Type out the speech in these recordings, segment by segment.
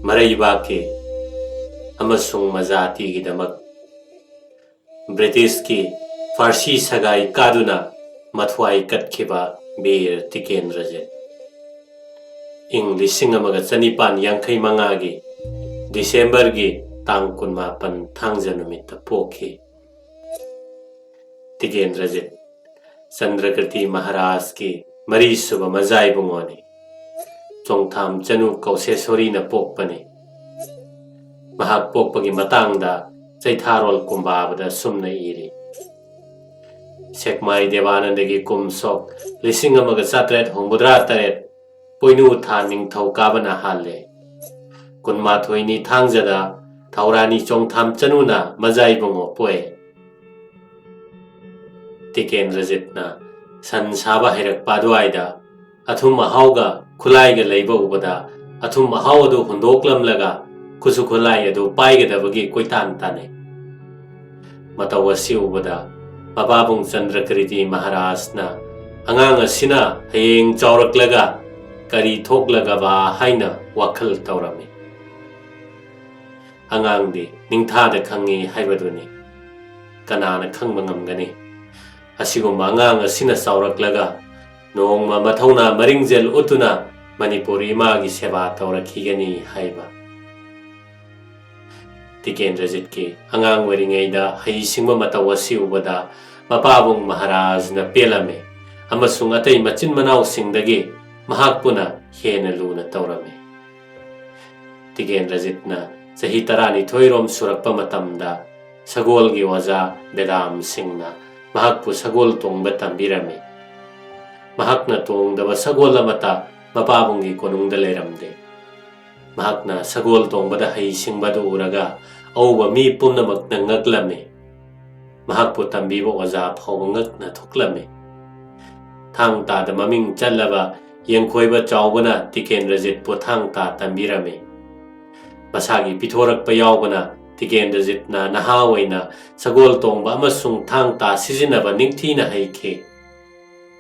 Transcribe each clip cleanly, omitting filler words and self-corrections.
ꯃꯔꯩꯕꯥꯛꯀꯤ ꯑꯃꯁꯨꯡ ꯃꯖꯥꯇꯤꯒꯤꯗꯃꯛ ꯕ꯭ꯔꯤꯇꯤꯁꯀꯤ ꯐꯥꯔꯁꯤ ꯁꯒꯥꯏ ꯀꯥꯗꯨꯅ ꯃꯊ꯭ꯋꯥꯏ ꯀꯠꯈꯤꯕ ꯕꯤꯔ ꯇꯤꯀꯦꯟꯗ꯭ꯔꯖꯤꯠ ꯏꯪ 1955ꯒꯤ ꯗꯤꯁꯦꯝꯕꯔꯒꯤ ꯇꯥꯡ 18 ꯊꯥꯡꯖ ꯅꯨꯃꯤꯠꯇ ꯄꯣꯛꯈꯤ꯫ ꯇꯤꯀꯦꯟꯗ꯭ꯔꯖꯤꯠ ꯆꯟꯗ꯭ꯔꯀ꯭ꯔꯤꯇꯤ ꯃꯍꯥꯔꯥꯖꯀꯤ ꯃꯔꯤꯁꯨꯕ ꯃꯖꯥꯏꯕꯨꯡꯉꯣꯅꯤ꯫ ꯆꯣꯡꯊꯥꯝ ꯆꯅꯨ ꯀꯧꯁꯦꯁꯣꯔꯤꯅ ꯄꯣꯛꯄꯅꯤ꯫ ꯃꯍꯥꯛ ꯄꯣꯛꯄꯒꯤ ꯃꯇꯥꯡꯗ ꯆꯩꯊꯥꯔꯣꯜ ꯀꯨꯝꯕꯥꯕꯗ ꯁꯨꯝꯅ ꯏꯔꯤ: ꯁꯦꯛꯃꯥꯏ ꯗꯦꯕꯥꯅꯟꯗꯒꯤ ꯀꯨꯝꯁꯣꯛ 1768 ꯄꯣꯏꯅꯨ ꯊꯥ ꯅꯤꯡꯊꯧ ꯀꯥꯕꯅ ꯍꯥꯜꯂꯦ꯫ 12ꯅꯤ ꯊꯥꯡꯖꯗ ꯊꯧꯔꯥꯅꯤ ꯆꯣꯡꯊꯥꯝ ꯆꯅꯨꯅ ꯃꯖꯥꯏꯕꯨꯡꯉꯣ ꯄꯣꯛꯑꯦ꯫ ꯇꯤꯀꯦꯟꯗ꯭ꯔꯖꯤꯠꯅ ꯁꯟ ꯁꯥꯕ ꯍꯩꯔꯛꯄ ꯑꯗꯨꯋꯥꯏꯗ ꯑꯊꯨꯝ ꯑꯍꯥꯎꯒ ꯈꯨꯠꯂꯥꯏꯒ ꯂꯩꯕ ꯎꯕꯗ ꯑꯊꯨꯝ ꯑꯍꯥꯎ ꯑꯗꯨ ꯍꯨꯟꯗꯣꯛꯂꯝꯂꯒ ꯈꯨꯠꯁꯨ ꯈꯨꯠꯂꯥꯏ ꯑꯗꯨ ꯄꯥꯏꯒꯗꯕꯒꯤ ꯀꯣꯏꯇꯥꯟ ꯇꯥꯟꯅꯩ꯫ ꯃꯇꯧ ꯑꯁꯤ ꯎꯕꯗ ꯃꯄꯥꯕꯨꯡ ꯆꯟꯗ꯭ꯔꯀ꯭ꯔꯤꯇꯤ ꯃꯍꯥꯔꯥꯖꯅ ꯑꯉꯥꯡ ꯑꯁꯤꯅ ꯍꯌꯦꯡ ꯆꯥꯎꯔꯛꯂꯒ ꯀꯔꯤ ꯊꯣꯛꯂꯒꯕ ꯍꯥꯏꯅ ꯋꯥꯈꯜ ꯇꯧꯔꯝꯃꯤ꯫ ꯑꯉꯥꯡꯗꯤ ꯅꯤꯡꯊꯥꯗ ꯈꯪꯉꯤ ꯍꯥꯏꯕꯗꯨꯅꯤ꯫ ꯀꯅꯥꯅ ꯈꯪꯕ ꯉꯝꯒꯅꯤ ꯑꯁꯤꯒꯨꯝꯕ ꯑꯉꯥꯡ ꯑꯁꯤꯅ ꯆꯥꯎꯔꯛꯂꯒ ꯅꯣꯡꯃ ꯃꯊꯧꯅꯥ ꯃꯔꯤꯡꯖꯦꯜ ꯎꯠꯇꯨꯅ ꯃꯅꯤꯄꯨꯔ ꯏꯃꯥꯒꯤ ꯁꯦꯕꯥ ꯇꯧꯔꯛꯈꯤꯒꯅꯤ ꯍꯥꯏꯕ꯫ ꯇꯤꯀꯦꯟꯗ꯭ꯔꯖꯤꯠꯀꯤ ꯑꯉꯥꯡ ꯑꯣꯏꯔꯤꯉꯩꯗ ꯍꯩꯁꯤꯡꯕ ꯃꯇꯧ ꯑꯁꯤ ꯎꯕꯗ ꯃꯄꯥꯕꯨꯡ ꯃꯍꯥꯔꯥꯖꯅ ꯄꯦꯜꯂꯝꯃꯤ ꯑꯃꯁꯨꯡ ꯑꯇꯩ ꯃꯆꯤꯟ ꯃꯅꯥꯎꯁꯤꯡꯗꯒꯤ ꯃꯍꯥꯛꯄꯨꯅ ꯍꯦꯟꯅ ꯂꯨꯅ ꯇꯧꯔꯝꯃꯤ꯫ ꯇꯤꯀꯦꯟꯗ꯭ꯔꯖꯤꯠꯅ ꯆꯍꯤ 12 ꯁꯨꯔꯛꯄ ꯃꯇꯝꯗ ꯁꯒꯣꯜꯒꯤ ꯑꯣꯖꯥ ꯕꯦꯗꯥꯝ ꯁꯤꯡꯅ ꯃꯍꯥꯛꯄꯨ ꯁꯒꯣꯜ ꯇꯣꯡꯕ ꯇꯝꯕꯤꯔꯝꯃꯤ꯫ ꯃꯍꯥꯛꯅ ꯇꯣꯡꯗꯕ ꯁꯒꯣꯜ ꯑꯃꯠꯇ ꯃꯄꯥꯕꯨꯡꯒꯤ ꯀꯣꯅꯨꯡꯗ ꯂꯩꯔꯝꯗꯦ꯫ ꯃꯍꯥꯛꯅ ꯁꯒꯣꯜ ꯇꯣꯡꯕꯗ ꯍꯩꯁꯤꯡꯕꯗꯨ ꯎꯔꯒ ꯑꯎꯕ ꯃꯤ ꯄꯨꯝꯅꯃꯛꯅ ꯉꯛꯂꯝꯃꯤ꯫ ꯃꯍꯥꯛꯄꯨ ꯇꯝꯕꯤꯕ ꯑꯣꯖꯥ ꯐꯥꯎꯕ ꯉꯛꯅ ꯊꯣꯛꯂꯝꯃꯤ꯫ ꯊꯥꯡ ꯇꯥꯗ ꯃꯃꯤꯡ ꯆꯠꯂꯕ ꯌꯦꯡꯈꯣꯏꯕ ꯆꯥꯎꯕꯅ ꯇꯤꯀꯦꯟꯗ꯭ꯔꯖꯤꯠꯄꯨ ꯊꯥꯡ ꯇꯥ ꯇꯝꯕꯤꯔꯝꯃꯤ꯫ ꯃꯁꯥꯒꯤ ꯄꯤꯊꯣꯔꯛꯄ ꯌꯥꯎꯕꯅ ꯇꯤꯀꯦꯟꯗ꯭ꯔꯖꯤꯠꯅ ꯅꯍꯥ ꯑꯣꯏꯅ ꯁꯒꯣꯜ ꯇꯣꯡꯕ ꯑꯃꯁꯨꯡ ꯊꯥꯡ ꯇꯥ ꯁꯤꯖꯤꯟꯅꯕ ꯅꯤꯡꯊꯤꯅ ꯍꯩꯈꯤ꯫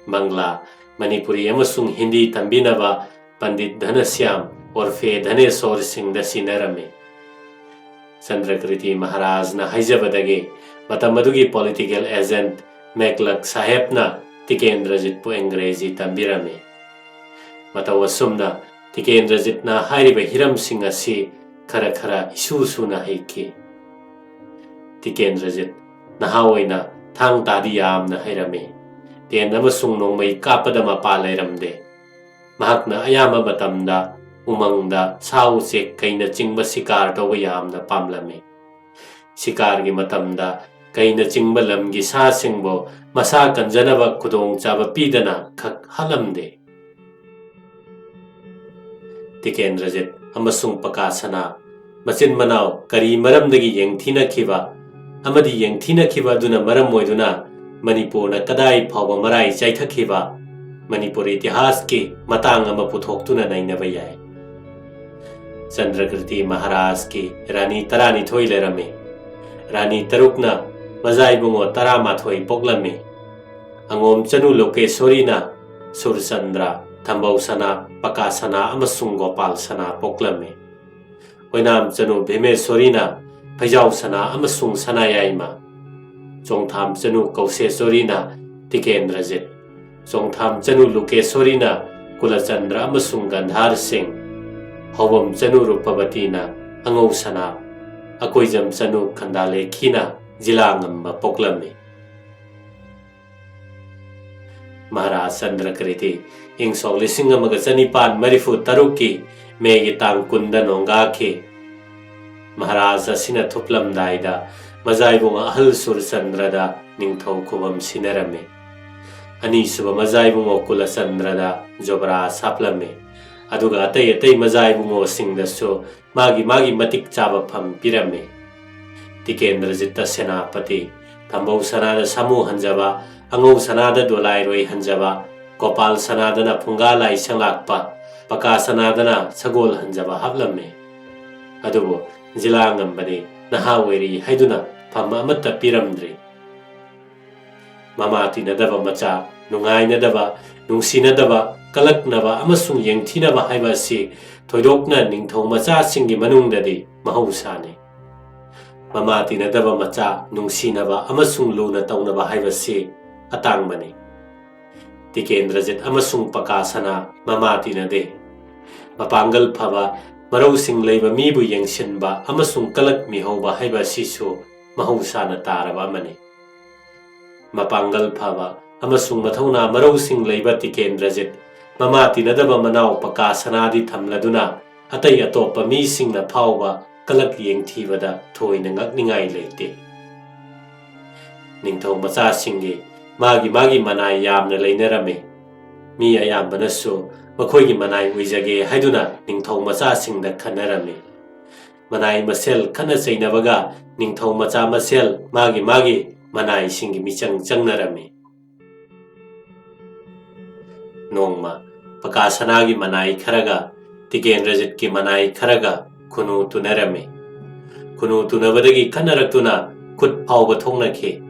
ꯕꯪꯂꯥ, ꯃꯅꯤꯄꯨꯔꯤ ꯑꯃꯁꯨꯡ ꯍꯤꯟꯗꯤ ꯇꯝꯕꯤꯅꯕ ꯄꯟꯗꯤꯠ ꯙꯅꯁ꯭ꯌꯥꯝ ꯑꯣꯔꯐꯦ ꯙꯅꯦꯁꯣꯔꯁꯤꯡꯗ ꯁꯤꯟꯅꯔꯝꯃꯤ꯫ ꯆꯟꯗ꯭ꯔꯀ꯭ꯔꯤꯇꯤ ꯃꯍꯥꯔꯥꯖꯅ ꯍꯥꯏꯖꯕꯗꯒꯤ ꯃꯇꯝ ꯑꯗꯨꯒꯤ ꯄꯣꯂꯤꯇꯤꯀꯦꯜ ꯑꯦꯖꯦꯟꯠ ꯃꯦꯛꯂꯛ ꯁꯥꯍꯦꯕꯅ ꯇꯤꯀꯦꯟꯗ꯭ꯔꯖꯤꯠꯄꯨ ꯑꯪꯒ꯭ꯔꯦꯖꯤ ꯇꯝꯕꯤꯔꯝꯃꯤ꯫ ꯃꯇꯧ ꯑꯁꯨꯝꯅ ꯇꯤꯀꯦꯟꯗ꯭ꯔꯖꯤꯠꯅ ꯍꯥꯏꯔꯤꯕ ꯍꯤꯔꯝꯁꯤꯡ ꯑꯁꯤ ꯈꯔ ꯈꯔ ꯏꯁꯨ ꯁꯨꯅ ꯍꯩꯈꯤ꯫ ꯇꯤꯀꯦꯟꯗ꯭ꯔꯖꯤꯠ ꯅꯍꯥ ꯑꯣꯏꯅ ꯊꯥꯡ ꯇꯥꯗꯤ ꯌꯥꯝꯅ ꯍꯩꯔꯝꯃꯤ꯫ ꯇꯦꯟ ꯑꯃꯁꯨꯡ ꯅꯣꯡꯃꯩ ꯀꯥꯞꯄꯗ ꯃꯄꯥ ꯂꯩꯔꯝꯗꯦ꯫ ꯃꯍꯥꯛꯅ ꯑꯌꯥꯝꯕ ꯃꯇꯝꯗ ꯎꯃꯪꯗ ꯁꯥ ꯎꯆꯦꯛ ꯀꯩꯅ ꯆꯤꯡꯕ ꯁꯤꯀꯥꯔ ꯇꯧꯕ ꯌꯥꯝꯅ ꯄꯥꯝꯂꯝꯃꯤ꯫ ꯁꯤꯀꯥꯔꯒꯤ ꯃꯇꯝꯗ ꯀꯩꯅ ꯆꯤꯡꯕ ꯂꯝꯒꯤ ꯁꯥꯁꯤꯡꯕꯨ ꯃꯁꯥ ꯀꯟꯖꯅꯕ ꯈꯨꯗꯣꯡꯆꯥꯕ ꯄꯤꯗꯅ ꯈꯛ ꯍꯥꯠꯂꯝꯗꯦ꯫ ꯇꯤꯀꯦꯟꯗ꯭ꯔꯖꯤꯠ ꯑꯃꯁꯨꯡ ꯄꯀꯥꯁꯅꯥ ꯃꯆꯤꯟ ꯃꯅꯥꯎ ꯀꯔꯤ ꯃꯔꯝꯗꯒꯤ ꯌꯦꯡꯊꯤꯅꯈꯤꯕ ꯑꯃꯗꯤ ꯌꯦꯡꯊꯤꯅꯈꯤꯕ ꯑꯗꯨꯅ ꯃꯔꯝ ꯑꯣꯏꯗꯨꯅ ꯃꯅꯤꯄꯨꯔꯅ ꯀꯗꯥꯏ ꯐꯥꯎꯕ ꯃꯔꯥꯏ ꯆꯥꯏꯊꯈꯤꯕ ꯃꯅꯤꯄꯨꯔ ꯏꯇꯤꯍꯥꯁꯀꯤ ꯃꯇꯥꯡ ꯑꯃ ꯄꯨꯊꯣꯛꯇꯨꯅ ꯅꯩꯅꯕ ꯌꯥꯏ꯫ ꯆꯟꯗ꯭ꯔꯀ꯭ꯔꯤꯇꯤ ꯃꯍꯥꯔꯥꯖꯀꯤ ꯔꯥꯅꯤ 12 ꯂꯩꯔꯝꯃꯤ꯫ ꯔꯥꯅꯤ 6ꯅ ꯃꯖꯥꯏꯕꯨꯡꯉꯣ 11 ꯄꯣꯛꯂꯝꯃꯤ꯫ ꯑꯉꯣꯝ ꯆꯅꯨ ꯂꯣꯀꯦꯁꯣꯔꯤꯅ ꯁꯨꯔꯆꯟꯗ꯭ꯔ, ꯊꯝꯕꯧ ꯁꯅꯥ, ꯄꯀꯥꯁꯅꯥ ꯑꯃꯁꯨꯡ ꯒꯣꯄꯥꯜ ꯁꯅꯥ ꯄꯣꯛꯂꯝꯃꯤ꯫ ꯑꯣꯏꯅꯥꯝ ꯆꯅꯨ ꯚꯤꯃꯦꯁꯣꯔꯤꯅ ꯐꯩꯖꯥꯎ ꯁꯅꯥ ꯑꯃꯁꯨꯡ ꯁꯅꯥꯌꯥꯏꯃ, ꯆꯣꯡꯊꯥꯝ ꯆꯅꯨ ꯀꯧꯁꯦꯁꯣꯔꯤꯅ ꯇꯤꯀꯦꯟꯗ꯭ꯔꯖꯤꯠ, ꯆꯣꯡꯊꯥꯝ ꯆꯅꯨ ꯂꯨꯀꯦꯁꯣꯔꯤꯅ ꯀꯨꯂꯆꯟꯗ꯭ꯔ ꯑꯃꯁꯨꯡ ꯒꯟꯙꯥꯔ ꯁꯤꯡ, ꯍꯧꯕꯝ ꯆꯅꯨ ꯔꯨꯄꯕꯇꯤꯅ ꯑꯉꯧ ꯁꯅꯥ, ꯑꯀꯣꯏꯖꯝ ꯆꯅꯨ ꯈꯟꯗꯥꯂꯦꯈꯤꯅ ꯖꯤꯂꯥꯉꯝꯕ ꯄꯣꯛꯂꯝꯃꯤ꯫ ꯃꯍꯥꯔꯥꯖ ꯆꯟꯗ꯭ꯔꯀ꯭ꯔꯤꯇꯤ ꯏꯪ ꯁꯣꯛ 1736ꯀꯤ ꯃꯦꯒꯤ ꯇꯥꯡ 10ꯗ ꯅꯣꯡꯒꯥꯈꯤ꯫ ꯃꯍꯥꯔꯥꯖ ꯑꯁꯤꯅ ꯊꯨꯞꯂꯝꯗꯥꯏꯗ ꯃꯖꯥꯏꯕꯨꯡ ꯑꯍꯜ ꯁꯨꯔꯆꯟꯗ꯭ꯔꯗ ꯅꯤꯡꯊꯧ ꯈꯨꯕꯝ ꯁꯤꯟꯅꯔꯝꯃꯤ꯫ ꯑꯅꯤꯁꯨꯕ ꯃꯖꯥꯏꯕꯨꯡꯉꯣ ꯀꯨꯂꯆꯟꯗ꯭ꯔꯗ ꯖꯣꯕꯔꯥꯖ ꯍꯥꯞꯂꯝꯃꯤ꯫ ꯑꯗꯨꯒ ꯑꯇꯩ ꯑꯇꯩ ꯃꯖꯥꯏꯕꯨꯡꯉꯣꯁꯤꯡꯗꯁꯨ ꯃꯥꯒꯤ ꯃꯇꯤꯛ ꯆꯥꯕ ꯐꯝ ꯄꯤꯔꯝꯃꯤ꯫ ꯇꯤꯀꯦꯟꯗ꯭ꯔꯖꯤꯠꯇ ꯁꯦꯅꯥꯄꯇꯤ, ꯊꯝꯕꯧ ꯁꯅꯥꯗ ꯁꯥꯃꯨ ꯍꯟꯖꯕ, ꯑꯉꯧ ꯁꯅꯥꯗ ꯗꯣꯂꯥꯏꯔꯣꯏ ꯍꯟꯖꯕ, ꯒꯣꯄꯥꯜ ꯁꯅꯥꯗꯅ ꯐꯨꯡꯒꯥ ꯂꯥꯏ ꯁꯪꯂꯥꯛꯄ, ꯄꯀꯥ ꯁꯅꯥꯗꯅ ꯁꯒꯣꯜ ꯍꯟꯖꯕ ꯍꯥꯞꯂꯝꯃꯤ꯫ ꯑꯗꯨꯕꯨ ꯖꯤꯂꯥꯉꯝꯕꯗꯤ ꯅꯍꯥ ꯑꯣꯏꯔꯤ ꯍꯥꯏꯗꯨꯅ ꯐꯝ ꯑꯃꯠꯇ ꯄꯤꯔꯝꯗ꯭ꯔꯤ꯫ ꯃꯃꯥ ꯇꯤꯟꯅꯗꯕ ꯃꯆꯥ, ꯅꯨꯡꯉꯥꯏꯅꯗꯕ, ꯅꯨꯡꯁꯤꯅꯗꯕ, kalaknaba amasung yengthinaba haiba asi thoidokna ningthau macha singgi manungdadi mahausane. Mama tinadaba macha nungsinaba amasung luna taunaba haiba si atangmani. Tikendrajit amasung Pakasana mama tinade. Mapangal phaba marau sing leiba mibu yengsinba amasung kalak mihauba haiba sisu mahausana taraba mani. Mapangal phaba amasung mathauna marau sing leiba Tikendrajit mama tinadaba manau Pakasana di thamladuna atai atopa mi singna phauba kalak yengthibada thoina ngakningai leite. Ningthau macha singi magi manai yamna leinarame. Mi ayambanasu makhoi manai uijage haiduna ningthau macha singda khanarame. Manai masel khana chainabaga ningthau macha masel magi manai singi michang changnarame. Nongma Pakasana gi manai kharaga Tikendrajit ki manai kharaga khunu tunarame. Khunu tunabadagi khanaraktuna khut phauba thongnakhe.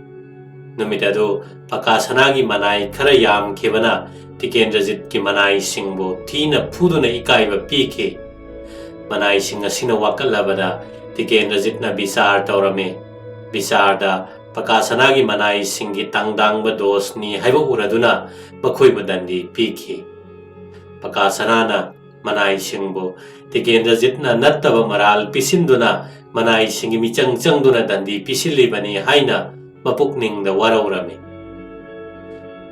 Numitado Pakasana gi manai khara yam khebana Tikendrajit ki manai singbo thina phuduna ikaiba pikhe. Manai sing asina wakalabada Tikendrajit na bisar taurame. Bisarda Pakasana gi manai singi tangdangba dosni haiba uraduna makhoi badandi pikhe. Pakasana na manai singbo Tikendrajit na nattaba maral pisinduna manai singi michang changduna dandi pisilibani haina mapukning da waraurame.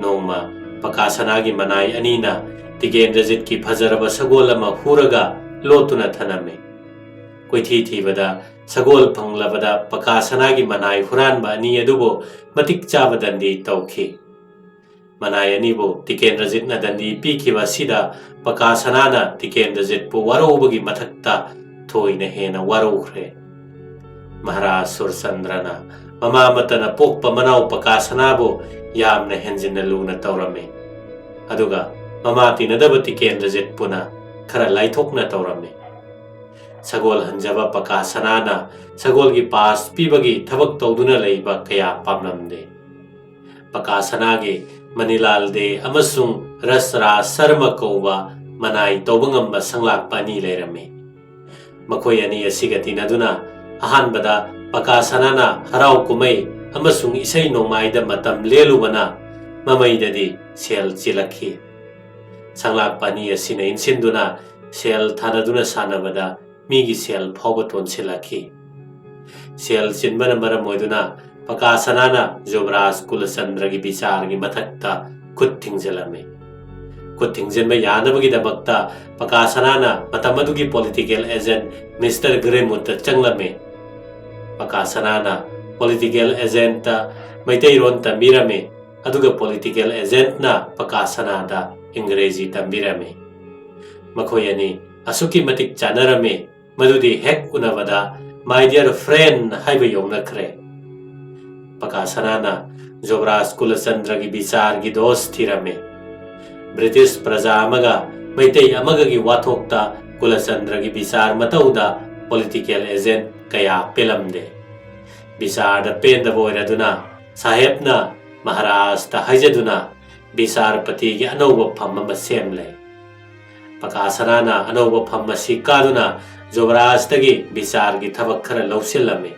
Nongma Pakasana gi manai anina Tikendrajit ki phajaraba sagol ama huraga lotuna thaname. Koithi thibada sagol phanglabada Pakasana gi manai huranba ani adubo matik chaba dandi tawkhi. Manai anibo Tikendrajit na dandi pikhiba sida Pakasana na Tikendrajit pu waraubagi mathakta thoina hena waraukhre. Maharaj Sursandrana mama matana pokpa manau Pakasana bo yamna henjina luna taurame. Aduga mama tinadaba Tikendrajit puna khara laithokna taurame. Sagol hanjaba Pakasana na sagol gi pas pibagi thabak tawduna leiba kaya pamlamde. Pakasana gi Manilal de amasung Rasra Sarma kauba manai tawbangamba sanglak pani leirame. Makhoi ani asiga tinaduna ahanbada Pakasana na harau kumai amasung isai nomaida matam lelubana mamaidadi sel chilakhi. Sanglak pani asina insinduna sel thanaduna sanabada migi sel phaubaton silakhi. Sel chinbana maramoiduna Pakasana na Yuvaraj Tikendrajit bichar gi mathakta khut thingjalame. Khut thingjanba yanabagi damakta Pakasana na matamadugi political agent Mr. Gremutta changlame. Pakasana na political agent ta Maitai ron tambirame. Aduga political agent na Pakasana da Ingrezi tambirame. Makhoi ani asuki matik chanarame. Madudi hek unabada my dear friend haiba yongnakre. Pakasana na Yuvaraj Tikendrajit bichar gi dos thirame. British praja amaga Maitai amaga gi wathokta Tikendrajit bichar matauda political agent kaya pelamde. Bichar da penda boiraduna sahebna Maharaj ta haijaduna bichar pati gi anauba phamma semle. Pakasana na anauba phamma sikaduna Yuvaraj tagi bichar gi thabak khara lausilame.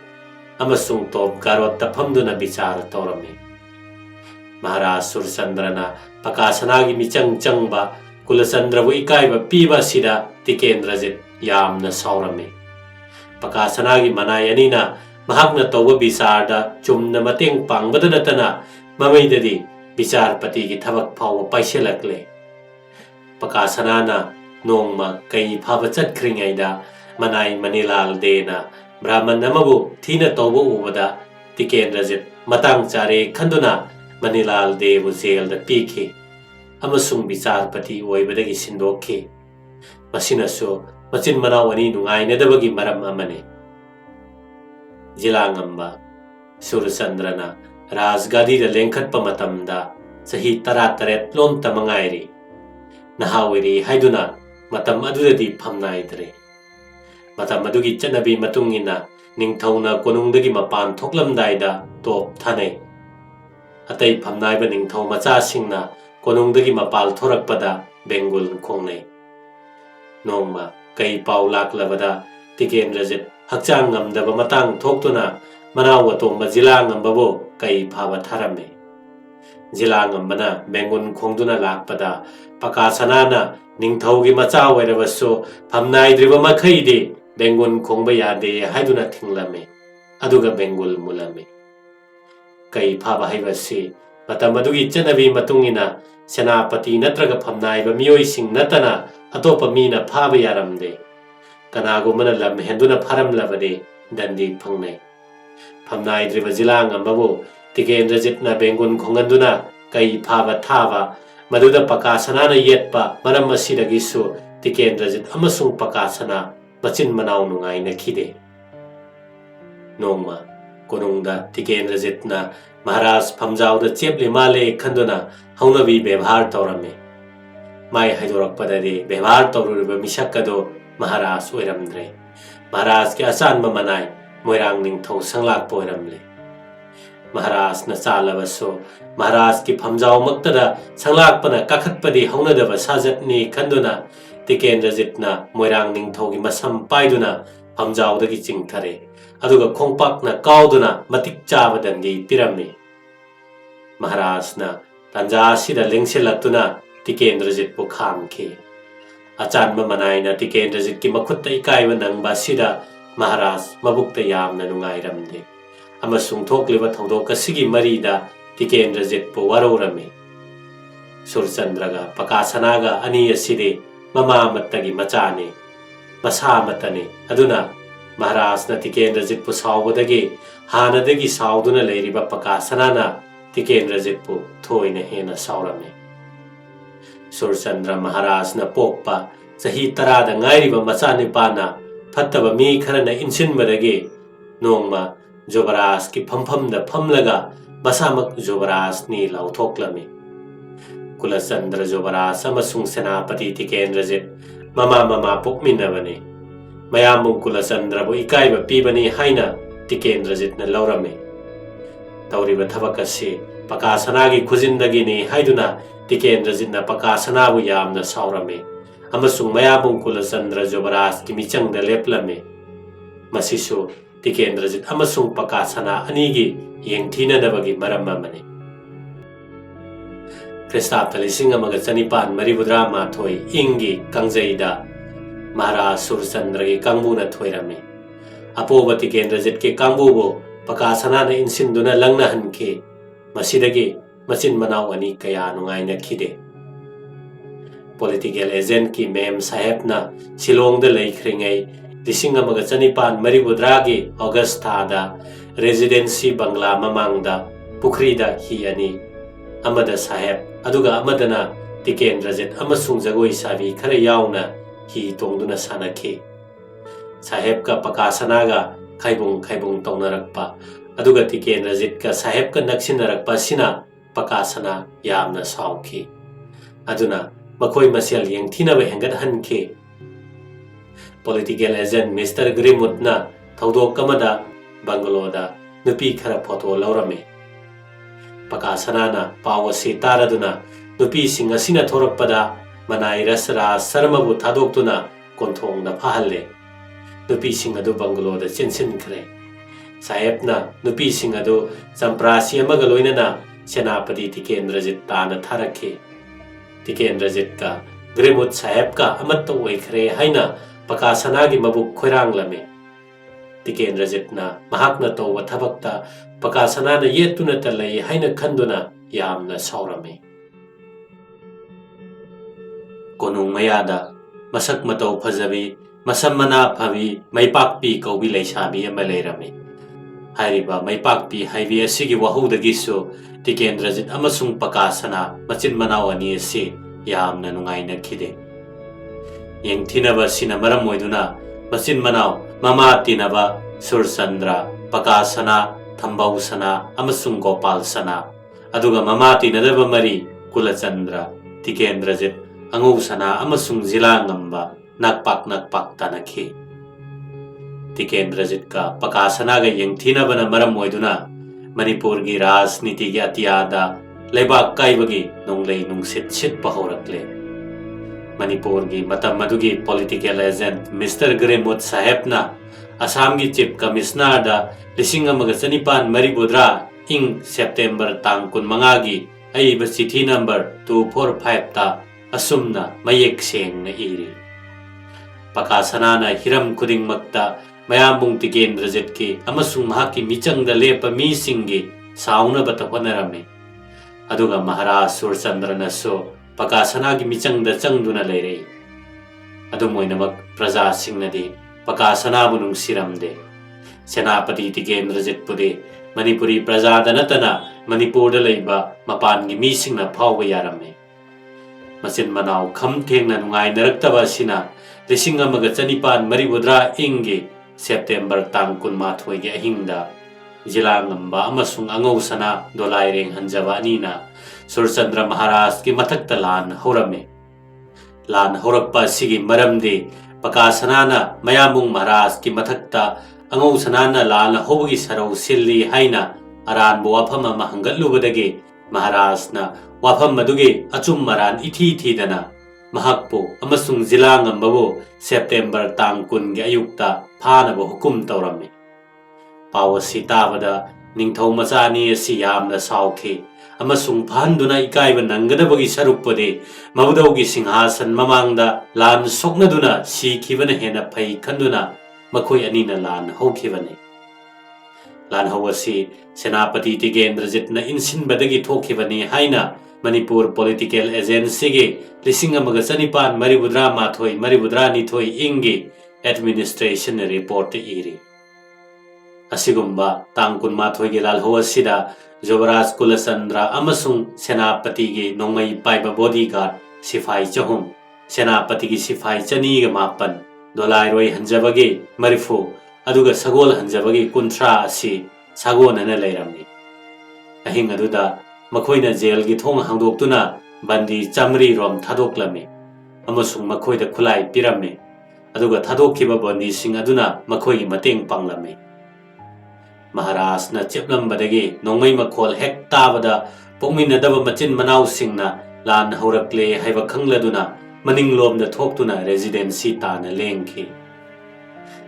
Amasung top garot taphamduna bichar taurame. Maharaj Sursandrana Pakasana gi michang changba Tikendrabu ikaiba piba sida Tikendrajit yamna saurame. Pakasana gi manai anina mahakna tawba bichar da chumna mateng pangbada natana mamaidadi bichar pati gi thabak phauba paiselakle. Pakasana na nongma kai phaba chatkringaida manai Manilal dena Brahman namabu thina tawba ubada Tikendrajit matang chare khanduna Manilal devu jail da pikhe. Amasung bichar pati oibadagi sindokhe. Masinasu machin manau ani nungainadabagi maram amane. Jilangamba Sursandrana Rajgadi da lengkhatpa matamda sahi 13 lom tamangairi. Nahawiri haiduna matam adudadi phamnaidre. Matam adugi chanabi matungina ningthauna konungdagi mapan thoklamdaida top thane. Atai phamnaiba ningthau macha singna konungdagi mapal thorakpada Bengal khongnei. Nongma kai pau laklabada Tikendrajit hakchang ngamdaba matang thoktuna manaw atomba jila ngambabo kai phaba tharame. Jila ngambana Bengal khongduna lakpada pakasanana ningthaugi macha oirabaso phamnaidriba makhaidi Bengal khongba yade haiduna thinglame. Aduga Bengal mulame. Kai phaba haibasi matamadugi chanabi matungina Senapati natraga phamnaiba miyoising natana atopa mina phaba yaramde. Kanagumana lam henduna pharam labade dandi phangnai. Phamnaidriba jila ngambabo Tikendrajit na Bengal khonganduna kai phaba thaba maduda pakasanana yetpa maram asidagisu Tikendrajit amasung pakasana machin manaw nungai na khide. Nongma konungda Tikendrajit na Maharaj phamjauda chepli male khanduna haunabi bevhar taurame. Mai haidorakpadade bevhar taururiba misakado Maharaj oiramdre. Maharaj ki asanba manai moirang ningthau sanglakpa oiramle. Maharaj na chalabaso Maharaj ki phamjau maktada sanglakpana kakhatpadi haunadaba sajatni khanduna Tikendrajit na moirang ningthau gi masam paiduna phamjaudagi chingthare. Aduga khongpak na kauduna matik chaba dandi pirame. Maharaj na tanja sida lengselatuna Tikendrajit pu khamke. Achanba manai na Tikendrajit ki makhutta ikaiba nangba sida Maharaj mabukta yamna nungairamde. Amasung thokliba thodok asigi marida Tikendrajit pu warorame. Surchandraga pakasanaga ani aside mama mattagi machane. Masa matane aduna Maharaj na Tikendrajit pu saubadagi hanadagi sauduna leiriba pakasanana Tikendrajit pu thoina hena saurame. Surchandra Maharaj na pokpa sahi tarada ngairiba machanipana phattaba mi kharana insinbadagi nongma Yuvaraj ki phamphamda phamlaga masamak Yuvaraj ni lauthoklame. Kulachandra Yuvaraj amasung Senapati Tikendrajit mama pokminabane. Mayamung Kulachandra bu ikaiba pibani haina Tikendrajit na laurame. Tauriba thabakasi pakasanagi khujindagini haiduna Tikendrajit na pakasanabu yamna saurame. Amasung mayamung Kulachandra Yuvaraj ki michangda leplame. Masisu Tikendrajit amasung pakasana anigi yengthinanabagi maram amane. Kristapta 1974 ingi Kangjaida Maharaj Surchandra ki kangbu na thoirame. Apoba Tikendrajit ki kangbu bo pakasana na insinduna langna hanke. Masidagi machin manaw ani kaya nungai na khide. Political agent ki mem saheb na Shillongda laikhringai 1974 ki August thada residency bangla mamangda pukrida hi ani amada saheb aduga amadana Tikendrajit amasung jagoi sabi khara yauna hi tongduna sanakhe. Saheb ka pakasanaga khaibung tongnarakpa aduga Tikendrajit ka saheb ka naksinnarakpa sina pakasana yamna saukhe. Aduna makhoi masial yengthinaba hengat hanke. Political agent Mr. Grimwood na thodok kamada Bangaloda nupi khara photo laurame. Pakasana na pawasi taraduna nupi singa sina thorakpada manai rasra sarmabu thadoktuna konthong na phahalle. Nupi singa du Bangaloda chinsin khre. Saheb na nupi singa du champrasi amaga loinana Senapati Tikendrajit tana tharakhe. Tikendrajit ka Grimwood saheb ka amatta oikhre haina pakasanagi mabuk khoirang lame. Tikendrajit na mahakna tawwa thabakta pakasana na yetuna talai haina khanduna yamna saurame. Konung mayada masak mataw phajabi masammana phabi maipakpi kaubi leisabi ama leirame. Hairiba maipakpi haibi asigi wahudagi Tikendrajit amasung pakasana machin manaw ani asi yamna nungai na khide. Yengthinaba sina maram oiduna machin manaw mama tinaba Surchandra pakasana Thambausana amasung Gopalsana aduga mama tinadaba mari Kulachandra Tikendrajit angusana amasung jila ngamba nakpak tanakhe. Tikendrajit ka pakasana ga yengthinabana maram oiduna Manipur gi rajniti gi atiyada leibak kaibagi nonglei nungsit sit pahorakle. Manipur gi matam madugi political agent Mr. Gremut Sahebna Assam gi Chief Commissioner da lising amaga chanipan maribudra ing September tang kun mangagi ai ba chithi number 245 ta asumna mayek seng na iri pakasana na hiram kuding makta mayambung Tikendrajit ki amasung mahaki michang da lepa mi singi sauna bata honarame aduga Maharaj Surchandra na so pakasana gi michang da changduna leire adu moinamak praja singnadi pakasana bunung siramde Senapati Tikendrajit pudi Manipuri praja da natana Manipur da leiba mapan gi mi singna phawba yarame masin manau kham thengna nungai naraktaba sina lising amaga chanipan maribudra ingi September tang kun mathoi gi ahingda jila ngamba amasung angau sana dolai reng hanjaba anina Surchandra Maharaj ki mathakta lan horame lan horakpa sigi maramde pakasanana mayamung Maharaj ki mathakta angau sanana lan hogi sarau silli haina aran bo wafam ama hangatlubadagi Maharaj na wafam madugi achum maran ithi dana mahakpo amasung jila ngambabo September tang kun gi ayukta phanabo hukum tawrame pawasi tabada ningthau machani asi yamna sauke amasung phanduna ikaiba nangadabagi sarupode mabudaugi singhasan mamangda lan soknaduna sikhibana hena phai khanduna makhoi anina lan hokibane lan hawasi Senapati Tikendrajit na insinbadagi thokibani haina Manipur political agency ge lising amaga chanipan maribudra mathoi maribudra nithoi ingi administration report iri asigumba tangkun mathoi ge lal hawasida Yuvaraj Tikendrajit amasung Senapati gi nongmai paiba bodyguard sifai chahum Senapati gi sifai chani ga mapan dolai roi hanjabagi marifu aduga sagol hanjabagi kunthra asi sagonana leiramni ahing aduda makoina jail gi thong hangdoktuna bandi chamri rom thadoklame amasung makoida khulai pirame aduga thadokkiba bandi sing aduna makoigi mateng panglame Maharaj na cheplambadagi nongmai makhol hek tabada pokminadaba machin manau singna lan horakle haiba khangladuna maninglomda thoktuna residency tana lengki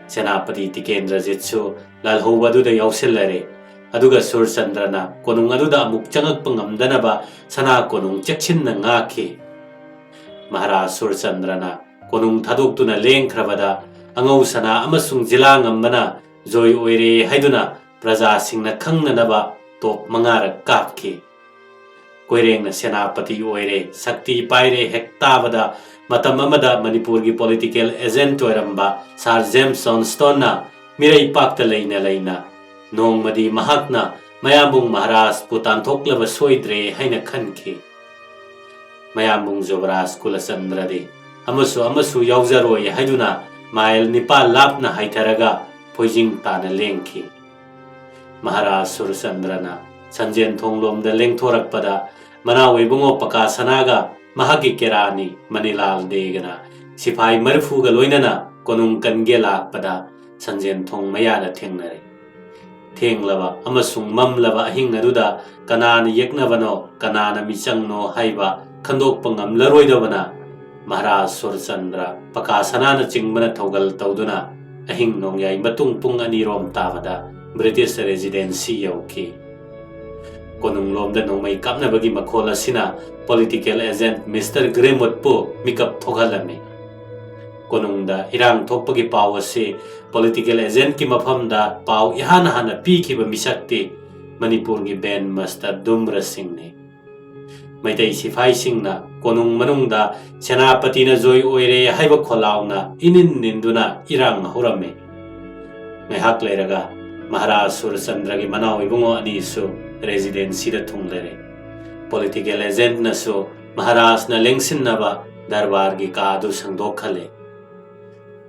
Senapati Tikendrajit su lalhobaduda yausillare aduga Surchandrana konung aduda amuk changakpa ngamdanaba sana konung chekchinna ngaki Maharaj Surchandrana konung thadoktuna lengkhrabada angau sana amasung jila ngambana joy oire haiduna praja singna khangnanaba top mangarak kapki koirengna Senapati oire sakti paire hektabada matam amada Manipur gi political agent oiramba Sir James Johnstone na mirai pakta leina nongmadi mahakna mayambung Maharaj putan thoklaba soidre haina khanki mayambung Yuvaraj Tikendrajit de amasu yauzaroi haiduna mail nipal lapna haitharaga poijing tana lengki Maharaj Surchandrana sanjen thonglomda lengthorakpada manaw ibungo pakasanaga mahagi kerani manilal degana sifai marfuga loinana konung kange lakpada sanjen thong mayada thengnare thenglaba amasung mamlaba ahing aduda kanana yeknabano kanana michangno haiba khandokpa ngamlaroidabana Maharaj Surchandra pakasanana chingbana thogal tawduna ahing nongyai matung pung anirom tabada British residency yauki konung lomda nongmai kapnabagi makhol asina political agent Mr. Gremut po mikap thogalame konungda irang thokpagi paw ase political agent ki mafamda paw ihana hana pikhiba misakti Manipur gi ben master Dumra Singh ne maitai sifai singna konung manungda Senapati na joy oire haiba kholauna inin ninduna irang horame mehak leiraga Maharaj Surchandra gi manau ibungo ani su residency da thunglere political agent na so Maharaj na lengsinnaba darbar gi kaadu sangdokhale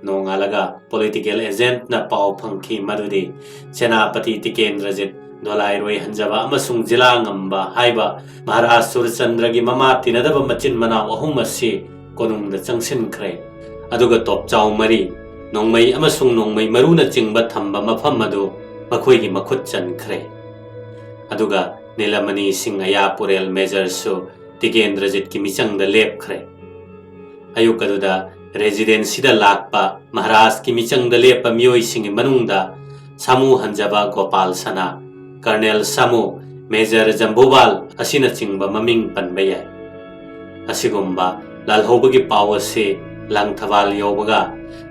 nongalaga political agent na paw phangki madudi Senapati Tikendrajit dolai roi hanjaba amasung jila ngamba haiba Maharaj Surchandra gi mama tinadaba machin manau ahum asi konungda changsinkhre aduga top chaw mari nongmai amasung nongmai maruna chingba thamba mafam adu makhoi gi makhut chankhre aduga Nilamani Singh aya purel measure su Tikendrajit ki michang da lepkhre अयुक अदुदा residency दा लाकपा महाराज की मिचंग दा लेपा मियोई सिंगी मनुंगदा सामू हंजबा गोपाल सना कर्नेल सामू मेजर जंबोबाल असिना चिंगबा ममिंग पनबा याय असिगुम्बा लालहौबगी पाव असे लांगथवाल यौबगा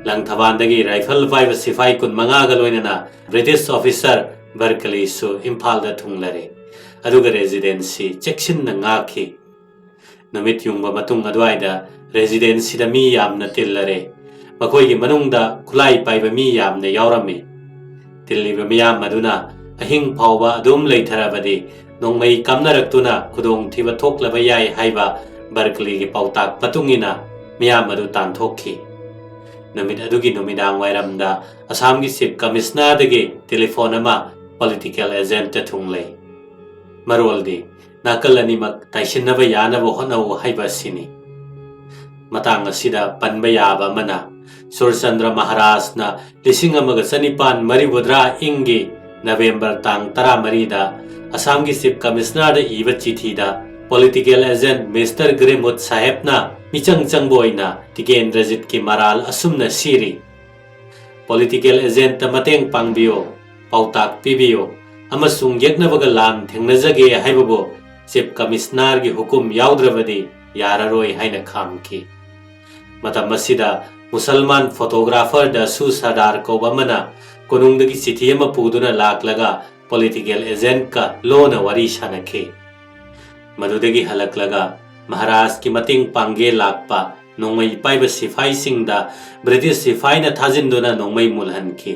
लांगथवानदगी राइफल पाइब सिपाही कुन मंगागा लोइनना ब्रिटिश ऑफिसर बर्कली सु इम्फाल दा थुंगलरे अदुगा रेजिडेंसी चेक्सिन ना ngaखि नुमित युंगबा मतुंग अदवाइदा रेजिडेंसी दा मी यामना तिल्लरे मखोइगी मनुंगदा खुलाई पाइबा मी यामना यावरमे तिल्लिबा मियाम अदुना अहिंग फावबा अदुम लेथरबदि नोंमै कामनरक्तुना खुदोंग थिबा थोक्लबा याय हाइबा बर्कली की पाउताक पतुंगिना मियाम अदु तांथोखि नुमित अदुगी नुमिदांग वाइरमदा असम की चीफ कमिश्नर दगे टेलीफोन अमा पॉलिटिकल एजेंट थुंगले मरोलदी नाकल अनिमक ताइसिनबा यानबा होनबो हाइबा सिनी मतंग असिदा पनबा याबा मना सुरचंद्र महाराज ना लिसिंग अमग चनिपान मरिबुद्रा इंगी नवेंबर तांग 13 दा असम की चीफ कमिश्नर दा इबा चिठीदा पॉलिटिकल एजेंट मिस्टर ग्रेमुत साहेब ना मिचंग चंगबोइना टिकेंद्रजित की मराल असुमना सीरी पॉलिटिकल एजेंट मतेंग पांगबियो पाउताक पिबियो अमसुंग यज्ञबगा लान थेंगनजगे हाइबबो चीफ कमिश्नर की हुकुम याउद्रबदि याररोय हाइना खामखि मतम मसिदा मुसलमान फोटोग्राफर दा सु सरदार कोबमना कोनुंगदगी चिठी अमा पुदुना लाकलगा पॉलिटिकल एजेंट का लोना वरी सानखे मदुदगी हलकलगा महाराज की मतिंग पांगे लाकपा नोंमै पाइबा सिपाही सिंगदा ब्रिटिश सिपाही ना थाजिंदुना नोंमै मुलहनखि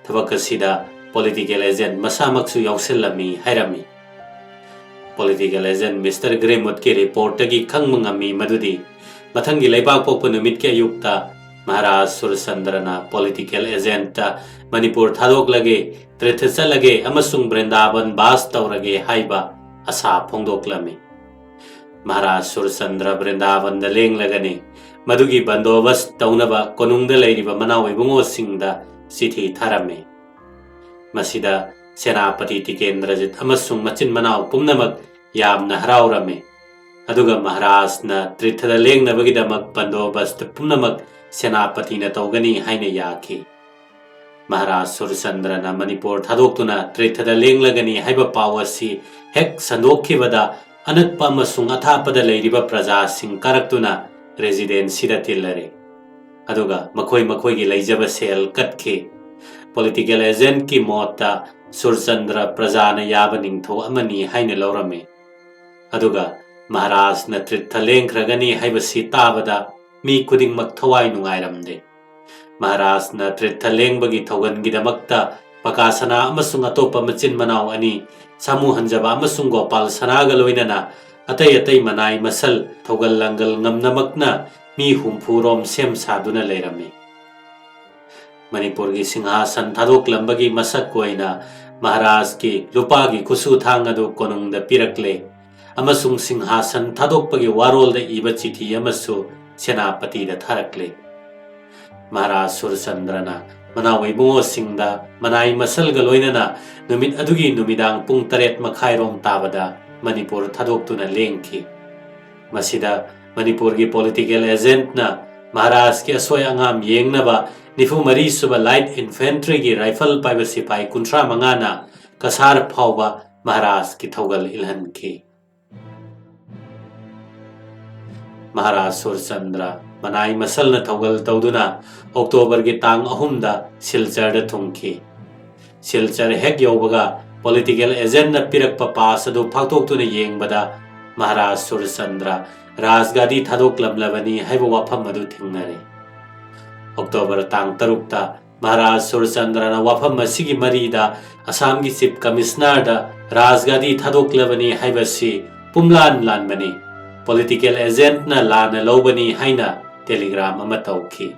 थबकसिदा पॉलिटिकल एजेंट मसामक्सु याउसेलमी हाइरमी पॉलिटिकल एजेंट मिस्टर ग्रेमुत की रिपोर्ट की खंगमंगमी मदुदी मथंगी लेबाक पोप नुमित के युक्ता महाराज सुरचंद्रना पॉलिटिकल एजेंट मणिपुर थादोक लगे तीर्थ चलगे अमसुंग वृंदावन बास तौरगे हाइबा असा फोंदोकलमी महाराज सुरचंद्र वृंदावन द लेंग लगने मधुगी बंदोबस्त तौनबा कोनुंग द लेरिबा मनाव इबुंगो सिंगदा चिठी थारमे मसिदा सेनापति टिकेंद्रजित अमसुंग मचिन मनाव पुमनमक यामना हराउरमे अदुगा महाराज ना तीर्थ द लेंगनबगिदमक बंदोबस्त पुमनमक सेनापति न तौगनी हाइने याखि महाराज सुरचंद्र ना मणिपुर थादोक्तुना तीर्थ द लेंगलगनी हाइबा पावसी हेक संदोखिबदा अनक्पा अमसुंग अथापदा लेरिबा प्रजा सिंग करक्तुना रेजिडेंसी दा तिल्लरे अदुगा मखोई मखोई लेजबा सेल कटखे पॉलिटिकल एजेंट की मौता सुरचंद्र प्रजा न याब निंगथौ अमनी हाइने लौरमे अदुगा महाराज न तीर्थ लेंखरगनी हाइबसी ताबदा मी खुदिंगमक थवाई नुंगाइरमदे महाराज न तीर्थ लेंबगी थौगनगिदमक्ता पकासना अमसुंग अतोपा मचिन मनाव अनि सामू हंजबा अमसुंग गोपाल सनागा लोइनना अतै अतै मनाई मसल थौगल लंगल ngमनमकना मी हुमफुरोम सेम सादुना लेरमे मणिपुर की सिंहासन थादोकलंबगी मसक कोइना महाराज की लुपा की खुसु थांग अदु कोनुंग द पिरकले अमसुंग सिंहासन थादोकपगी वारोल द इबा चिठी अमसु सेनापति द थारकले महाराज सुरचंद्रना मनाव इबुंगो सिंगदा मनाई मसल गलोइनना नुमित अदुगी नुमिदांग पुंग 8 मखाइरोम ताबदा मणिपुर थादोक्तुना लेंखि मसिदा मणिपुर की पॉलिटिकल एजेंट ना महाराज के असोय अंगाम येंगनबा निफु मरी सुबह लाइट इन्फेंट्री की राइफल पाइब सिपाही 35 कसार फावबा महाराज की थौगल इलहनखि महाराज सुरचंद्र मनाई मसल न थौगल तौदुना अक्टोबर की तांग 3 दा सिलचर द थुंखि सिलचर हेक यौबगा पॉलिटिकल एजेंट न पिरक पास अदु फाक्तोक्तुना येंगबदा महाराज सुरचंद्र राजगादी थादोकलमलबनी हाइबा वाफम अदु थिंगनरे अक्टोबर तांग 3 ता महाराज सुरचंद्र न वाफम मसिगी मरीदा असम की चीफ कमिश्नर दा राजगादी थादोकलबनी हाइबसी पुमलान लानबनी पॉलिटिकल एजेंट न लान लौबनी हाइना टेलीग्राम अमा तौखि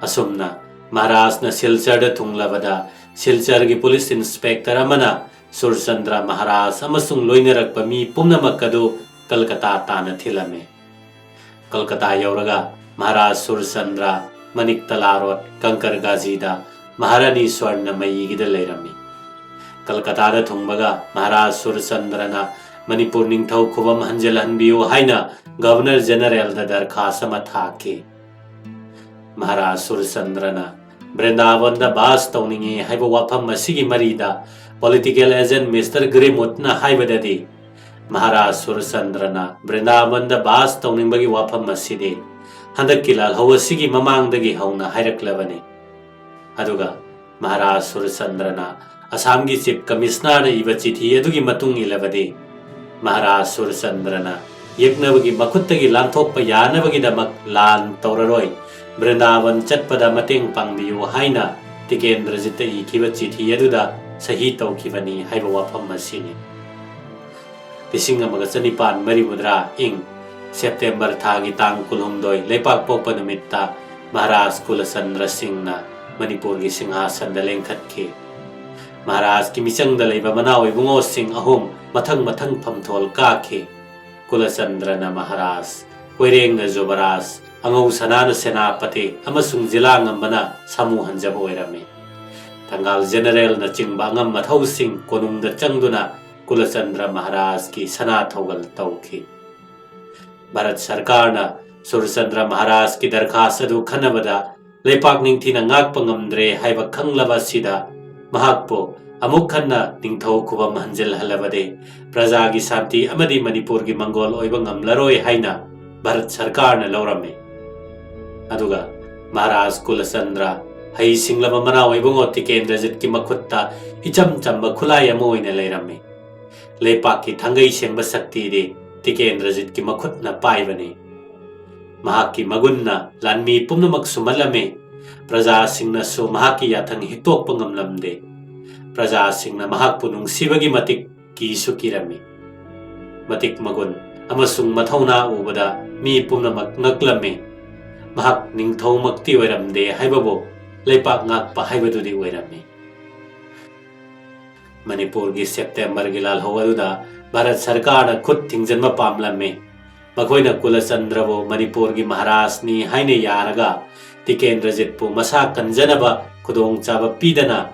असुमना महाराज न सिलचर द थुंगलबदा सिलचर की पुलिस इंस्पेक्टर अमना सुरचंद्र महाराज अमसुंग लोइनरकपा मी पुमनमक अदु कलकत्ता ताना थिलमे कलकत्ता यौरगा महाराज सुरचंद्र मनिक तलारोट कंकर गाजीदा महारानी स्वर्ण मयीगिदा लेरमी कलकत्ता थुंबगा महाराज सुरचंद्रना Manipur ningthau khubam hanjalhanbiyu haina Governor General da darkhas ama thaki. Maharaj Surchandrana Vrindavan da bas tauningi haiba wafam masigi marida political agent Mr. Grimutna haibadadi Maharaj Surchandrana Vrindavan da bas tauningbagi wafam masidi handakki lalhau asigi mamangdagi hauna hairaklavani. Aduga Maharaj Surchandrana Assamgi Chief Commissioner iba chithi adugi matung ilabadi Maharaj Surchandrana yeknabagi makuttagi lanthokpa yanabagi damak lan tauraroi Vrindavan chatpada mateng pangbiyu haina Tikendrajit ikiba chithi aduda sahi tawkibani haiba wafam masini. Lising amaga chanipan maribudra ing September thagi tang kulhumdoi lepak pokpa numitta Maharaj Kulachandra Singhna Manipur gi singhasan da lengkhatki. Maharaj ki misang da leiba manaw ibungo sing ahum mathang phamthol kaki. Kulachandrana Maharaj koireng na Yuvaraj angau sanana senapati amasung jila ngambana samu hanjaba oirame. Thangal general na chingba ngam mathau sing konung da changduna Kulachandra Maharaj ki sana thogal tawki. Bharat Sarkar na Surchandra Maharaj ki darkhas adu khanabada Lepak ningthina ngakpa ngamdre haiba khanglaba sida mahakpo amuk khanna ningthau khubam hanjalhalabade praja gi shanti amadi Manipur gi mangol oiba ngamlaroi haina Bharat Sarkar na laurame. Aduga Maharaj Kulachandra hai singlaba manaw ibungo Tikendrajit ki makhutta icham chamba khulai ama oina leirame. Lepak ki thangai sengba sakti de Tikendrajit ki makhutna paibani. Mahaki magunna lanmi pumnamak sumalame praja singna su mahaki yathang hitok pangamlamde praja singna mahak punung sibagi matik ki sukirami matik magun amasung mathauna ubada mi pumnamak ngaklame mahak ningthau makti oiramde haibabo lepak ngakpa haibadudi oirame. Manipur gi September gi lalhau aduda Bharat Sarkar na khut thingjanma pamlame. Makoina Kulachandra bo Manipur gi Maharaj ni haine yaraga Tikendrajit pu masa kanjanaba khudong chaba pidana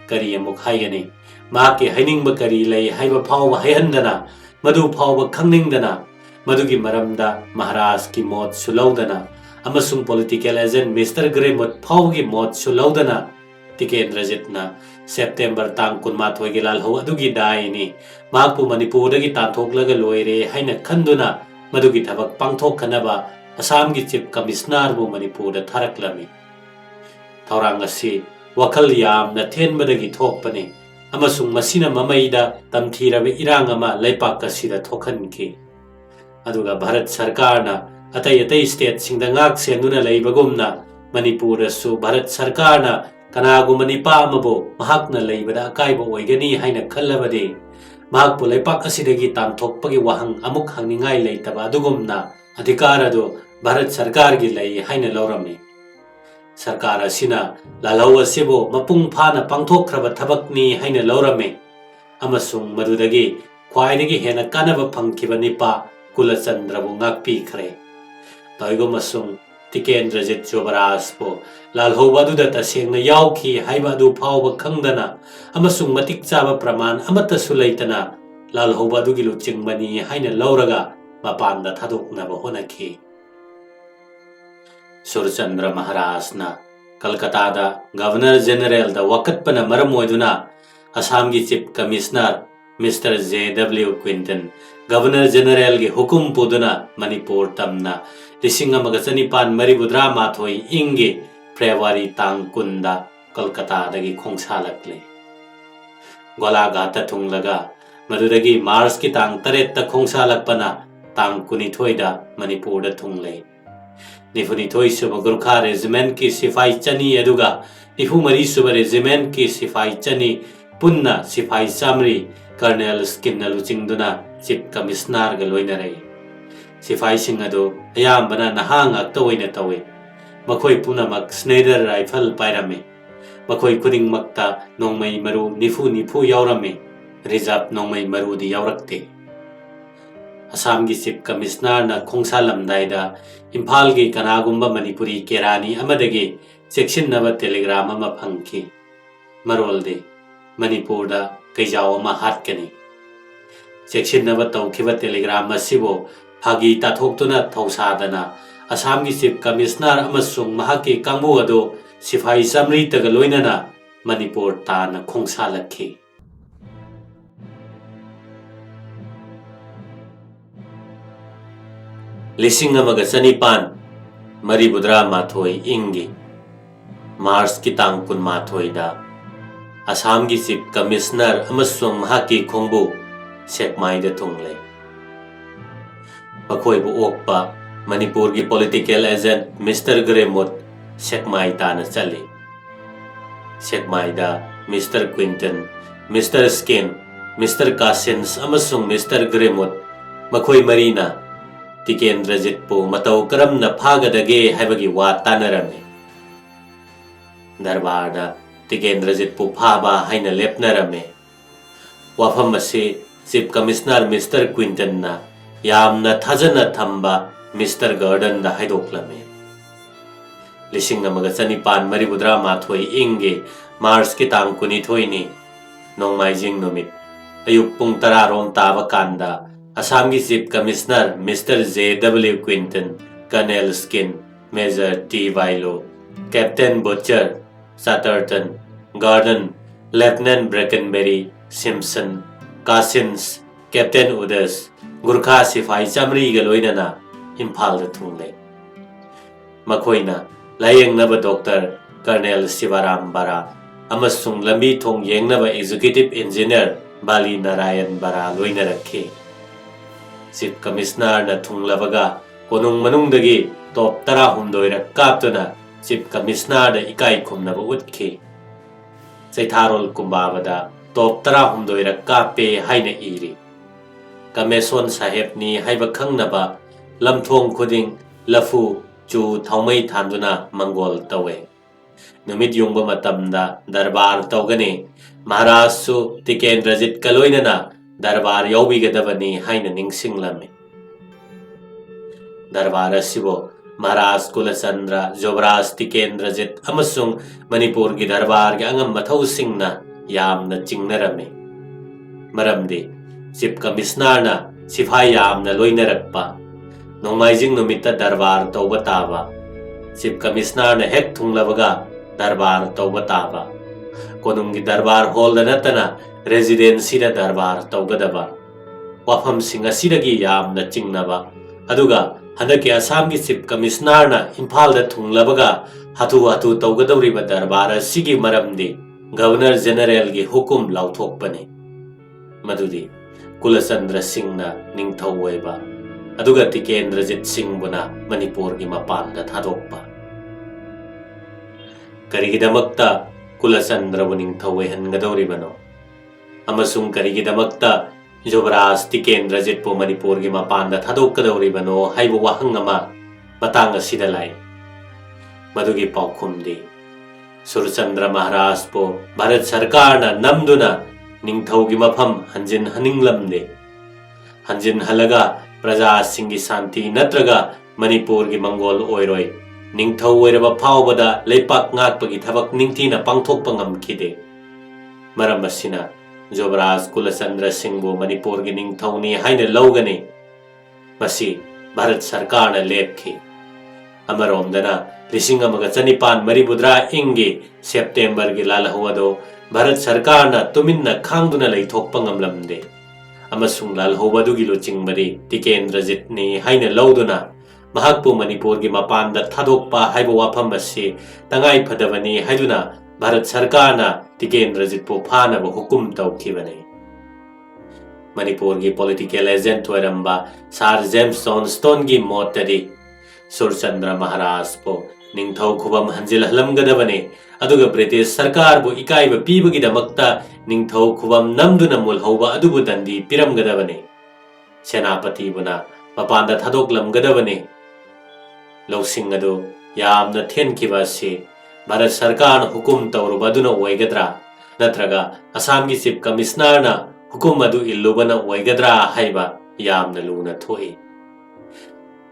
kari amuk haigani maki hainingba kari lei haiba phawba haihandana madu phawba khangningdana madugi maramda Maharaj ki mot sulaudana amasung political agent Mr. Gremut phawgi mot sulaudana Tikendrajit na September tang kunmathoi gi lalhau adugi daini makpu Manipur dagi tanthok loire haina khanduna madugi thabak pangthok khanaba Assam gi Chief Commissioner bu Manipur da tharaklami. Thaurang asi wakal yamna thenbadagi thokpani amasung masina mamaida tamthirabe irang ama leipak asida thokhanki. Aduga Bharat Sarkar na atai state singda ngak senuna leibagumna Manipur asu Bharat Sarkar na kanagumani pa amabo mahakna leibada akaiba oigani haina khallabade mahakpu leipak asidagi tamthokpagi wahang amuk hangningai leitaba adugumna adhikar adu Bharat Sarkar gi lei haina laurame. Sarkar asina lalhau asibo mapung phana pangthokhraba thabakni haina laurame amasung madudagi khwaidagi hena kanaba phangkhiba nipa Kulachandra bu ngakpikhre. Toigo masung Tikendrajit Yuvaraj bo lalhau aduda tasengna yauki haiba adu phawba khangdana amasung matik chaba praman amata sulaitana lalhau adugi luchingmani haina lauraga mapanda thadoknaba honakhi. Surchandra Maharaj na Kolkata da Governor General da wakatpana maram oiduna Assam gi Chief Commissioner Mr. J.W. Quinton Governor General gi hukum puduna Manipur tamna Lising amaga chanipan maribudra mathoi ingi February tang kunda Kolkata dagi khongsalakle. Gola gata thunglaga madudagi March ki tang 3 ta khongsalakpana tang 12 da Manipur da thungle. Nifuni thoi suba Gurkha Regiment ki Sipai chani aduga nifu mari suba Regiment ki Sipai chani punna Sipai Samri Colonel Skinnalu chingduna Chief Commissioner ga loinare. Sipai sing adu ayambana nahang akta oina tawe. Makhoi punamak Schneider rifle pairame. Makhoi kuding makta nongmai maru nifu yaurame. Reserve nongmai maru di yaurakte. Assam gi Chief Commissioner na khongsalamdaida Imphal gi kanagumba Manipuri kerani amadagi sekshinnaba telegram ama phangki. Marolde Manipur da kaijao ama hatkani. चेक्सिन्नबा तौखिबा telegram असिबो फागी ताथोक्तुना थौसादना असम की chief commissioner अमसुंग महाके कांगबु अदो सिपाही चामरी तग लोइनना मणिपुर ताना खोंसालखी। लिसिंग अमग चनिपान मरीबुद्रा माथोई इंगी मार्च की तांग कुन माथोईदा असम की चीफ कमिश्नर अमसुंग महाके खोंगबु सेकमाइदा थुंगले। मखोइबु ओकपा मणिपुर की पॉलिटिकल एजेंट मिस्टर ग्रेमुत सेकमाई ताना चले। सेकमाईदा mister Quinton, mister Skene, mister Cossins अमसुंग मिस्टर ग्रेमुत मखोई मरीना टिकेंद्रजित पु मतौ करमना फागदगे हाइबगी वा तानरमे। दरबारदा टिकेंद्रजित पु फाबा हाइना लेपनरमे। वाफम असे चीफ कमिश्नर मिस्टर क्विंटन ना यामना थाजना थंबा मिस्टर गार्डन दा हाइदोक्लमे। लिसिंग अमग चनिपान मरीबुद्रा माथोई इंगे मार्च की तांग कुनिथोइनी नोंमाइजिंग नुमित अयुक पुंग 10 रोम ताबा कांदा असम की chief commissioner mister JW Quinton, colonel Skene, major T Wylo, captain Butcher, Satterton, Gordon, lieutenant Brackenbury, Simpson, Cossins, captain उदस, गुरखा सिपाही चामरी गलोइनना इम्फाल थुंगले। मखोइना लायेंगनब डॉक्टर कर्नल शिवराम बरा अमसुंग लंबी थोंग येंगनब एग्जीक्यूटिव इंजीनियर बाली नारायण बरा लोइना रखे। चीफ कमिश्नर न थुंगलबगा कोनुंग मनुंगदगी टॉप 10 काप्तुना चीफ कमिश्नर द इकाई खुमनब उतखे। चैथारोल कुंबाबदा टॉप 10 कापे हाइना इरी। कमेसोन साहेबनी हाइब खंगनबा लमथोंग खुदिंग लफु चु थौमई थांदुना मंगोल तवे। नुमित युंग मतमदा दरबार तौगने महाराज सु टिकेंद्रजित कलोइनना दरबार यौबिगदबनी हाइना निंगसिंगलमे। दरबार असिबो महाराज कुलचंद्र युवराज टिकेंद्रजित अमसुंग मणिपुर की दरबार के अंगम मथौसिंगना यामना चिंगनरमे। मरमदे चीफ कमिश्नर ना सिपाही यामना लोइनरक्पा नोंमाइजिंग नुमित्ता दरबार तौबा ताबा। चीफ कमिश्नर ना हेक थुंगलबगा दरबार तौबा ताबा। कोनुंगी दरबार हॉल नतना residency da दरबार तौगदबा। वाफम सिंग असिदगी यामना चिंगनबा अदुगा हंदके असम की चीफ कमिश्नर ना इम्फाल दा थुंगलबगा हाथु हाथु तौगदौरिबा दरबार असिगी मरमदे गवर्नर जनरल की हुकुम लाउथोकपने। मदुदी कुलचंद्र सिंह ना निंगथौवेबा अदुगा टिकेंद्रजित सिंह बुना मणिपुर की मपान दा थादोकपा। करिगिदमक्ता कुलचंद्र बु निंगथौवे हनगदौरिबनो अमसुंग करिगिदमक्ता युवराज टिकेंद्रजित पु मणिपुर की मपान दा थादोकदौरिबनो हाइबु वाहंग अमा मतांग असिदा लाई। मदुगी पाउखुमदी सुरचंद्र महाराज पु भारत सरकार ना नमदुना निंगथौगी मफम हंजिन हनिंगलमदे। हंजिन हलगा प्रजा सिंगी शांति नत्रगा मणिपुर की मंगोल ओइरोय निंगथौ ओइरबा फावबदा लेपाक ngaakpagi thabak ningthina pangthokpa ngamkhide। मरम असिना युवराज कुलचंद्र सिंह बु मणिपुर की निंगथौनी हाइना लौगने मसी भारत सरकार ना लेपखि। अमरोमदना लिसिंग अमगा चनिपान मरीबुद्रा इंगे सेप्टेम्बर की लालहौदो भारत सरकार ना तुमिन्ना खांगदुना लैथोकपा ngamlamde। अमसुंग लालहौबदुगी लुचिंगबदी टिकेंद्रजित ने हाइना लौदुना महाकपु मणिपुर की मपान दा थादोकपा हाइबो वाफम असे तंगाई फदबनी हाइदुना भारत सरकार ना टिकेंद्रजित पु फानब हुकुम तौखिबने। मणिपुर की पॉलिटिकल एजेंट ओइरंबा सर जेम्स जॉनस्टोन की मोतदी सुरचंद्र महाराज पु निंगथौ खुबम हंजिल हलमगदबने अदुगा ब्रिटिश सरकार बु इकाइब पीबगिदमक्ता निंगथौ खुबम नमदुना मुलहौबा अदुबु दंदी पिरमगदबने। सेनापति बुना मपान दा थादोकलमगदबने। लौसिंग अदु यामना थेनखिबा से भारत सरकार हुकुम तौरुबदुना ओइगद्रा नत्रगा असम की चीफ कमिश्नर ना हुकुम अदु इल्लुबना ओइगद्रा हाइबा यामना लुना थोई।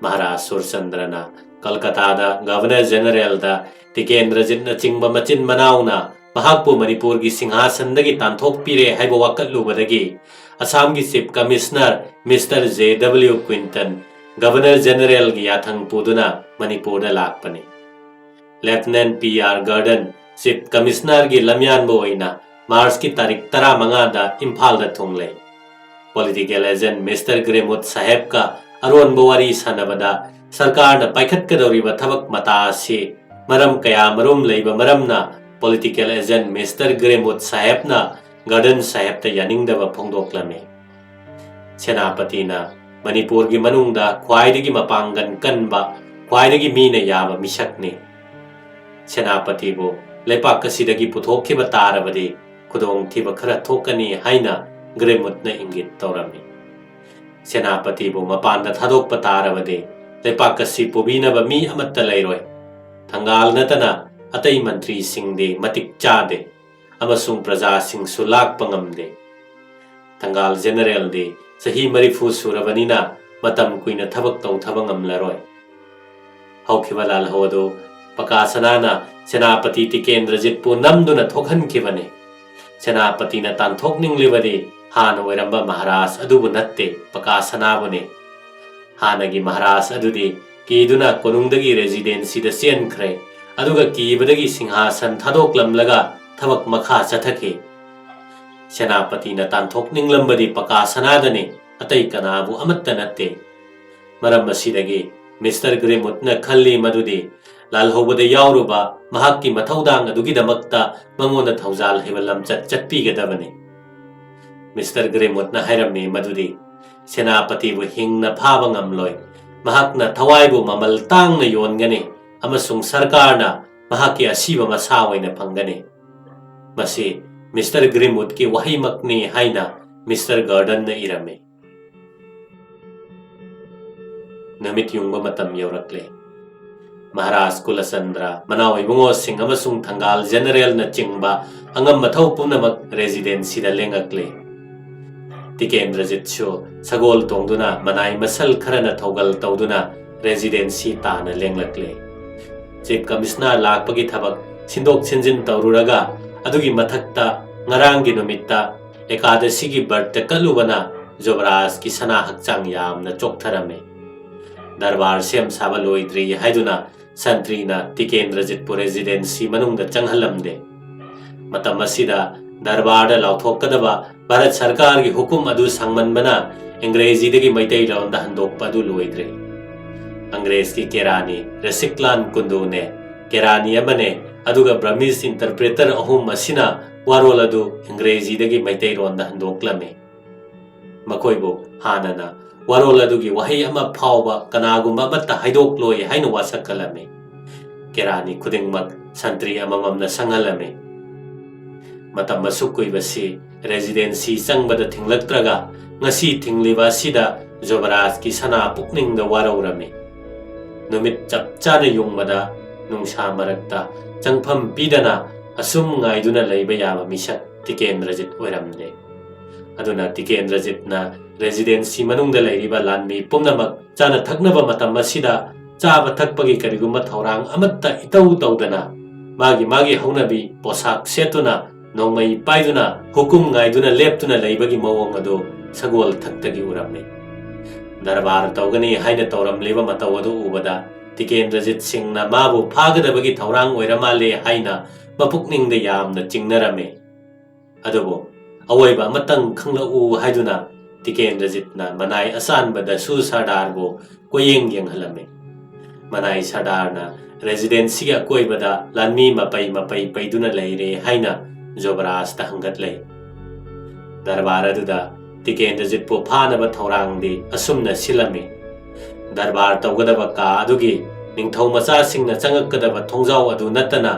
महाराज सुरचंद्र ना कलकत्ता दा गवर्नर जनरल दा टिकेंद्रजित ना चिंगबा मचिन मनाउना महाकपु मणिपुर की सिंहासन दगी तांथोक पीरे हाइबा वाकलुबदगी असम की chief commissioner mister JW Quinton governor general की याथंग पुदुना मणिपुर लापने lieutenant PR Gordon chief commissioner की लमयान बोइना मार्च की तारीख 15 इम्फाल दा थोंगले पॉलिटिकल एजेंट मिस्टर ग्रेमुत साहेब का अरोन बोवारी सानबदा सरकार न पाइखत कदौरीबा थबक मता से मरम कया मरुम लेबा मरमना पॉलिटिकल एजेंट मिस्टर ग्रेमुत साहेब ना गार्डन साहेब ता यानिंगदबा फोंदोक्लमे सेनापति ना मणिपुर की मनुंगदा ख्वाइदगी मपांगन कनबा ख्वाइदगी मीना याबा मिशकने सेनापति बो लेपाक असिदगी पुथोखिबा तारबदे खुदोंग थिबा खरा थोकनी हाइना ग्रेमुत न इंगित तौरमे सेनापति बो मपान थादोक तारबदे लेपाक असि पुबीनबा मी अमत्त लेरोय थंगाल नतना अतई मंत्री सिंह मतिक चादे अमसुंग प्रजा सिंह सुलाक पंगमदे थंगाल जनरल दे सही मरीफू सुरबनीना मतम कुइना थबक तौ थबंगम लरोय हौखिबा लालहोदो पकासनाना सेनापति टिकेंद्रजित पु नमदुना थोखनखिबने सेनापति न तांथोकनिंगलिबदे हान ओइरंबा महाराज अदुबु नत्ते पकासनाबुने हानगी महाराज अदुदे कीदुना कोनुंगदगी रेजिडेंसी द सेनख्रे अदुगा कीबदगी सिंहासन थादोकलमलगा थबक मखा चथखे सेनापति न तांथोकनिंगलंबदि पकासनादने अतई कनाबु अमत्त नत्ते मरम मसिदगी मिस्टर ग्रेमुत न खल्ली मदुदे लालहोबदे यावरुबा महाक्की मथौदांग अदुगिदमक्ता मंगोंद थौजाल हेबा लमचत चटपीगदबने मिस्टर ग्रेमुत न हैरमे मदुदे सेनापति बु Hingna फाबा ngamloi mahakna thawai bu mamal tang na yongane amasung sarkar na mahaki asiba masa oina phangane masi Mr. Grimwood ki wahimakni haina Mr. Garden na irame namit yungba matam yaurakle Maharaj Kulasandra Manaw Ibongo Singh amasung Thangal General na chingba angam mathau punamak residency da lengakle Tikendrajit sho sagol tongduna manai masal kharana thogal tawduna residency tana lenglakle chief commissioner lakpagi thabak sindok sinjin tawruraga adugi mathakta ngarangi numitta ekadasi gi birth kalubana Yuvaraj ki sana hakchang yamna choktharame darbar sem saba loidri haiduna santrina Tikendrajit pu residency manungda changhalamde matam asida darbar da lauthokadaba Bharat सरकार की हुकुम अदु संगमनबना अंग्रेजी दगी मैतै लौंदा हंदोकपा अदु लोइद्रे अंग्रेज की केरानी रसिकलान कुंदु ने केरानी अमने अदुगा ब्रह्मीज interpreter अहुम मसिना वारोल अदु अंग्रेजी दगी मैतै लौंदा हंदोकलमे मखोइबो हानना वारोल अदुगी वहै अमा फावबा कनागुमा मत्ता हाइदोक लोय हाइनो वासकलमे केरानी खुदिंगमक संतरी अमममना संगलमे मतम मसुकुइबसी residency changbada thinglaktraga ngasi thingliba sida Yuvaraj ki sana pukningda waraurame numit chapchana yungmada nungsa marakta changpham pidana asum ngaiduna leiba yaba misak Tikendrajit oiramde aduna Tikendrajit na residency manungda leiriba lanmi pumnamak chana thaknaba matam asida chaba thakpagi kariguma thorang amatta itau tawdana magi haunabi posak setuna नोंमई पाइदुना हुकुम गाइदुना लेप्तुना लेबगी मवोंग अदो सगोल थक्तगी उरमने दरबार तौगनी हाइना तौरमलेबा मतौ अदो उबदा Tikendrajit सिंहना माबु फागदबगी थौरांग ओइरमाले हाइना मपुकनिंगदे यामना चिंगनरमे अदोबो अवोइबा Matang खंगलउ हाइदुना Tikendrajitna मनाई असानबदा सु सरदारबो कोयेंग यंगहलमे मनाई सरदारना residency का कोइबदा लानमी मपई पैदुना लेरे हाइना Yuvaraj ta hangatle darbar aduda Tikendrajit pu phanaba thorangdi asumna silame darbar tawgadaba ka adugi ningthau macha singna changakadaba thongjau adu natana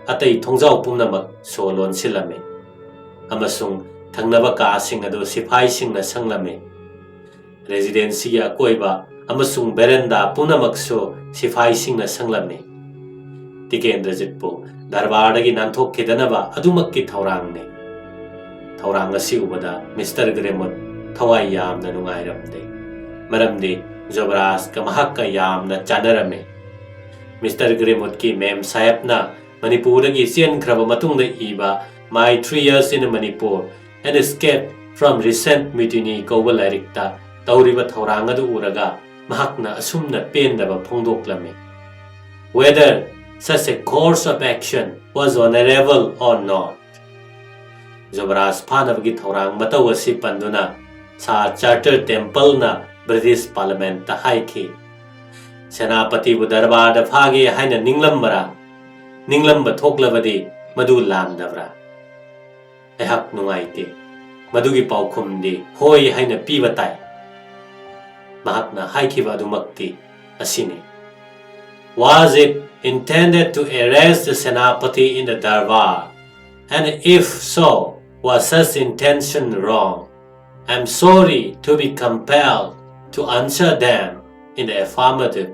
atai thongjau pumnamak solon silame amasung thangnaba ka sing adu siphai singna sanglame residency ya koiba amasung berenda punamak so siphai singna sanglame Tikendrajit pu दरबारदगी नांथोखिदनबा अदुमक्की थौरांगने थौरांग असि उबदा mister ग्रेमुत थवाई यामना नुंगाइरमदे मरमदे Yuvaraj का महक्का यामना चानरमे mister Grimwood की ma'am साहेबना मणिपुरदगी चेनख्रबा मतुंगदा इबा My 3 years in Manipur, an escape from recent mutiny kouba lairikta tauriba thaurang adu uraga mahakna asumna pendaba phongdoklame. Whether such a course of action was honorable or not. Yuvaraj phanabagi thaurang mataw asi panduna sa Charter Temple na British Parliament ta haiki. Senapati bu darbar da phage haina ninglambara ninglamba thoklabadi madu lamdabra. Ehak nungaite madugi paukhumdi hoi haina piba tai. Mahakna haikiba adumakti asini. Was it intended to arrest the Senapati in the Darbar? And if so, was such intention wrong? I am sorry to be compelled to answer them in the affirmative.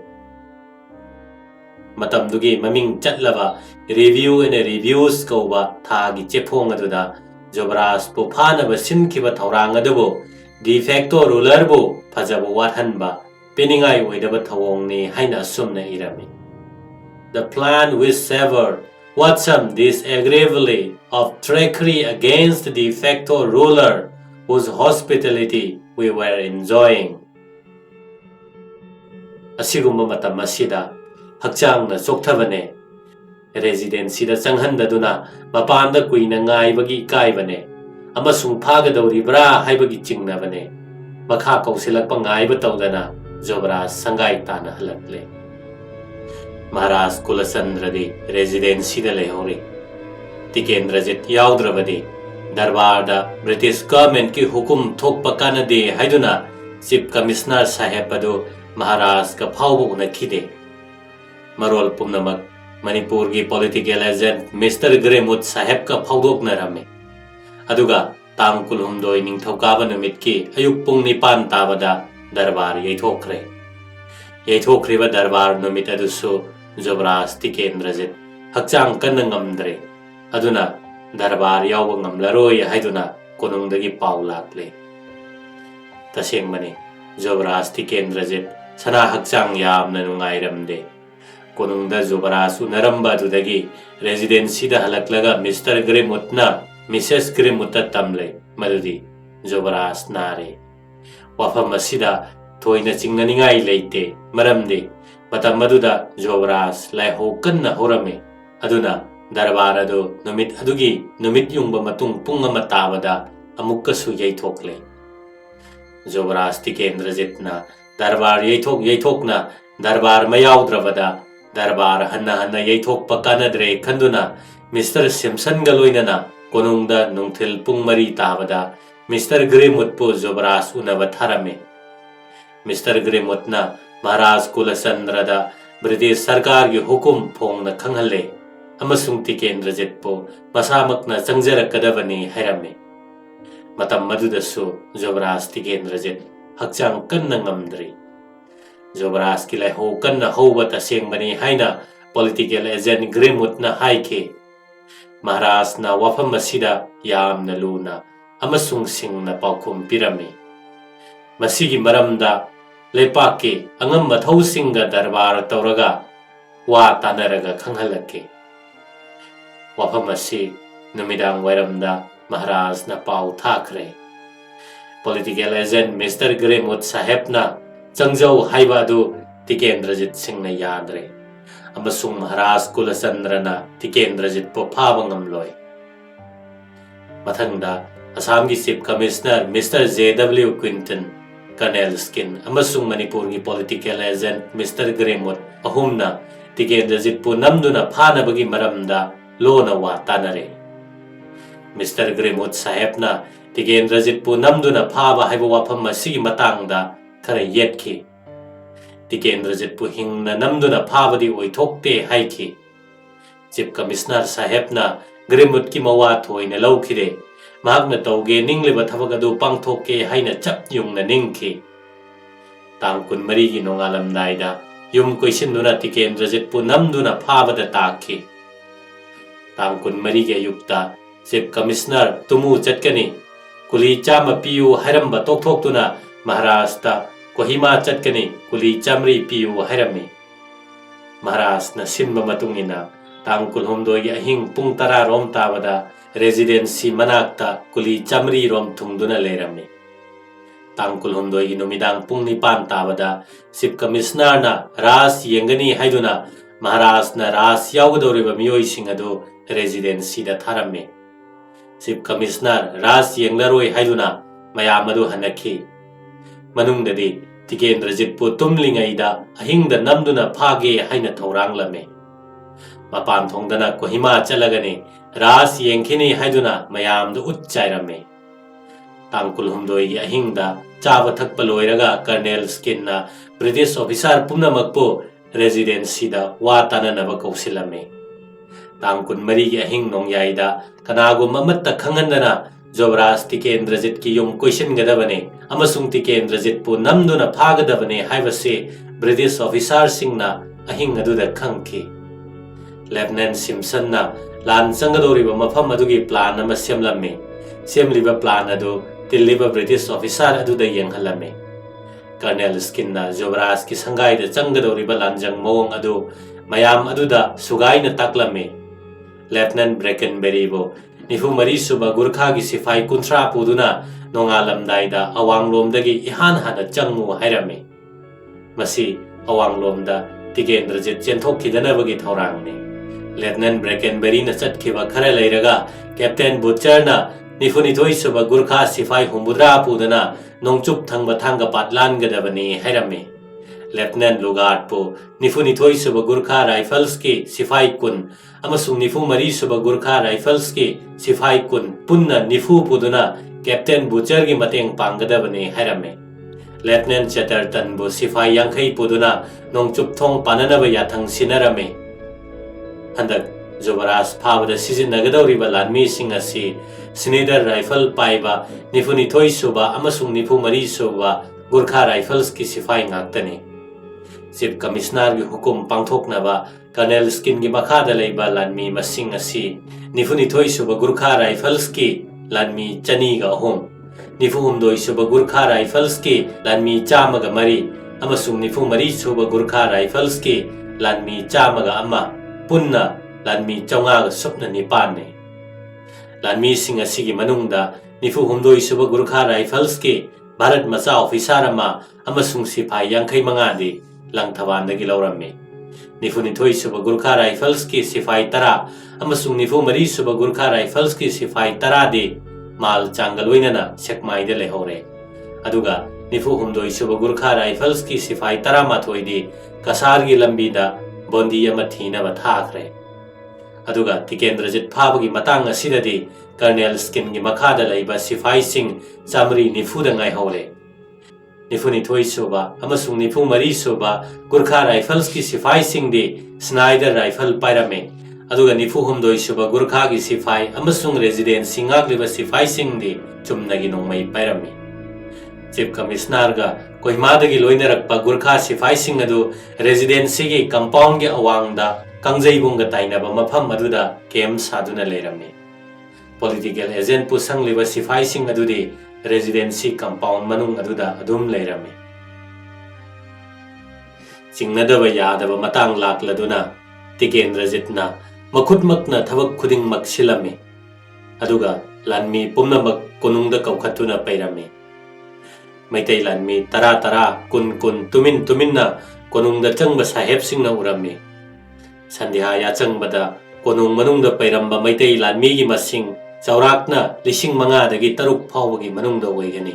Matamdugi maming chatlaba review and reviews kauba thagi chepong aduda Yuvaraj bu phanaba sinkiba thaurang adubu de facto ruler bu phajabu wathanba piningai oidaba thawongni haina asumna irami. The plan which severed what some disagreeably of trickery against the de facto ruler whose hospitality we were enjoying. Asigumba matam asida hakchangna sokthabane residency da changhandaduna mapanda kuina ngaibagi kaibane amasung phagadawribra haibagi chingnabane makha kausilakpa ngaiba tawdana Yuvaraj sangai tana halakle. Maharaj Kulasandradi residency da lehori. Tikendrajit yaudravadi darbar da British government ki hukum thokpa kanade haiduna Chief Commissioner Saheb adu Maharaj ka phawbu unakhide. Marol pumnamak Manipur ki political agent Mr. Gremut Saheb ka phawdoknarame. Aduga tang kulhumdoi ningthokaba numit ki ayuk pung 9 tabada darbar yaithokre. Yaithokriba darbar numit adusu Yuvaraj Tikendrajit hakchang kanna ngamdre aduna darbar yawba ngamlaroi haiduna konungdagi paw lakle. Tasengmani Yuvaraj Tikendrajit sana hakchang yamna nungairamde. Konungda Yuvaraj unaramba adudagi residency da halaklaga Mr. Gremutna Mrs. Gremutta tamle madudi Yuvaraj nare. Wafam asida thoina chingnaningai leite maramde matam maduda Yuvaraj laiho kanna horame aduna darbar adu numit adugi numit yungba matung pung ama tabada amukkasu yaithokle. Yuvaraj Tikendrajitna darbar yaithokna darbar mayaudravada darbar hanna yaithokpa kanadre khanduna Mr. Simpson galoinana konungda nungthil pung 3 tabada Mr. Gremut pu Yuvaraj unaba tharame. Mr. Gremutna Maharaj Kulasandrada British Sarkar ki hukum phongna khanghalle amasung Tikendrajit pu masamakna changjarakadabani hairame. Matam madudasu Yuvaraj Tikendrajit hakchang kanna ngamdri. Yuvaraj ki laiho kanna hoba tasengmani haina political agent Gremutna haike. Maharaj na wafam asida yamna luna amasung singna paukhum pirame. Masigi maramda lepaki angam mathausinga darbar tawraga wa tanaraga khanghalake. Wafam asi numidang wairamda Maharaj na pau thakre. Political agent Mr. Gremut Sahebna changjau haibadu Tikendrajit singna yadre. Amasung Maharaj Kulasandrana Tikendrajit po phabangamloi. Mathangda Assam ki Chief Commissioner Mr. J.W. Quinton Colonel Skin amasung Manipur ki political agent Mr. Gremut ahumna Tikendrajit pu namduna phanabagi maramda lona wa tanare. Mr. Gremut Sahebna Tikendrajit pu namduna phaba haiba wafam masigi matangda khara yetki. Tikendrajit pu hingna namduna phabadi oithokte haiki. Chief Commissioner Sahebna Gremut ki mawa thoina laukhire. Mahakna tauge ningliba thabak adu pangthokke haina chap yungna ningki. Tangkun 3 gi nongalamdaida yum koisinduna Tikendrajit pu namduna phabada takki. Tangkun 3 gi ayukta Chief Commissioner tumu chatkani kuli chama piu hairamba tokthokduna Maharashtra Kohima chatkani kuli chamri piu hairami. Maharashtra sinba matungina tangkul homdoi ahing pung 10 rom tabada residency manakta kuli chamri rom thungduna leirame. Tangkul hundoi gi numidang pung nipan tabada Chief Commissioner na ras yengani haiduna Maharaj na ras yaugadoriba miyoi sing adu residency da tharame. Chief Commissioner ras yenglaroi haiduna mayam adu hanaki. Manungdadi Tikendrajit pu tumlingaida ahingda namduna phage haina thorang-lame. Mapan thongdana Kohima chalagani ras yengkhini haiduna mayamdu utchairame. Tangkul humdoi gi ahingda chaba thakpa loiraga Colonel Skin na British officer punamakpu residency da wa tananaba kausilame. Tangkul mari gi ahing nongyaida kanagum amatta khangandana Yuvaraj Tikendrajit ki yum question gadabane amasung Tikendrajit pu namduna phagadabane haibase British officer singna ahing aduda khangki. Lieutenant Simpson na lan changadoriba mafam adugi plan ama semlame. Semliba plan adu tilliba British officer aduda yenghalame. Colonel Skin na Yuvaraj ki sangai da changadoriba lanjang mawang adu mayam aduda sugai na taklame. Lieutenant Brackenberry bo nifu mari suba Gurkha gi sifai kuntra puduna nongalamdaida awanglomdagi ihan hana changmu hairame. Masi awanglomda Tikendrajit chenthokkidanabagi thorangni. Lieutenant Brackenberry na chatkhiba khara leiraga Captain Butcher na nifunithoi suba Gurkha sifai humbudra pudana nongchup thangba thanga patlan gadabani hairame. Lieutenant Lugard po nifunithoi suba Gurkha Rifles ki sifai kun amasung nifu mari suba Gurkha Rifles ki sifai kun punna nifu puduna Captain Butcher gi mateng panggadabani hairame. Lieutenant Chatterton bu sifai yankhai puduna nongchup thong pananaba yathang sinarame. Handak Yuvaraj phabada sizinnagadoriba lanmi sing asi Snider rifle paiba nifunithoi suba amasung nifu mari suba Gurkha Rifles ki sifai ngaktani. Chief Commissioner gi hukum pangthoknaba Colonel Skin gi makhada leiba lanmi masing asi nifunithoi suba Gurkha Rifles ki lanmi chani ga hom nifu humdoi suba Gurkha Rifles ki lanmi chama ga mari amasung nifu mari suba Gurkha Rifles ki lanmi chama ga ama punna lanmi chawnga ga supna nipan ne. Lanmi sing asigi manungda nifu humdoi suba Gurkha Rifles ki Bharat macha officer ama amasung sipai yankhai mangadi langthabandagi laurame. Nifunithoi suba Gurkha Rifles ki sifai tara amasung nifu mari suba Gurkha Rifles ki sifai tara de mal changaloinana sekmaida lehore. Aduga nifu humdoi suba Gurkha Rifles ki sifai tara mathoi de kasar gi lambi da bondi ama thina ba thakre. Aduga Tikendrajit phabagi matang asidadi Colonel Skin gi makhada leiba sifai sing chamri nifu da ngai hole. Nifunithoi suba amasung nifu mari suba Gurkha Rifles ki sifai sing de Snider rifle pairame. Aduga nifu humdoi suba Gurkha gi sifai amasung residency ngagliba sifai sing de chumnagi nongmai pairame. Chief Commissioner ga Kohimadagi loinarakpa Gurkha sifai sing adu residency gi compound gi awangda Kangjaibunga tainaba mafam aduda camp saduna leirame. Political agent pu sangliba sifai sing adudi residency compound manung aduda adum leirame. Singnadaba yadaba matang lakladuna Tikendrajit na makhutmakna thabak khudingmak silame. Aduga lanmi pumnamak konungda kaukhatuna pairame. Maitai lanmi tara tara kun tumin na konungda changba saheb singna urame. Sandhya ya changbada konung manungda pairamba maitai lanmi gi masing chaurakna lising manga dagi taruk phawagi manungda oigani.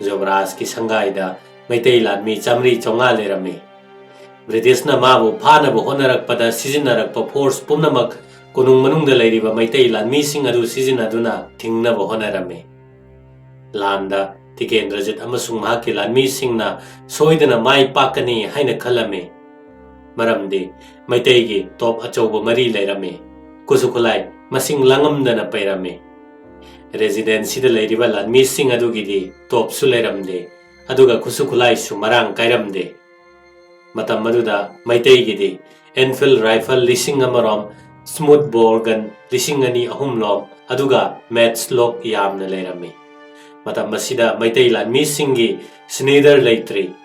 Yuvaraj ki sangaida maitai lanmi chamri chawnga lerame. British na mabu phanabu honarakpada sizinnarakpa force pumnamak konung manungda leiriba maitai lanmi sing adu sizinaduna thingnaba honarame. Landa Tikendrajit amasung mahakki lanmi singna soidana mai pakani haina khalame. Maramdi maitai gi top achauba mari leirame. Kusukulai masing langamdana pairame. Residency da leiriba lanmi sing adugidi top su leiramde. Aduga kusukulai su marang kairamde. Matam maduda maitai gidi Enfield rifle lising amarom smooth bore gun lising ani ahumlom aduga matchlock yamna leirame. Matam masida maitai lanmi singi Snider leitri.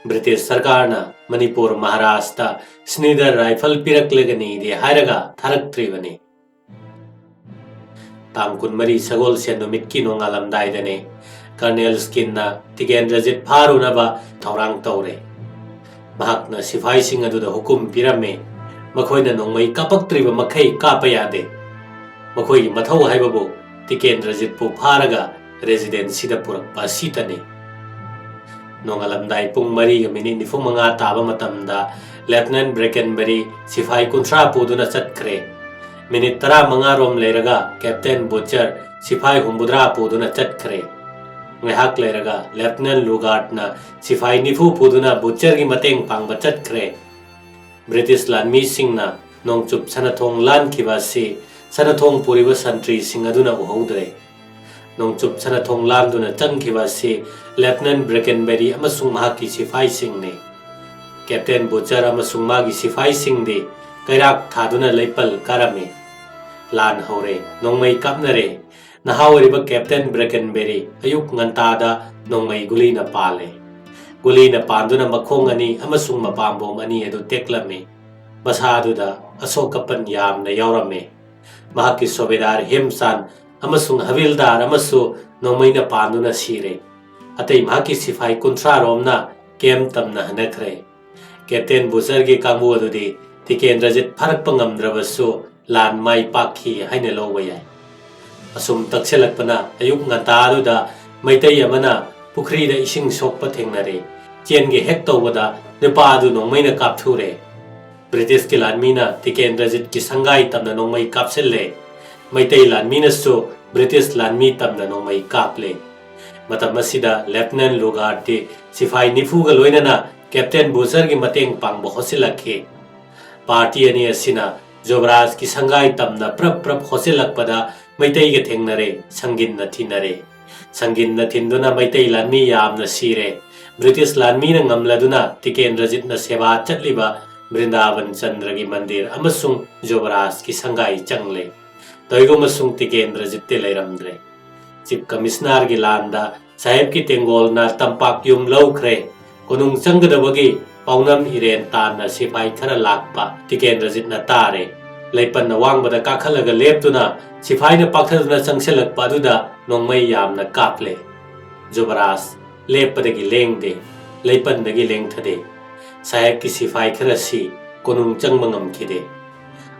British Sarkarna Manipur Maharashtra Snider rifle piraklegani de hairaga tharaktribani. tang kun mari sagol sen numit ki nongalam dai dane Colonel Skin na Tikendrajit pharu na ba thaurang tawre mahak na sifai sing adu da hukum pirame makhoi na nongmai kapak triba makhai kapa yade makhoi mathau haibabu Tikendrajit pu pharaga residency da purak pa sitane nongalam dai pung mari ga minit ni manga taba matamda Lieutenant Brackenbury sifai kuntra puduna chatkre minit tara manga rom leiraga Captain Butcher sifai humbudra puduna chatkre ngahak leiraga Lieutenant Lugard na sifai nifu puduna Butcher gi mateng pangba chatkre British Lanmi Singh na nongchup sanathong lan kibasi sanathong puriba santri sing aduna uhodre nongchup sanathong lan duna changkibasi Lieutenant Brackenbury amasung mahaki sifai sing ne Captain Butcher amasung magi sifai sing de kairak thaduna leipal karame lan hore nongmai kapnare nahawariba Captain Brackenbury ayuk ngantada nongmai guli na pale guli na panduna makhong ani amasung mapambom ani adu teklame basaduda asokapan yam na yaurame mahaki sobedar himsan amasung havildar amasu nongmai na panduna sire atei mahaki sifai kuntra romna kem tamna hanakre Captain Butcher gi kangbu adudi Tikendrajit pharak pangamdrabasu lan mai pakhi haina lowaya asum takselakpana ayuk nganta aduda maitai amana pukhri da ising sokpa thengnare chen ge hek tawada nepa adu nongmai na kapthure British ki lanmina Tikendrajit ki sangai tamna nongmai kapselle maitai lanmina so British lanmi tamna nongmai kaple matam asida Lieutenant Lugard ti sifai nifu ga loinana Captain Butcher ki mateng pangbo hosilakhe party ani asina Yuvaraj ki sangai tamna prap hosilakpada maitai ge thengnare sangin na thinduna maitai lanmi yamna sire British lanmi na ngamladuna Tikendrajit na seva chatliba Vrindavan Chandra gi mandir amasung Yuvaraj ki sangai changle toigo masung Tikendrajit te leiramdre Chief Commissioner gi landa sahib ki tengol na tampak yum laukhre konung changgadabagi paunam iren tan na sipai khara lakpa Tikendrajit na tare leipan na wangbada kakhalaga leptuna sipai na pakhaduna changselakpa aduda nongmai yamna kaple Yuvaraj leppadagi lengde leipandagi lengthade sahib ki sipai khara si konung changmangam khide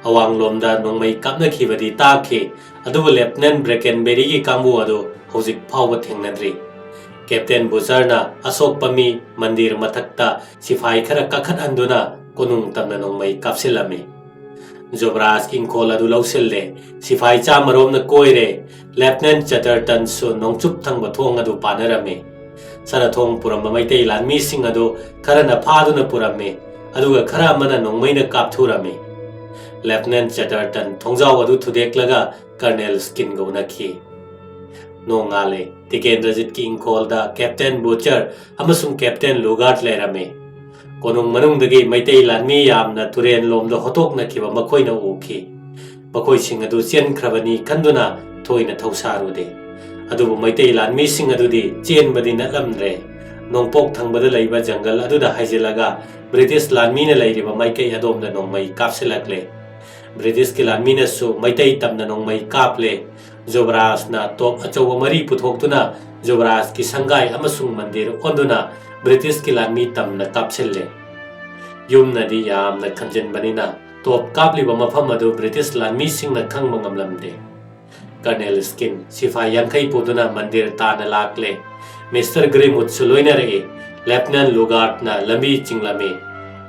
awang lomda nongmai kapna khibadi takhe adubu Lieutenant Brackenbury gi kangbu adu hojik phawba thengnadri Captain Butcher na asok pami mandir mathakta sifai khara kakhat anduna konung tamna nongmai kapsilame Yuvaraj king khola du lauselle sifai chamarom na koire Lieutenant Chatterton su nongchup thangba thong adu panarame sanathong puram maitai lanmi sing adu khara na phaduna purame aduga khara mana nongmai na kapthurame Lieutenant Chatterton thongjaw adu thudeklaga Colonel Skin go nakhi nongale Tikendrajit ki ingkol da Captain Butcher amasung Captain Lugard leirame konung manungdagi maitai lanmi yamna turen lomda hotok na kiba makhoi na ukhi makhoi sing adu chen khrabani khanduna thoina thausarude adubu maitai lanmi sing adudi chen badi na lamre nongpok thangbada leiba jungle aduda haijilaga British lanmi na leiriba maikai adomda nongmai kapselakle British ki lanmi na su maitai tamna nongmai kaple Yuvaraj na top achawa mari puthokduna Yuvaraj ki sangai amasung mandir onduna British ki lanmi tamna kapselle yumna di yamna khanjenbanina top kapliba mafam adu British lanmi singna khangma ngamlamde Colonel Skin sifai yankai puduna mandir tana lakle Mr. Grimwood suloina re Lieutenant Lugard na lambi chinglame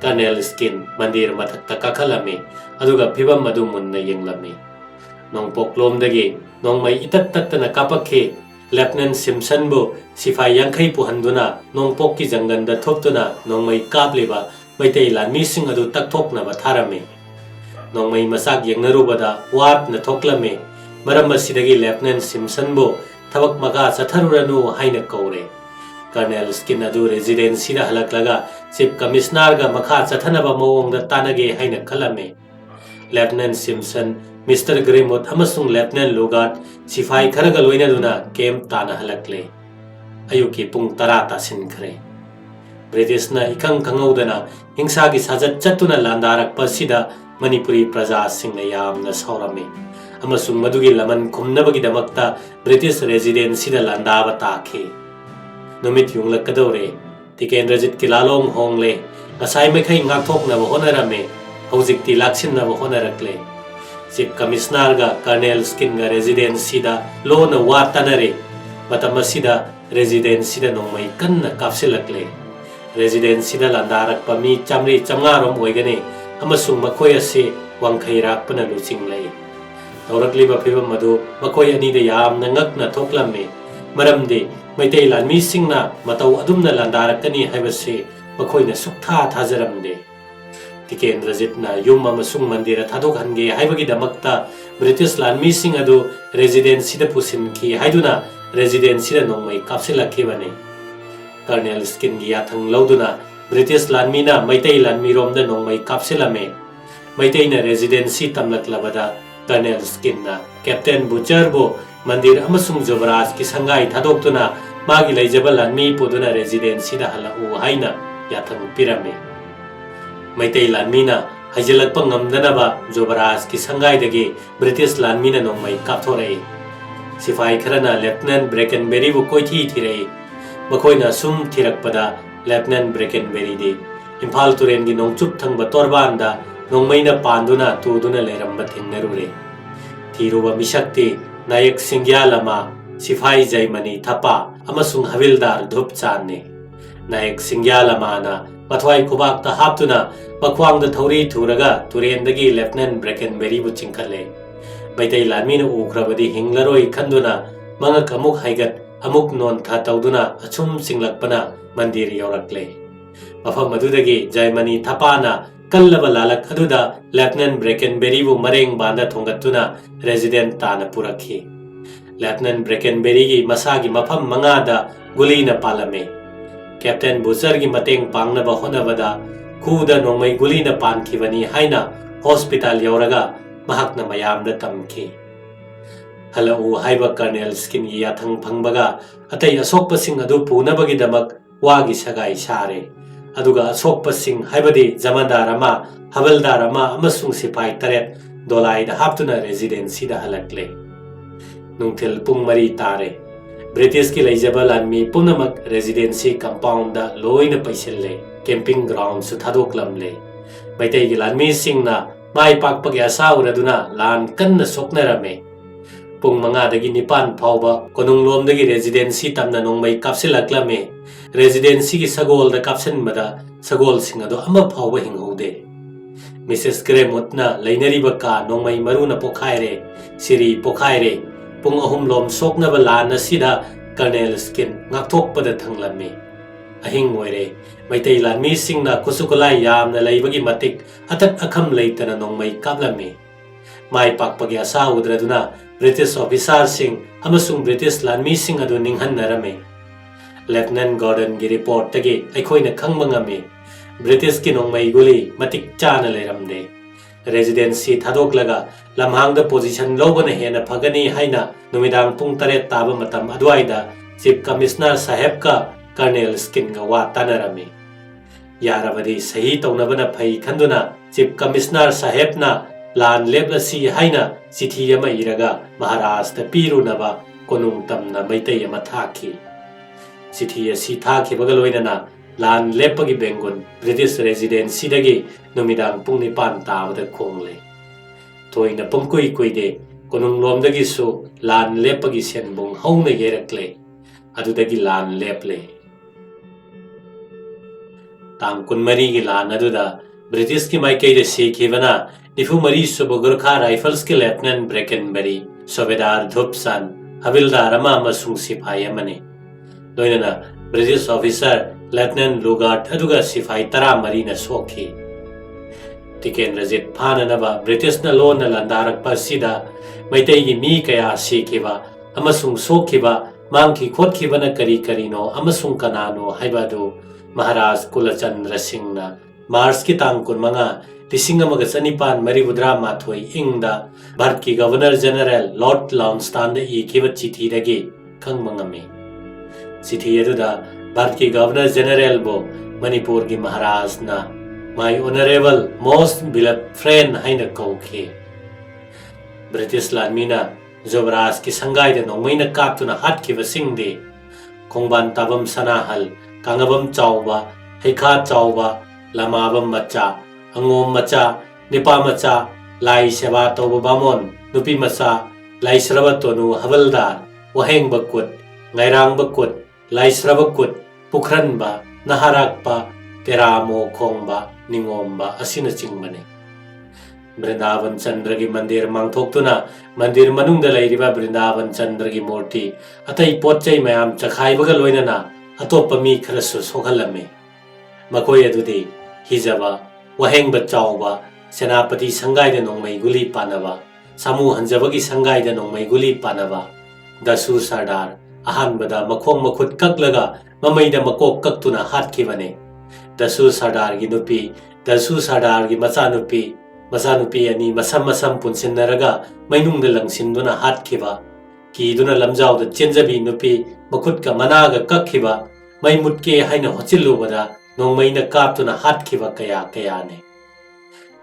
Colonel Skin mandir mathakta kakhalame aduga phibam adu munna yenglame nongpok lomdagi nongmai itat tattana kapakhe Lieutenant Simpson bu sifai yankai puhanduna nongpok ki janganda thoptuna nongmai kapliba maitai lanmi sing adu takthokna batharame nongmai masak yengnarubada wat na thoklame maram asidagi Lieutenant Simpson bu thabak maga chatharuranu haina kaure Colonel Skin adu residency da halaklaga Chief Commissioner ga makha chathanaba mawongda tanage haina khalame Lieutenant Simpson Mr. Grimwood amasung Lieutenant Lugard sifai kharaga loina duna camp tana halakle ayuki pung tara tasinkhre British na ikang kangaudana hingsa gi sajat chatuna landarak pasida Manipuri praja singna yamna saurame amasung madugi laman khumnabagidamakta British residency da landaba takhi numit yunglakadore Tikendrajit ki lalong hongle ngasai mekhai ngakthoknaba honarame hojikti laksinnaba honarakle Chief Commissioner ga Colonel Skin ga residency da lo na watanare matamasida residency da nongmai kanna kapsilakle residency da landarak pami chamri chamngarom oigane amasung makhoi ase wangkhairak pana luchinglei taurakliba phibam madu makhoi ani da yamna ngakna thoklamme maramde maitai lanmi singna matau adumna landarakani haibase makhoina suktha thajaramde Tikendrajit na yum amasung mandira thadok hange haibagi damakta British lanmi sing adu residency da pusin ki haiduna residency da nongmai kapsilakibane Colonel Skin gi yathang lauduna British lanmi na maitai lanmi rom da nongmai kapsilame maitai na residency tamlaklabada Colonel Skin na Captain Butcher bo mandir amasung Yuvaraj ki sangai thadokduna magi leijaba lanmi poduna residency da halau haina yathang pirame maitai lanmi na hajilakpa ngamdanaba Yuvaraj ki sangai dagi British lanmi na nongmai kapthorei Sifai kharana Lieutenant Brackenberry bu koithi thirei makoina sum thirakpada Lieutenant Brackenberry de Imphal turen gi nongchup thangba torbanda nongmaina panduna tuduna leramba thingnarure thiruba misakti Nayak Singyalama Sifai Jaimani Thapa amasung Havildar Dhupchanne Nayak Singyalama na Pathwai Kubakta haptuna makwangda thori thuraga turendagi Lieutenant Brackenberry bu chingkhale maitai lanmi na ukrabadi hinglaroi khanduna mangak amuk haigat amuk non tha tauduna achum singlakpana mandir yorakle mafam madudagi Jaimani Thapana kallaba lalak aduda Lieutenant Brackenberry bu mareng banda thongatuna resident tana purakhi Lieutenant Brackenberry gi masagi mafam mangada gulina palame Captain Butcher gi mateng pangnaba honabada kuda nongmai gulina pankhibani haina hospital yoraga mahakna mayamda tamki halau haiba Colonel Skin gi yathang phangbaga atai asokpasing adu punabagi damak wagi sagai sare aduga asokpasing haibadi zamandar ama havaldar ama amasung sipai taret dolai da haptuna residency da halakle nungthil pung mari tare British ki leijaba lanmi punamak residency compound da loina paisille camping ground su thadoklamle maitai gi lanmi singna mai pakpagi asa uraduna lan kanna soknarame pung manga dagi nipan phawba konunglom dagi residency tamna nongmai kapsilaklame residency ki sagol da kapsen mada sagol singa do ama phawba hinghode Mrs. Gremotna leinariba ka nongmai maruna pokhaire siri pokhaire pung ahum lom soknaba lana sida Colonel Skin ngakthokpada thanglame ahing oire maitai lanmi singna kusukulai yamna leibagi matik atak akham leitana nongmai kaplame mai pakpagi asa udraduna British officer sing amasung British lanmi sing adu ninghanarame Lieutenant Gordon gi report tagi aikhoina khangmangame British ki nongmai guli matik chana leramde residency thadoklaga lamhangda position lobana hena phagani haina numidang pung taret taba matam adwaida Chief Commissioner saheb ka Colonel Skin ga wa tanarame yarabadi sahi taunabana phai khanduna Chief Commissioner saheb na lan leplasi haina chithi ama iraga Maharashtra pirunaba konung tamna maitai ama thaki chithi asi thaki bagaloinana lan lepagi bengon British residency dagi numidang pung nipan tabada kongle toina pangkui kuide konung lom dagi su lan lepagi senbong hauna yerakle adudagi lan leple tam kun mari gi lan aduda British ki maikai de sekhibana nifu mari subo Gurkha Rifles ki Lieutenant Brackenberry Sobedar Dhupsan Havildar ama amasung sipai amane loinana British officer Lieutenant Lugard aduga sipai tara mari na sokhi Tikendrajit phananaba British na lo na landarak pasida maitai gi mi kaya sekhiba amasung sokhiba mangki khotkiba na kari karino amasung kanano haibadu Maharaj Kulachandra Singh na Mars ki tangkun manga Lisingamaga Sanipan Maribudra Mathoi Ingda Bharat ki Governor General Lord Lonstan da ikiba chithi dagi khangmangame chithi aduda Bharat ki Governor General bo Manipur ki Maharaj na my honorable most beloved friend haina kauke British लानमीना युवराज की संगाई नोंमैना कापतुना हाटखिबसिंगदि खोंबान ताबम सनाहल कांगबम चाउबा हैखा चाउबा लमाबम मचा अंगोम मचा Nipah मचा लाई सेवा तौब बामोन नुपी मचा लाइस्रब तोनु हवलदार वहेंग बकुट ngaiरang bakut laisrab bakut pukranba naharakpa teramo khongba ningomba asina chingmane Vrindavan Chandra ki mandir mangthoktuna mandir manungda lairiba Vrindavan Chandra ki murti atai potchai mayam chakhaibaga loinana atopa mi kharasu sokhalame makoi adudi hijaba wahengba chawba senapati sangaida nongmai guli panaba samu hanjabagi sangaida nongmai guli panaba dasu sardar ahanbada makhong makhut kaklaga mamaida makok kaktuna hatkibane dasu sardar gi nupi dasu sardar gi machanupi ani masam punsinnaraga mainungda langsinduna hatkhiba kiduna lamjawda chenjabi nupi makhut ka managa kakhiba mai mutke haina hochillubada nongmaina kaptuna hatkhiba kaya ne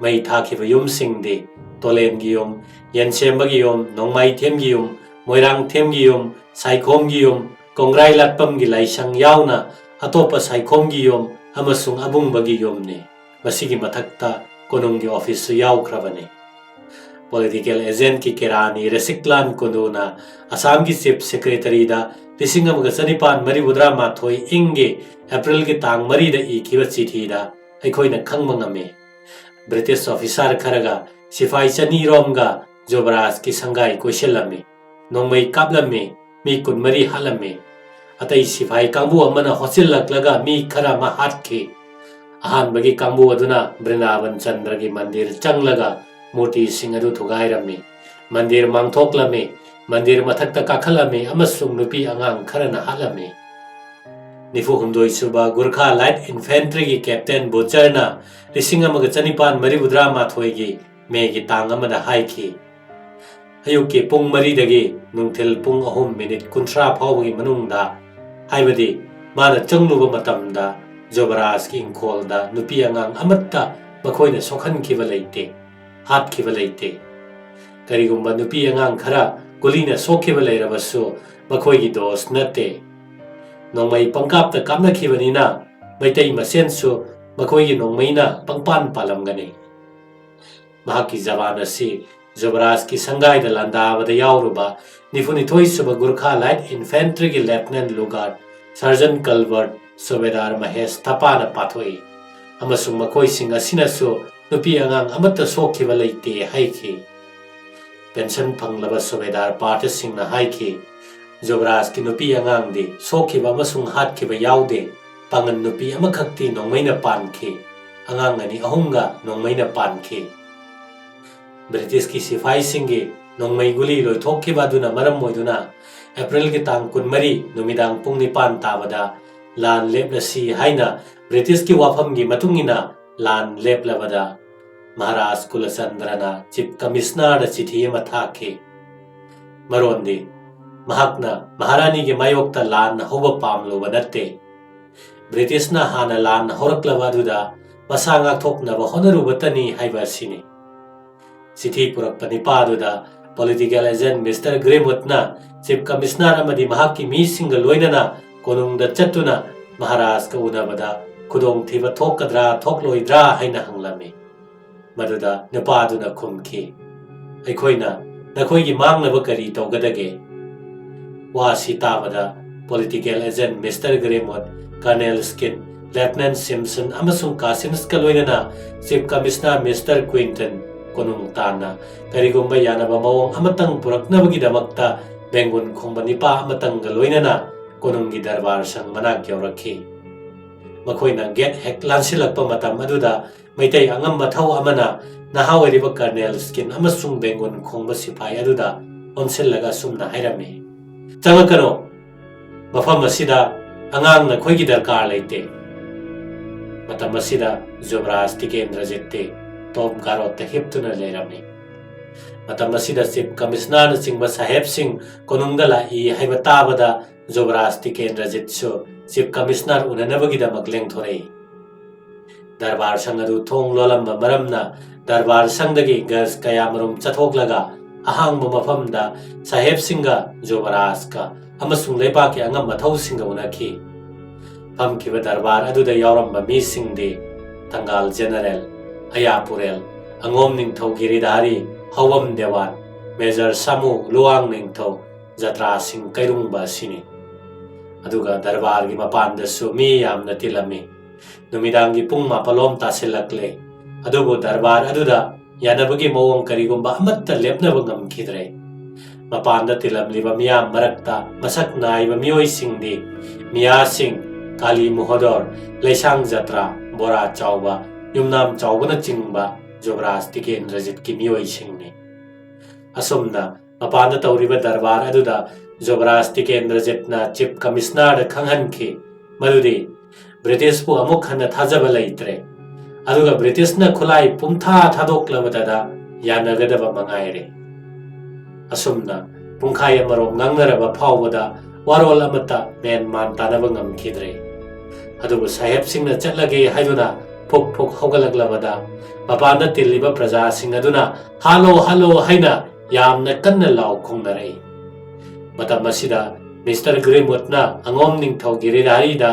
mai thakhiba yum singde tolen gi yum yensemba gi yum nongmai them gi yum moirang them gi yum saikhom gi yum kongrai latpam gi laisang yauna atopa saikhom gi yum amasung abungba gi yum ne masigi mathakta konung gi office su yaukrabane political agent ki kerani resiklan konduna Assam ki chief secretary da lisingam ga sanipan mari budra ma thoi inge April ki tang mari da ikhiba chithi da aikhoina khangma ngame British officer kharaga sifai chani romga Yuvaraj ki sangai koiselame nongmai kaplame mi kun mari halame atai sifai kangbu amana hochillaklaga mi khara ma hatkhe ahanbagi kangbu aduna Vrindavan Chandra ki mandir changlaga murti sing adu thugairame mandir mangthoklame mandir mathakta kakhalame amasung nupi angang kharana halame nifu humdoi suba Gurkha Light Infantry ki captain Butcherna lisingamaga chanipan mari budra ma thoigi me gi tang amada haiki ayuki pung mari dagi nungthil pung 3 minute kunthra phawgi manungda haibadi mana changluba matamda Yuvaraj ki ingkholda nupi angang amatta makhoina sokhankiba leite hatkhiba leite karigumba nupi angang khara gulina sokhiba leirabasu makhoigi dos nate nongmai pangkapta kamnakhibanina maitai masensu makhoigi nongmaina pangpan palamgani mahaki jawan asi Yuvaraj ki sangai da landabada yauruba nifuni suba Gurkha Light Infantry ki Lieutenant Lugard Sergeant Calvert Subedar Mahesh Tapana pathoi amasung makoi sing asinasu nupi angang amata sokhiba leite haiki pension phanglaba Subedar party sing na haiki Yuvaraj ki nupi angang de sokhiba amasung hatkhiba yaude pangan nupi amakhakti nongmaina pankhe angang ani ahunga nongmaina pankhe British ki sifai singi nongmai guli loi thokhiba duna maram moiduna April ki tang 13 numidang pung 9 tabada lan leplasi haina British ki wafam gi matungina lan leplabada Maharaj Kulachandrana chief commissioner da chithi ma thakhe marondi mahakna maharani gi mayokta lan hoba pamlo banatte British na hana lan horaklaba duda masanga thokna ba honaru batani haiba sini chithi purakpa nipaduda political agent Mr. Gremutna chief commissioner amadi mahakki mi singa loinana konungda chatuna Maharaj ka unabada khudong thiba thokadra thokloidra haina hanglame maduda nipaduna khumki aikhoina nakhoigi mangnaba kari tawgadage wasi tabada political agent Mr. Gremut Colonel Skin Lieutenant Simpson amasung Kasims ka loinana chief commissioner Mr. Quinton konung tana karigumba yanaba mawong amatang puraknabagi damakta bengun khombani pa amatang galoinana konunggi darbar sang manak yaurakhi makhoina get hek lansilakpa matam aduda maitai angam mathau amana nahawariba Colonel Skin amasung bengun khongba sipai aduda onsellaga sumna hairame changakano mafam asida angang na khoigi darkar leite matam asida Yuvaraj Tikendrajit top garot te hiptuna leirame matam asida chief commissioner na chingba saheb sing konungdala I haibatabada Yuvaraj Tikendrajit su chief commissioner unanabagi damak lengthorei darbar sangadu thong lolamba maramna darbar sangdagi gas kaya marum chathoklaga ahangba mafamda saheb singa Yuvaraj ka amasung leibak ki angam mathau singa unakhi famkiba darbar aduda yauramba mi singdi Tangal General Ayapurel Angom Ningthau Giridhari Hawam Dewan Major Samu Luang Ningthau Jatra Singh Kairungba sini aduga darbar gi mapanda su mi yamna tilami numidangi pung mapalom tasilakle adubu darbar aduda yanabagi mawong karigumba amatta lepnaba ngamkhidre mapanda tilamliba miyam marakta masak naiba miyoi singdi miya sing Kali Muhodor Leisang Jatra Bora Chauba Yumnam Chaubana Chingba Yuvaraj Tikendrajit ki miyoi singni asumna mapanda tawriba darbar aduda Yuvaraj Tikendrajit na Chief Commissioner da khanghanki madudi British pu amuk hana thajaba leitre aduga British na khulai pumtha thadoklabada yanagadaba mangaire asumna pungkhai amarom ngangnaraba phawbada warol amata men man tanaba ngamkhidre adubu saheb singna chatlage haiduna phok phok hogalaglabada mapanda tiliba praja sing aduna halo halo haina yamna kanna law khongnare matam masida Mr. Grimwoodna Angom Ningthau Giridhari da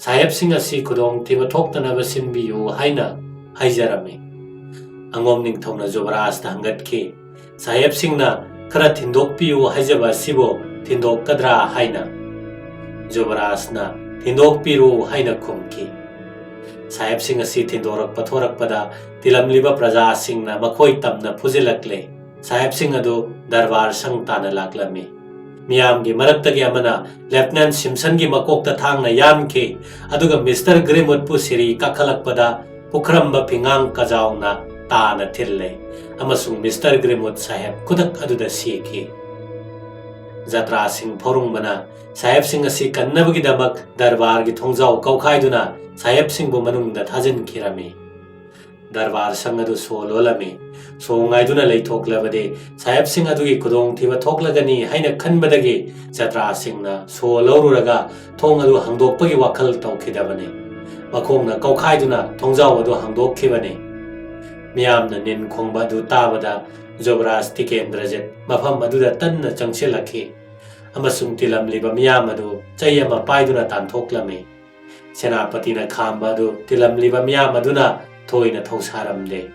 saheb sing asi khudong thiba thoktanaba sinbiyu haina haijarame Angom Ningthau na Yuvaraj da hangatki saheb singna khara thindokpiyu haijaba sibo thindokadra haina Yuvaraj na thindokpiru haina khumki saheb sing asi thindorak pathorakpada tilamliba praja singna makhoi tamna phujilakle saheb sing adu darbar sang tana laklami miyam gi maraktagi amana Lieutenant Simpson gi makokta thangna yamki aduga Mr. Grimwood pu siri kakhalakpada pukramba pingang kajauna tana thille amasung Mr. Grimwood saheb kudak aduda siki Jatra Singh Phorungbana saheb sing asi kannabagi damak darbar gi thongjau kaukhaiduna saheb sing bu manungda thajin kirami darbar sang adu sololami songaiduna leithoklabade saheb sing adu gi kudong thiba thoklagani haina khanbadagi Jatra Singh na soloruraga thong adu hangdokpagi wakhal tawkhidabane makhongna kaukhaiduna thongjau adu hangdokhibane miyamna nin khongba adu tabada Yuvaraj Tikendrajit mafam aduda tanna changsilakhi amasung tilamliba miyam adu chayama paiduna tanthoklami Senapatina khamba adu tilamliba miyam aduna thoina thausaramde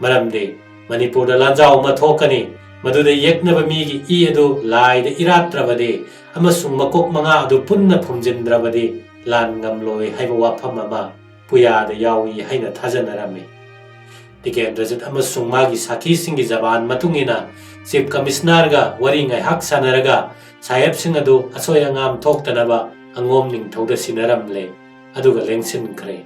maramde Manipur da lanjau ma thokani maduda yeknaba migi I adu lai da iratrabade amasung makok manga adu punna phumjindrabade lan ngamloi haiba wafam ama puya da yawi haina thajanarame Tikendrajit amasung magi sakhi singi jaban matungina Chief Commissioner ga wari ngai hak sanaraga saheb sing adu asoi angam thoktanaba Angom Ningthau da sinaramle aduga lengsinkre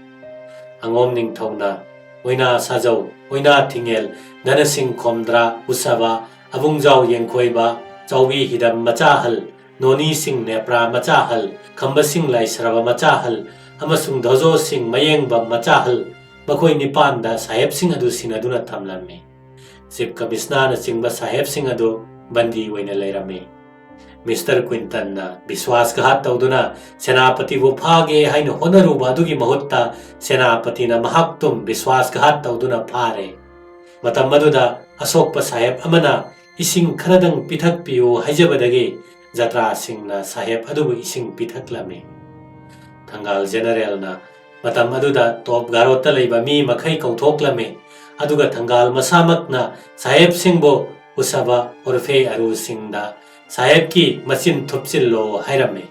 Angom Ningthau na oina sajau oina thingel nanasing khomdra usaba abungjau yengkhoiba chaubi hidam machahal noni sing nepra machahal khamba sing laisraba machahal amasung dhajo sing mayengba machahal makhoi nipan da saheb sing adu sinaduna thamlame Chief Commissioner na chingba saheb sing adu bandi oina leirame Mr. Quinton na biswasghat tawduna senapati bu phage haina honaruba adugi mahutta senapati na mahaktum biswasghat tawduna phare matam maduda asokpa saheb amana ising kharadang pithakpiu haijabadagi Jatra Singh na saheb adubu ising pithaklame Tangal General na matam aduda top garota leiba mi makhai kauthokklame aduga Tangal masamak na saheb Singh bo usaba orfe aru Singh da saheb ki machin thupchillo hairame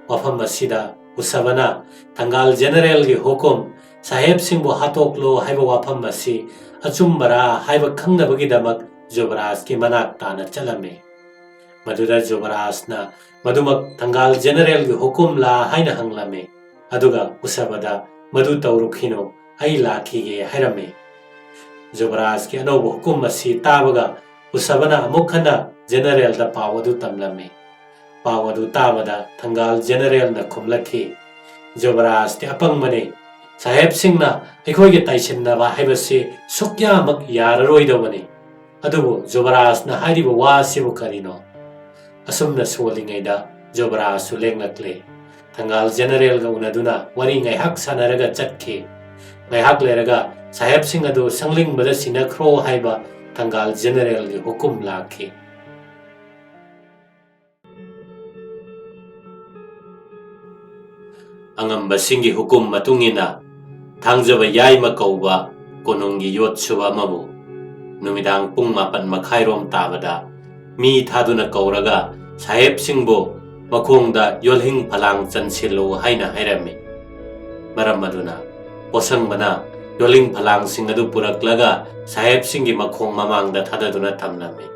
wafam asida usabana Tangal General gi hukum saheb Singh bo hatoklo haiba wafam asi achumbara haiba khangnabagi damak Yuvaraj ki manak tana chalame maduda Yuvaraj na madumak Tangal General gi hukum la haina hanglame aduga usabada madu tawrukhino ai lakhige hairame Yuvaraj ki anobo hukum asi tabaga usabana amukhana General da pawadu tamlame pawadu tabada Tangal General na khumlakhi Yuvaraj ti apang mane saheb Singh na ekhoi ge taisinna ba haibasi sukya mak yararoi do mane adubu Yuvaraj na hariba wasibu karino asumna solingai da Yuvaraj su lenglakle Tangal General ga unaduna wari ngai hak sanaraga chatkhe ngai hak leraga saheb Singh adu sangling bada sinakhro haiba Tanggal General gi hukum lakhi. Angamba singi hukum matungina Thangjaba yaima kauba konongi yot suba mabu numidang pung mapan makhairom tabada mi thaduna kauraga saheb singbo makhongda yolhing phalang chansillo haina hairame maram maduna posang bana yoling phalang sing adu puraklaga saheb singi makhong mamangda thadaduna thamlame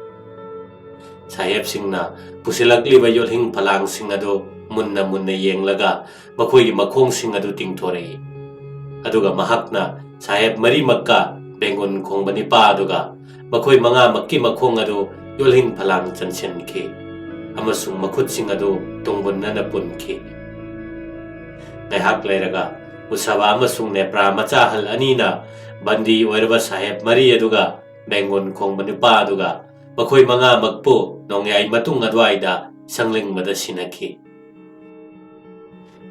saheb singna pusilakliba yolhing phalang sing adu munna yenglaga makhoi makhong sing adu tingthore aduga mahakna saheb mari makka bengun khongbani pa aduga makhoi manga makki makhong adu yolhing phalang chansenki amasung makhut sing adu tungbunna na punki ngahak leiraga usaba amasung nepra macha hal anina bandi oirba saheb mari aduga bengun khongbani pa aduga makhoi manga makpu nongyai matung adwaida sangling mada sinaki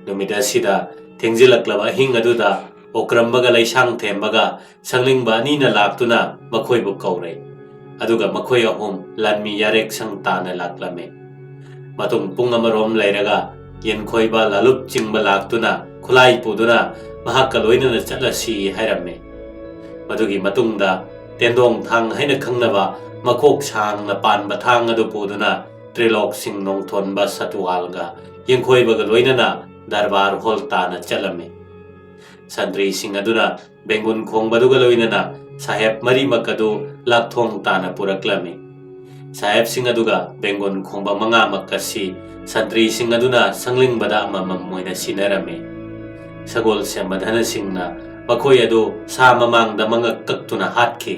numida sida tengjilaklaba hing aduda okrambaga laisang thembaga sanglingba anina laktuna makhoi bu kaure aduga makhoi ahum lanmi yarek sang tana laklame matung pung amarom lairaga yen khoiba lalup chingba laktuna khulai puduna mahakka loinana chatlasi hairame madugi matungda tendong thang haina khangnaba makhok sang na pan bathang adu puduna trilok sing nongthon ba satualga yen khoibaga loinana darbar holta na chalame sandri sing aduna bengun khong baduga loinana saheb mari makadu lakthong tana puraklame saheb sing aduga bengun khongba manga makasi sandri sing aduna sangling bada amamam moina sinarame sagol semadhana singna makhoi adu sa mamangda manga kaktuna hatki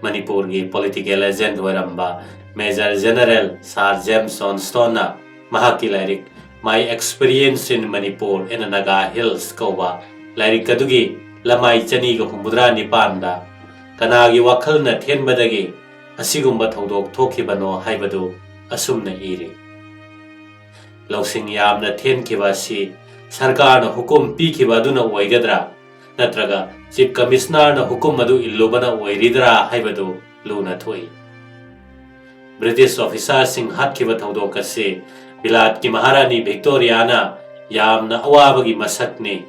Manipur gi political agent hoiramba Major General Sir James Stona mahaki lairik My Experience in Manipur in Naga Hills kauba lairik kadugi lamai chani ga humudra nipanda kanagi wakhal na thenbadagi asigumba thodok thokibano haibadu asumna iri lausing yamna thenkiba si sarkar na hukum pikiba duna oigadra natraga chief commissioner na hukum adu illubana oiridra haibadu luna thoi British officer sing hatkiba thodok ase Bilat ki Maharani Victoriana yamna awabagi masakni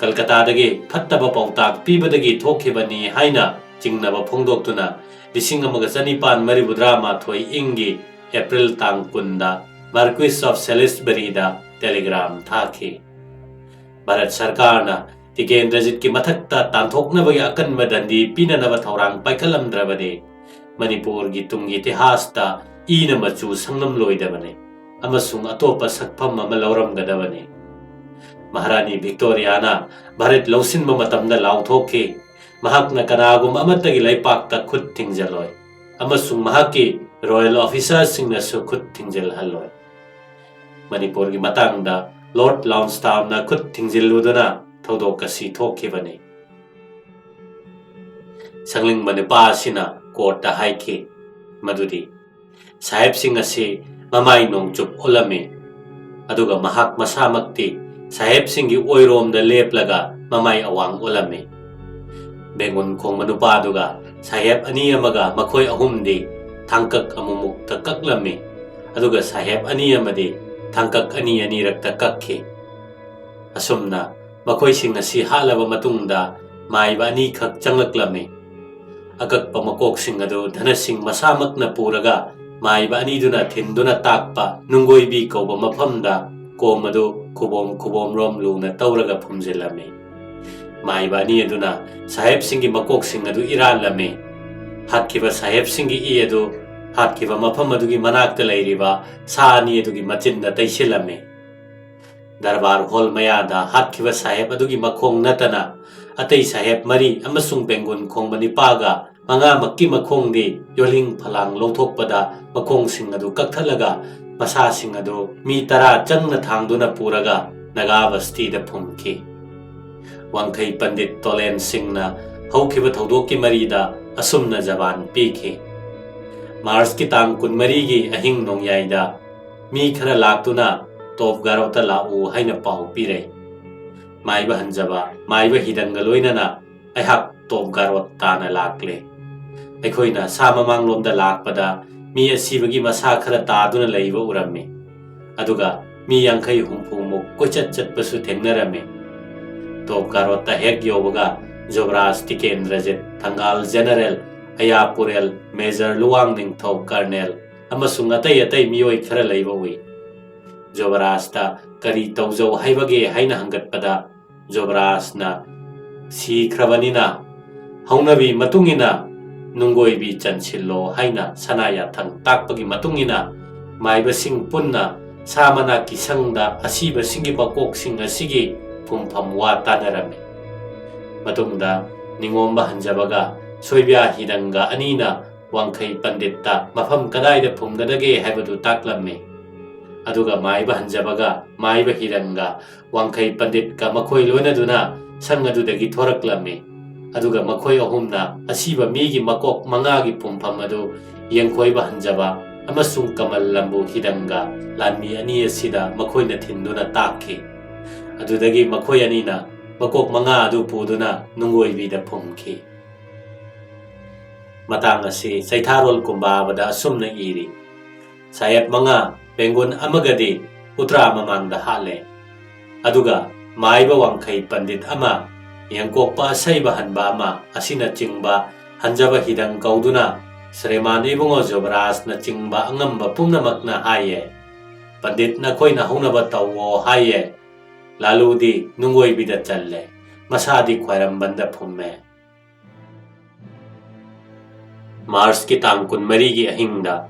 Kolkata dagi phattaba pautak pibadagi thokibani haina jingnaba phongdoktuna lisinga magachani pan maribudra ma thoi ingi April tang kunda Marquis of Salisbury da telegram thaki Bharat Sarkarna Tikendrajit ki mathakta tanthoknabagi akanba dandi pinanaba thaurang paikalamdrabani Manipur gi tungi itihasta ina machu sangnam loidabani amasung atopa sakpham ama lauramgadabani Maharani Victoriana Bharat lausinba matamda lauthoki mahakna kanagum amatagi laipakta khut thingjaloi amasung mahaki royal officers singna su khut thingjal halloi Manipur gi matangda Lord Lonsdowne na khut thingjiluduna thodok kasi thokibani sangling manipa sina court ta haiki madudi sahib sing asi mamai nong chup olame aduga mahak masamakti sahib singi oirom da leplaga mamai awang olame bengun khong manupa aduga sahib ani amaga makhoi ahumdi thangkak amumuk ta kaklame aduga sahib ani amadi thangkak ani rakta kakhe asumna makhoi sing asi halaba matungda maiba ani khak changaklame agak pamakok sing adu dhanasing masamak na puraga Maiba aniduna thinduna takpa nungoi bi kauba mafamda komadu kubom rom luna tauraga phumjilame Maiba ani aduna sahib singi makok sing adu iralame hatkiba sahib singi I adu hatkiba mafam adugi manakta lairiba sa ani adugi machinda taisilame darbar hall mayada hatkiba sahib adugi makhong natana atei sahib mari amasung bengun khongbani paga manga makki makhong di yoling phalang lothokpada makhong sing adu kakthalaga masa sing adu mi tara changna thangduna puraga naga basti da phumki wangthai pandit tolen singna haukiba thodokki marida asumna jaban piki mars ki tang kun mari gi ahing nongyaida mi khara laktuna top garota lau haina pau pire maiba hanjaba maiba hidanga loinana aihak top garot tana lakle aikhoina sa mamang lomda lakpada mi asibagi masa khara taduna leiba urame aduga mi yankai humpu muk kochat chatpasu thengnarame top garot ta hek yobaga Yuvaraj Tikendrajit Thangal General Ayapurel Major Luang Ningthau Colonel amasung atai mioi khara leiba wi Yuvaraj ta kari tawjau haibage haina hangatpada Yuvaraj na si khrabanina haunabi matungina nungoi bi chanchilo haina sanaya thang takpagi matungina maiba sing punna samana kisangda asiba singi bakok sing asigi pumpham wa tanarame matungda ningomba hanjabaga soibya hidanga anina wangkhai panditta mafam kadaida phumgadage haibadu taklamme aduga maiba hanjabaga maiba hiranga wangkhai pandit ka makhoi loinaduna sangadudagi thoraklamme aduga makhoi ahumna asiba migi makok mangagi pumpham adu yengkhoiba hanjaba amasung kamal lambu hidanga lanmi ani asida makhoina thinduna takhi adudagi makhoi anina makok manga adu puduna nungoibida phumki matang asi saitharol kumbabada asumna iri sayat manga bengun amagadi utra mamangda hale aduga maiba wangkhai pandit ama yangkokpa saiba hanba ama asina chingba hanjaba hidang kauduna Sreman ibongo Yuvaraj na chingba angamba pumnamakna haye pandit na khoina hunaba tawo haye laludi nungoi bida challe masadi khwairam banda phumme Mars ki tangkun mari gi ahingda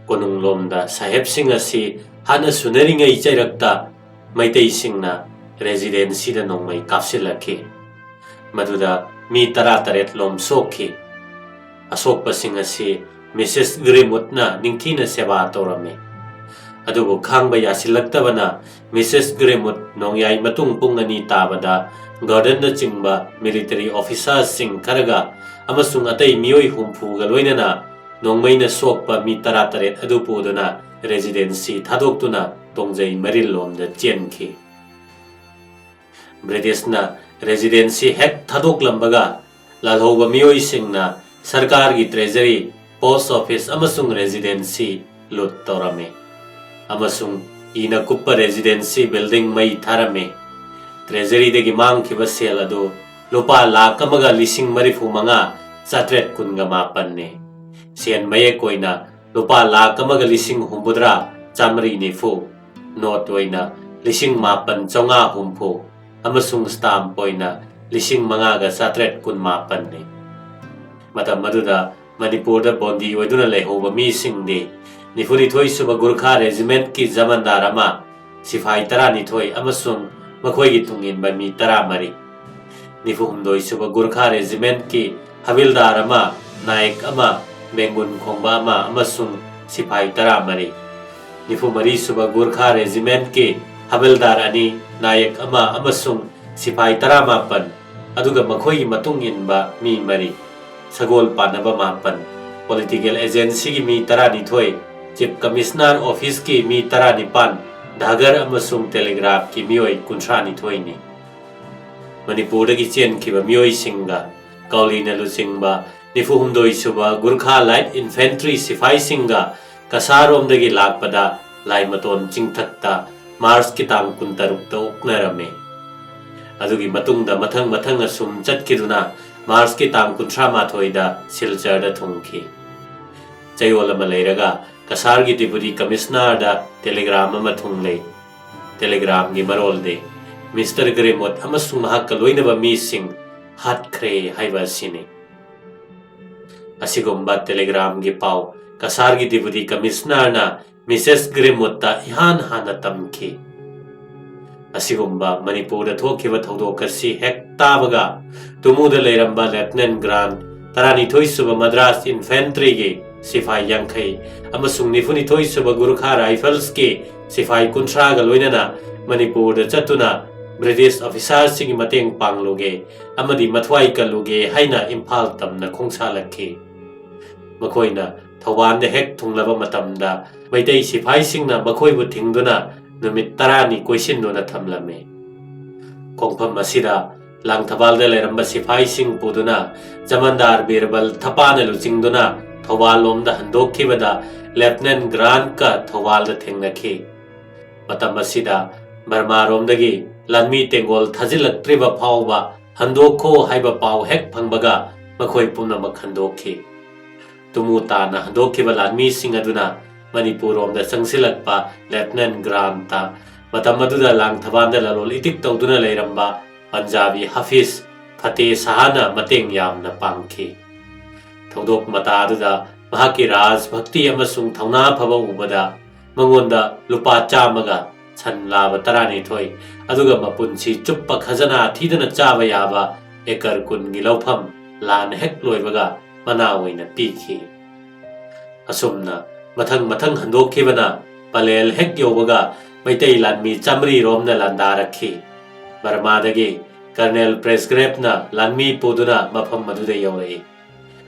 konung lomda saheb sing asi hana sunaringa ichairakta maitai singna residency da nongmai kapsilakhi maduda mi taret lom sokhi asokpa sing asi Mrs. Grimutna ningthina seba torame adubu khangba yasilaktabana Mrs. Grimut nongyai matung pungani tabada garden da chingba military officers sing karaga amasung atai mioi humpu ga loinana nongmaina sokpa mi taret adu puduna residency thadoktuna tongjai maril lomda chenkhi British na residency hek thadoklambaga lalhoba mioi singna sarkar gi treasury post office amasung residency lut torame amasung ina kuppa residency building mai tharame treasury degi mang khiba sel adu lupa lakh amaga lising marifu manga satret kunga mapanne sian maye koina lupa lakh amaga lising humbudra chamri nifu not oina lising mapan chonga humpu amasung stamp oina lising manga ga satret kun mapanne matam maduda Manipur da bondi oiduna lehoba mi singde nifuni thoi suba Gurkha regiment ki zamandar ama sifai tarani thoi amasung makhoi gi tungin ba mi tara mari nifu humdoi suba Gurkha regiment ki havildar ama naik ama bengun khongba ama amasung sifai tara mari nifu mari suba Gurkha regiment ki havildar ani naik ama amasung sifai tara mapan aduga makhoi gi matungin ba mi mari Sagol panaba mapan political agency ki mi tarani thoi chief commissioner office ki mi tarani pan dhagar amasung telegraph ki mioi kuntrani thoi ni Manipur ki chen ki ba mioi singa kauli na lu singba nifu humdoi suba Gurkha light infantry sifai singa kasarom dagi lakpada laimaton chingthatta Mars ki tang kuntaruk ta uknarame adugi matungda mathang asum chatkiduna Mars ki tang kuntra mathoida silchar da thungki chayola malairaga kasar gi deputy commissioner da telegram ma thungle telegram gi marol de Mr. Grimot amasung mahak loina ba mi sing hat khre haiba sini asigomba telegram gi pau kasar gi deputy commissioner na Mrs. Grimot ta ihan hana tamki asigomba Manipur da thokiba thodok kasi hek tabaga tumuda leiramba lieutenant grant tarani thoi suba Madras infantry gi sifai yankhai amasung nifuni thoi suba Gurkha rifles ki sifai kuntra ga loinana Manipur da chatuna British officers sing mateng pangloge amadi mathwai kaluge haina Imphal tamna khongsalakhi makoina Thawan da hek thunglaba matamda maitai sifai singna makhoi bu thingduna numit tarani question dona thamlame khongpham asida ꯂꯥꯡꯊꯕꯥꯜꯗ ꯂꯩꯔꯝꯕ ꯁꯤꯐꯥꯏꯁꯤꯡ ꯄꯨꯗꯨꯅ ꯖꯃꯟꯗꯥꯔ ꯕꯤꯔꯕꯜ ꯊꯄꯥꯅ ꯂꯨꯆꯤꯡꯗꯨꯅ ꯊꯧꯕꯥꯜ ꯂꯣꯝꯗ ꯍꯟꯗꯣꯛꯈꯤꯕꯗ lieutenant ꯒ꯭ꯔꯥꯟꯠꯀ ꯊꯧꯕꯥꯜꯗ ꯊꯦꯡꯅꯈꯤ꯫ ꯃꯇꯝ ꯑꯁꯤꯗ ꯕꯔꯃꯥꯔꯣꯝꯗꯒꯤ ꯂꯥꯟꯃꯤ ꯇꯦꯡꯒꯣꯜ ꯊꯥꯖꯤꯜꯂꯛꯇ꯭ꯔꯤꯕ ꯐꯥꯎꯕ ꯍꯟꯗꯣꯛꯈꯣ ꯍꯥꯏꯕ ꯄꯥꯎ ꯍꯦꯛ ꯐꯪꯕꯒ ꯃꯈꯣꯏ ꯄꯨꯝꯅꯃꯛ ꯍꯟꯗꯣꯛꯈꯤ꯫ ꯇꯨꯃꯨ ꯇꯥꯅ ꯍꯟꯗꯣꯛꯈꯤꯕ ꯂꯥꯟꯃꯤꯁꯤꯡ ꯑꯗꯨꯅ ꯃꯅꯤꯄꯨꯔꯔꯣꯝꯗ ꯆꯪꯁꯤꯜꯂꯛꯄ ꯂꯦꯐꯇꯅꯦꯟꯠ ꯒ꯭ꯔꯥꯟꯠꯇ ꯃꯇꯝ ꯑꯗꯨꯗ ꯂꯥꯡꯊꯕꯥꯜꯗ ꯂꯂꯣꯟ ꯏꯇꯤꯛ ꯇꯧꯗꯨꯅ ꯂꯩꯔꯝꯕ ꯄꯟꯖꯥꯕꯤ ꯍꯥꯐꯤꯖ ꯐꯇꯦ ꯁꯥꯍꯅ ꯃꯇꯦꯡ ꯌꯥꯝꯅ ꯄꯥꯡꯈꯤ꯫ ꯊꯧꯗꯣꯛ ꯃꯇꯥ ꯑꯗꯨꯗ ꯃꯍꯥꯛꯀꯤ ꯔꯥꯖ ꯚꯛꯇꯤ ꯑꯃꯁꯨꯡ ꯊꯧꯅꯥ ꯐꯕ ꯎꯕꯗ ꯃꯉꯣꯟꯗ ꯂꯨꯄꯥ 100ꯒ ꯁꯟ ꯂꯥꯕ 12 ꯑꯗꯨꯒ ꯃꯄꯨꯟꯁꯤ ꯆꯨꯞꯄ ꯈꯖꯅꯥ ꯊꯤꯗꯅ ꯆꯥꯕ ꯌꯥꯕ ꯑꯦꯀꯔ 10ꯒꯤ ꯂꯧꯐꯝ ꯂꯥꯟ ꯍꯦꯛ ꯂꯣꯏꯕꯒ ꯃꯅꯥ ꯑꯣꯏꯅ ꯄꯤꯈꯤ꯫ ꯑꯁꯨꯝꯅ ꯃꯊꯪ ꯍꯟꯗꯣꯛꯈꯤꯕꯅ ꯄꯂꯦꯜ ꯍꯦꯛ ꯌꯧꯕꯒ ꯃꯩꯇꯩ ꯂꯥꯟꯃꯤ 100 ꯔꯣꯝꯅ ꯂꯥꯟꯗꯥꯔꯛꯈꯤ꯫ ꯕꯔꯃꯥꯗꯒꯤ ꯀꯔꯅꯦꯜ ꯄ꯭ꯔꯦꯁꯒ꯭ꯔꯦꯞꯅ ꯂꯥꯟꯃꯤ ꯄꯨꯗꯨꯅ ꯃꯐꯝ ꯑꯗꯨꯗ ꯌꯧꯔꯛꯏ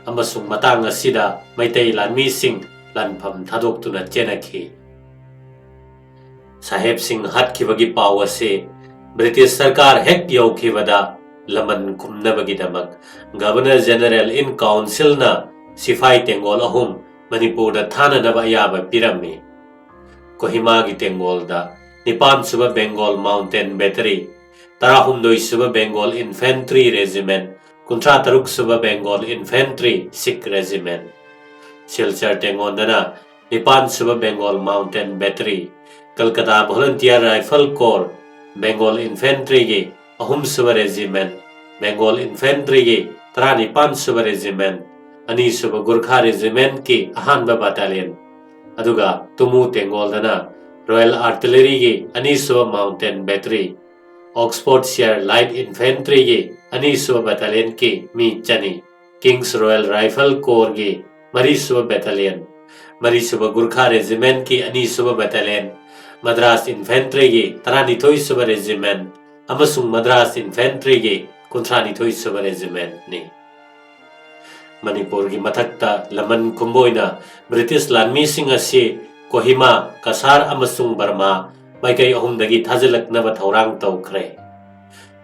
ꯑꯃꯁꯨꯡ ꯃꯇꯥꯡ ꯑꯁꯤꯗ ꯃꯩꯇꯩ ꯂꯥꯟꯃꯤꯁꯤꯡ ꯂꯥꯟꯐꯝ ꯊꯥꯗꯣꯛꯇꯨꯅ ꯆꯦꯅꯈꯤ꯫ ꯁꯥꯍꯦꯕꯁꯤꯡ ꯍꯥꯠꯈꯤꯕꯒꯤ ꯄꯥꯎ ꯑꯁꯤ ꯕ꯭ꯔꯤꯇꯤꯁ ꯁꯔꯀꯥꯔ ꯍꯦꯛ ꯌꯧꯈꯤꯕꯗ ꯂꯃꯟ ꯈꯨꯝꯅꯕꯒꯤꯗꯃꯛ ꯒꯚꯔꯅꯔ ꯖꯦꯅꯔꯦꯜ ꯏꯟ ꯀꯥꯎꯟꯁꯤꯜꯅ ꯁꯤꯐꯥꯏ ꯇꯦꯡꯒꯣꯜ 3 ꯃꯅꯤꯄꯨꯔꯗ ꯊꯥꯅꯅꯕ ꯑꯌꯥꯕ ꯄꯤꯔꯝꯃꯤ꯫ ꯀꯣꯍꯤꯃꯥꯒꯤ ꯇꯦꯡꯒꯣꯜꯗ 9ꯁꯨꯕ ꯕꯦꯡꯒꯣꯜ ꯃꯥꯎꯟꯇꯦꯟ ꯕꯦꯇꯔꯤ, 18ꯁꯨꯕ ꯕꯦꯡꯒꯣꯜ ꯏꯟꯐꯦꯟꯇ꯭ꯔꯤ ꯔꯦꯖꯤꯃꯦꯟꯠ, 36ꯁꯨꯕ ꯕꯦꯡꯒꯣꯜ ꯏꯟꯐꯦꯟꯇ꯭ꯔꯤ ꯁꯤꯈ ꯔꯦꯖꯤꯃꯦꯟꯠ, ꯁꯤꯜꯆꯔ ꯇꯦꯡꯒꯣꯟꯗꯅ 9ꯁꯨꯕ Bengal mountain battery, Calcutta volunteer rifle corps, Bengal infantry की 3ꯁꯨꯕ रेजिमेंट, बेंगोल इन्फेंट्री की 19ꯁꯨꯕ रेजिमेंट, 2ꯁꯨꯕ गुरखा रेजिमेंट की अहानबा बटालियन, अदुगा तुमु तेंगोलदना रॉयल आर्टिलरी की 2ꯁꯨꯕ mountain battery, Oxfordshire light infantry की 2ꯁꯨꯕ बटालियन की मी चनी, किंग्स रॉयल राइफल कोर की 4ꯁꯨꯕ बैटालियन, 4ꯁꯨꯕ गुरखा रेजिमेंट की 2ꯁꯨꯕ बैटालियन, मद्रास इन्फेंट्री की 12ꯁꯨꯕ रेजिमेंट अमसुंग मद्रास इन्फेंट्री की 32ꯁꯨꯕ रेजिमेंट ने मणिपुर की मथक्ता लमन खुंबोइना ब्रिटिश लानमीसिंग असी कोहिमा, कसार अमसुंग बर्मा माइकई अहुमदगी थाजिलकनबा थौरांग तौखरे।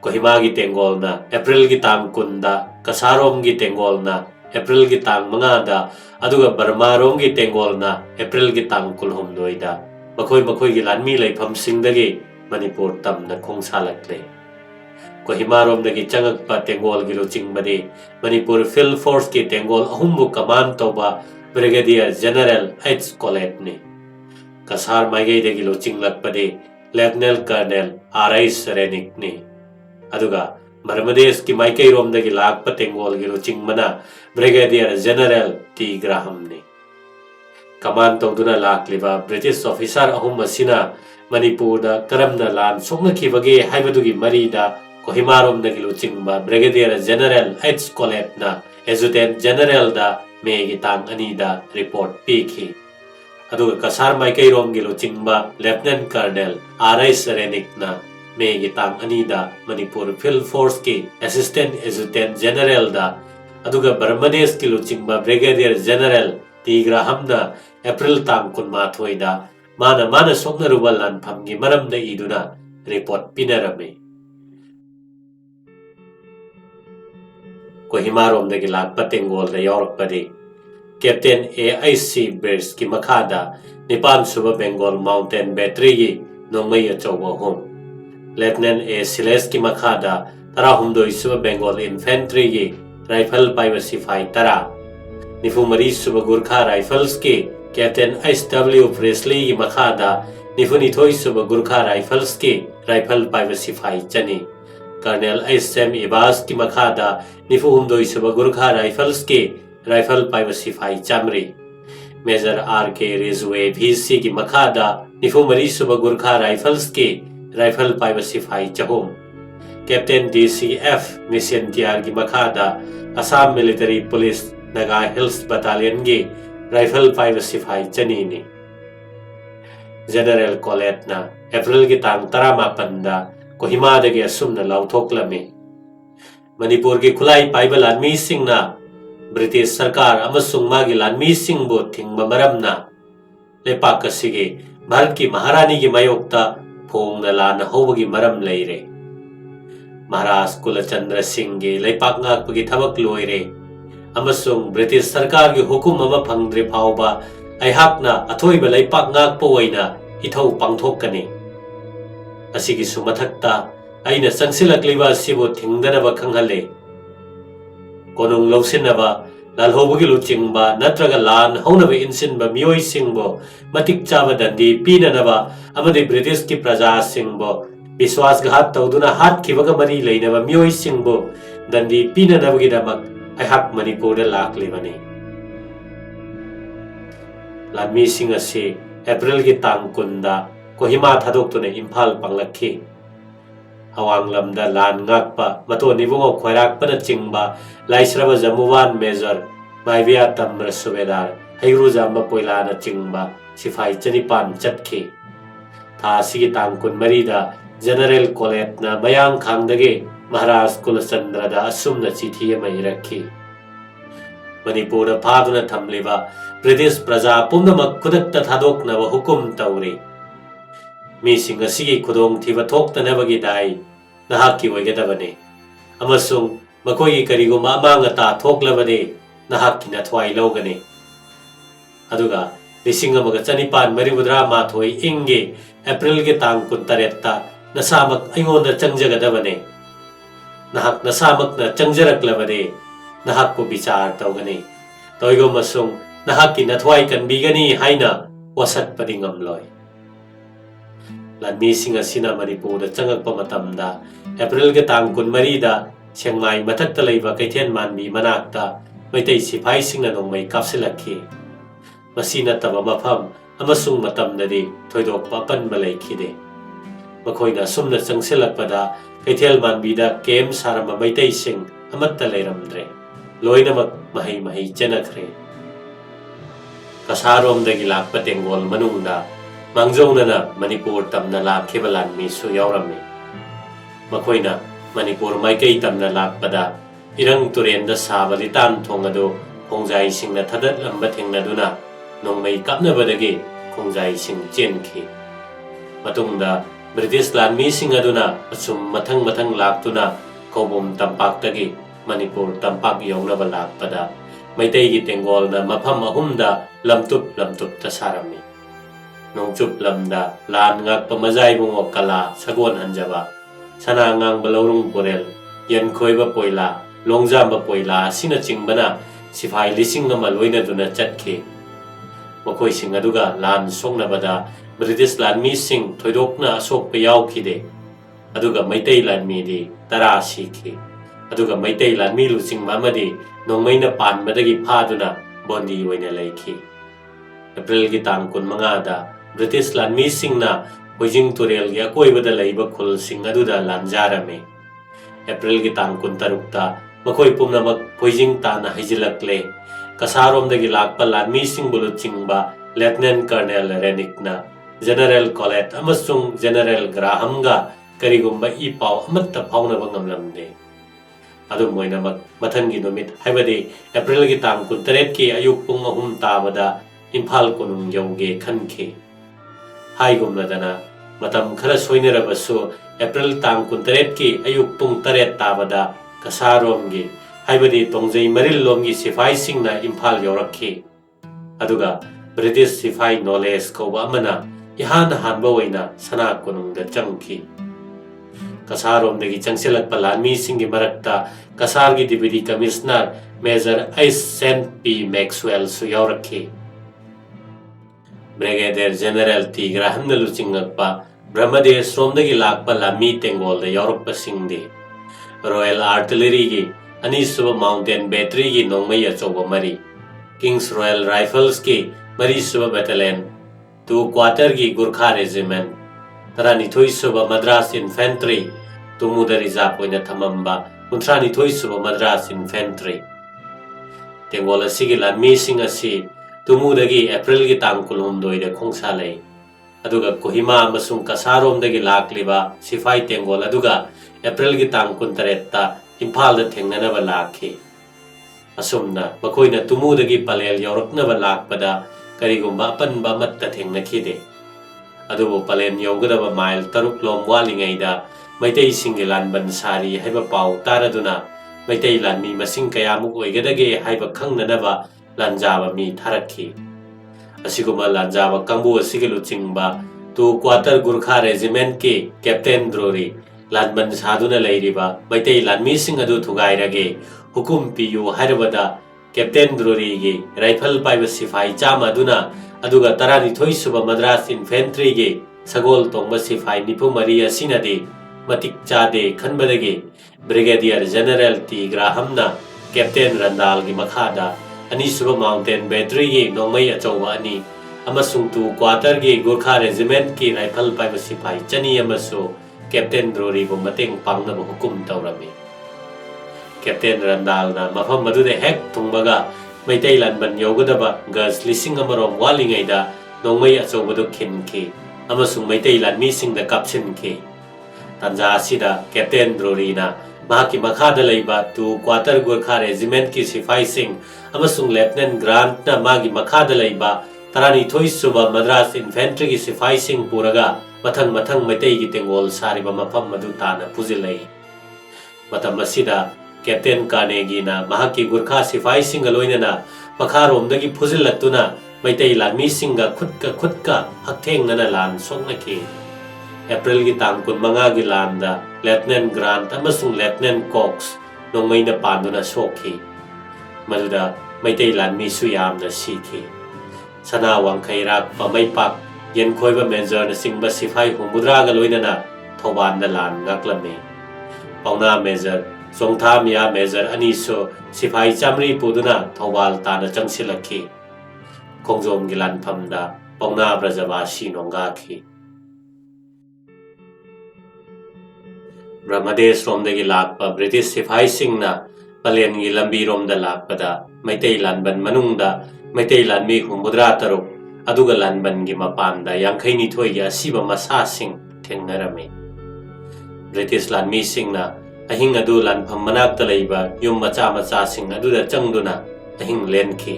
कोहिमा की तेंगोलना एप्रिल की तांग 10दा, कसारोम की तेंगोलना एप्रिल की तांग 5दा, अदुगा बर्मारोम की तेंगोलना एप्रिल की तांग 12दा मखोई की लानमी लैफमसिंगदगी मणिपुर तमना खोंसालक्ले। कोहिमारोमदगी चंगकपा तेंगोल की लुचिंगबदी मणिपुर फील्ड फोर्स की तेंगोल 3बु कमान तौबा ब्रिगेडियर जनरल एच कोलेटनी। कसार माइगैदगी लुचिंगलकपदी लेफ्टिनेंट कर्नल आर.आई. सरेनिकनी। अदुगा बर्मदेश की माइकैरोमदगी लाकपा तेंगोल की लुचिंगबना ब्रिगेडियर जनरल टी. ग्राहमनी। कमान तौदुना लाकलिबा ब्रिटिश ऑफिसर 3 असिना मणिपुरदा करमना लान सोंगखिबगे हाइबदुगी मरीदा कोहिमारोमदगी लुचिंगबा ब्रिगेडियर जनरल एच कोलेटना एजुटेंट जनरल दा मेगी तांग 2दा रिपोर्ट पीखी। अदुगा कसार माइकैरोमगी लुचिंगबा लेफ्टिनेंट कर्नल आर.आई. सरेनिकना मेगी तांग 2दा मणिपुर फील्ड फोर्स की असिस्टेंट एजुटेंट जनरल दा अदुगा बर्मदेश की लुचिंगबा ब्रिगेडियर जनरल टी. ग्राहमना एप्रिल तांग 18दा माना सोंगनरुबा लानफमगी मरमदा इदुना रिपोर्ट पिनरमे। कोहिमारोमदगी लाकपा तेंगोलदा यौरकपदी कैप्टन ए.आई.सी. बिर्स की मखादा 9ꯁꯨꯕ बेंगोल माउंटेन बैटरी की नोंमई अचौबा 3, लेफ्टिनेंट ए. सिलेस की मखादा 18ꯁꯨꯕ बेंगोल इन्फेंट्री की राइफल पाइबा सिपाही 10, 94ꯁꯨꯕ गुरखा राइफल्स की कैप्टन एच.डब्ल्यू. प्रेस्ली की मखादा 92ꯁꯨꯕ गुरखा राइफल्स की राइफल पाइबा सिपाही 100, कर्नल एच.एम. इबास की मखादा 94ꯁꯨꯕ गुरखा राइफल्स की राइफल पाइबा सिपाही 100, मेजर आर.के. Ridgeway VC. की मखादा 94ꯁꯨꯕ गुरखा राइफल्स की राइफल पाइबा सिपाही 400, कैप्टन डी.सी.एफ. मिसेंटियार की मखादा Assam military police Naga hills battalion की राइफल पाइबा सिपाही 200 जनरल कोलेटना एप्रिल की तांग 18दा कोहिमादगी असुमना लाउथोक्लमे। मणिपुर की खुलाई पाइबा लानमीसिंगना ब्रिटिश सरकार अमसुंग मागी लानमीसिंगबु थिंगबा मरमना लेपाक असिगी भारत की महारानी की मायोक्ता फोंगना लान हौबगी मरम लेरे। महाराज कुलचंद्र सिंह के लेपाक ngakpagi thabak loire amasung British sarkar gi hukum ama phangdre phauba aihakna athoiba leipak ngakpo oina ithau pangthokani asigi sumathakta aina sangsilakliba sibo thingdanaba khanghale konung lausinaba lalhobagi luchingba natraga lan haunaba insinba mioi singbo matik chaba dandi pinanaba amade British ki praja singbo विश्वासघात तौदुना हाथ खिबगा मरी लेनबा मियोई सिंगबो दंदी पीननबगी दमक अहक मणिपुर लाखलेबने लामी सिंग असे अप्रैल की तांग कुंदा Kohima थादोक्तुने Imphal पंगलखी अवांग lambda लान ngakpa mato nibungo khoirakpana chingba laisraba jamuwan major maibiya tamra subedar heiru jamba poilana chingba sifai chanipan chatki tha sigi tang kun marida General Colette na mayang khangdage Maharaj Kulachandra da asumna chithi ama irakhi Manipur da phaduna thamliba British praja pumnamak khudakta thadoknaba hukum taure mi singa sigi khudong thiba thoktanabagi dai nahakki oigadabane amasung makoi kariguma amanga ta thoklabade nahakki na thwai logane aduga lising amaga chanipan maribudra mathoi inge April ge tang kun taretta nasamak aingonda changjagadabane nahak nasamak na changjaraklabane nahak ko bichar tawgani toigo masung nahak ki nathwai kan bigani haina wasat padingamloi lanmi singa sina Manipur da changakpa matamda April ge tang kun marida Chiangmai mathakta leiba kaithian manbi manakta maitai sipai singna nongmai kapsilakhi masina taba mafam amasung matamdadi thoidokpa panba leikhide makoina sumna changsilakpada kaithel manbida kem sarama maitai sing amatta leiramdre loinamak mahai chenakhre kasarom-dagi lakpa tengol manungda mangjongna Manipur tamna lakhiba lanmi su yaurame makoina Manipur maikai tamna lakpada irang turenda saba litan thongado khongjai singna thadat lamba thengnaduna nongmai kapnabadagi khongjai sing chenkhi matungda British lanmi singaduna asum mathang laktuna kobum tampakdagi Manipur tampak yaunaba lakpada maitai gi tengolna mafam ahumda lamtup ta sarami nongchup lamda lan ngakpa majai bungo kala sagon hanjaba sana ngang balorung porel yan khoiba poila longjamba poila sina chingbana sifai lising ama loina duna chatkhe makoi sing aduga lan songnabada British lanmi sing thoidokna asokpa yaukide aduga maitai lanmi di tara sikhi aduga maitai lanmi luching mamadi nongmaina panbadagi phaduna bondi oina leikhi April gi tang kun manga da British lanmi singna Hoijing Turel gi akoibada leiba khul sing aduda lanjarame April gi tang kun tarukta makoi pumnamak Hoijing ta na hijilakle kasaromdagi lakpa lanmi sing bulu chingba Lieutenant Colonel Renikna General Colette amasung General Graham ga karigumba ipau amatta phaunaba ngamlamde adu moinamak mathangi numit haibadi April gi tang kun taret ki ayuk pung ahum tabada Imphal konung yauge khankhe haigumladana matam khara soinerabasu April tang kun taret ki ayuk pung taret tabada kasaromgi haibadi tongjai maril lomgi sifai singna Imphal yorakhi aduga British sifai knowledge ko amana ihana hanba oina sana konungda changki kasaromdagi changsilakpa lanmi singi marakta kasargi deputy commissioner Major St. P. Maxwell su yorakhi Brigadier General T. Graham na luchingakpa Brahmadesh romdagi lakpa lanmi tengolda yorakpa singdi Royal Artillery gi Anisuba Mountain Battery gi nongmai achoba mari King's Royal Rifles ki Marisuba Battalion 2 Quarter gi Gurkha Regiment Taranithoi suba Madras Infantry Tumuda Reserve oina thamamba 39 suba Madras Infantry Tengola sigi lanmi sing asi Tumudagi April gi tang kulhumdoida khongsa lei aduga Kohima amasung Kasaromdagi lakliba sifai tengol aduga April gi tang kuntaretta Imphal da thengnanaba lakhi asumna makoina tumudagi palel yoraknaba lakpada karigumba apanba matta thengnakhide अदुबो पलेन यौगदबा mile तरुक लोम वालिंगैदा मैतै सिंगे लानबन सारी हाइबा पाउ तारदुना मैतै लानमी मसिंग कयामुक ओइगदगे हाइबा खंगननबा लानजाबा मी थारखी असिगुमा लानजाबा कांबु असिगे लुचिंगबा तु क्वार्टर गुरखा रेजिमेंट के कैप्टन द्रोरी लानबन सादुना लैरिबा मैतै लानमी सिंग अदु थुगाइरगे हुकुम पियु हाइरबदा कैप्टन द्रोरी गे राइफल पाइबा सिपाही चामा दुना अदुगा तरानिथोई सुबा मद्रास इन्फेंट्री गे सगोल तोंबा सिपाही निफु मरी असिनदे मतिक चादे खनबदगे ब्रिगेडियर जनरल टी ग्राहमना कैप्टन रंदाल गी मखादा अनि सुबा माउंटेन बैटरी गे नोंगमई अचौबा अनि अमसुंग तु क्वार्टर गे गुरखा रेजिमेंट की राइफल पाइबा सिपाही चनी अमसो कैप्टन द्रोरी बु मतेंग पांगनबा हुकुम तौरमे कैप्टन रंदाल ना मफम मदुदे हेक थुंबगा मैतै लानबन यौगदबा गज लिसिंग अमरोम वालिंगैदा नोंगमई अचौबदु खिनखे अमसुंग मैतै लानमी सिंगदा कापसिनखे तंजा असिदा कैप्टन द्रोरीना माकी मखादा लैबा तु क्वार्टर गुरखा रेजिमेंट की सिपाही सिंग अमसुंग लेफ्टिनेंट ग्रांट ना मागी मखादा लैबा तरानिथोई सुबा मद्रास इन्फेंट्री की सिपाही सिंग पुरगा मथंग मथंग मैतै गी तेंगोल सारिबा मफम मदु ताना पुजिलै मतम असिदा कैप्टन कानेगी ना महाकी गुरखा सिपाही सिंग लोइनना मखारोमदगी फुजिलत्तुना मैतै लानमी सिंग खुदका हकथेंगनना लान सोंगनखे अप्रैल की तांग कुनमंगा की लानदा लेफ्टिनेंट ग्रांट अमसुंग लेफ्टिनेंट कॉक्स नोंगमैना पांदुना सोखी मदुदा मैतै लानमी सु यामना सीखे सना वांखैराक पमैपाक येनखोइबा मेजर न सिंगबा सिपाही हुमुद्रागा लोइनना थौबानदा लान गाक्लमे पौना मेजर सोंथा मिया मेजर अनीसो सिपाही चामरी पुदुना थौबाल ताना चंगसिलखी खोंजोम की लानफमदा पौना ब्रजवासी नोंगाखी ब्रह्मदेश रोमदगी लाकपा ब्रिटिश सिपाही सिंगना पलेन की लंबी रोमदा लाकपदा मैतै लानबन मनुंगदा मैतै लानमी हुमुद्रा तरुक अदुगा लानबन की मपानदा यांखैनिथोई की असिबा मसा सिंग थेंगनरमे ब्रिटिश लानमी सिंगना अहिंग अदु लानफम मनाक्ता लैबा युम मचा मचा सिंग अदुदा चंगदुना अहिंग लेनखी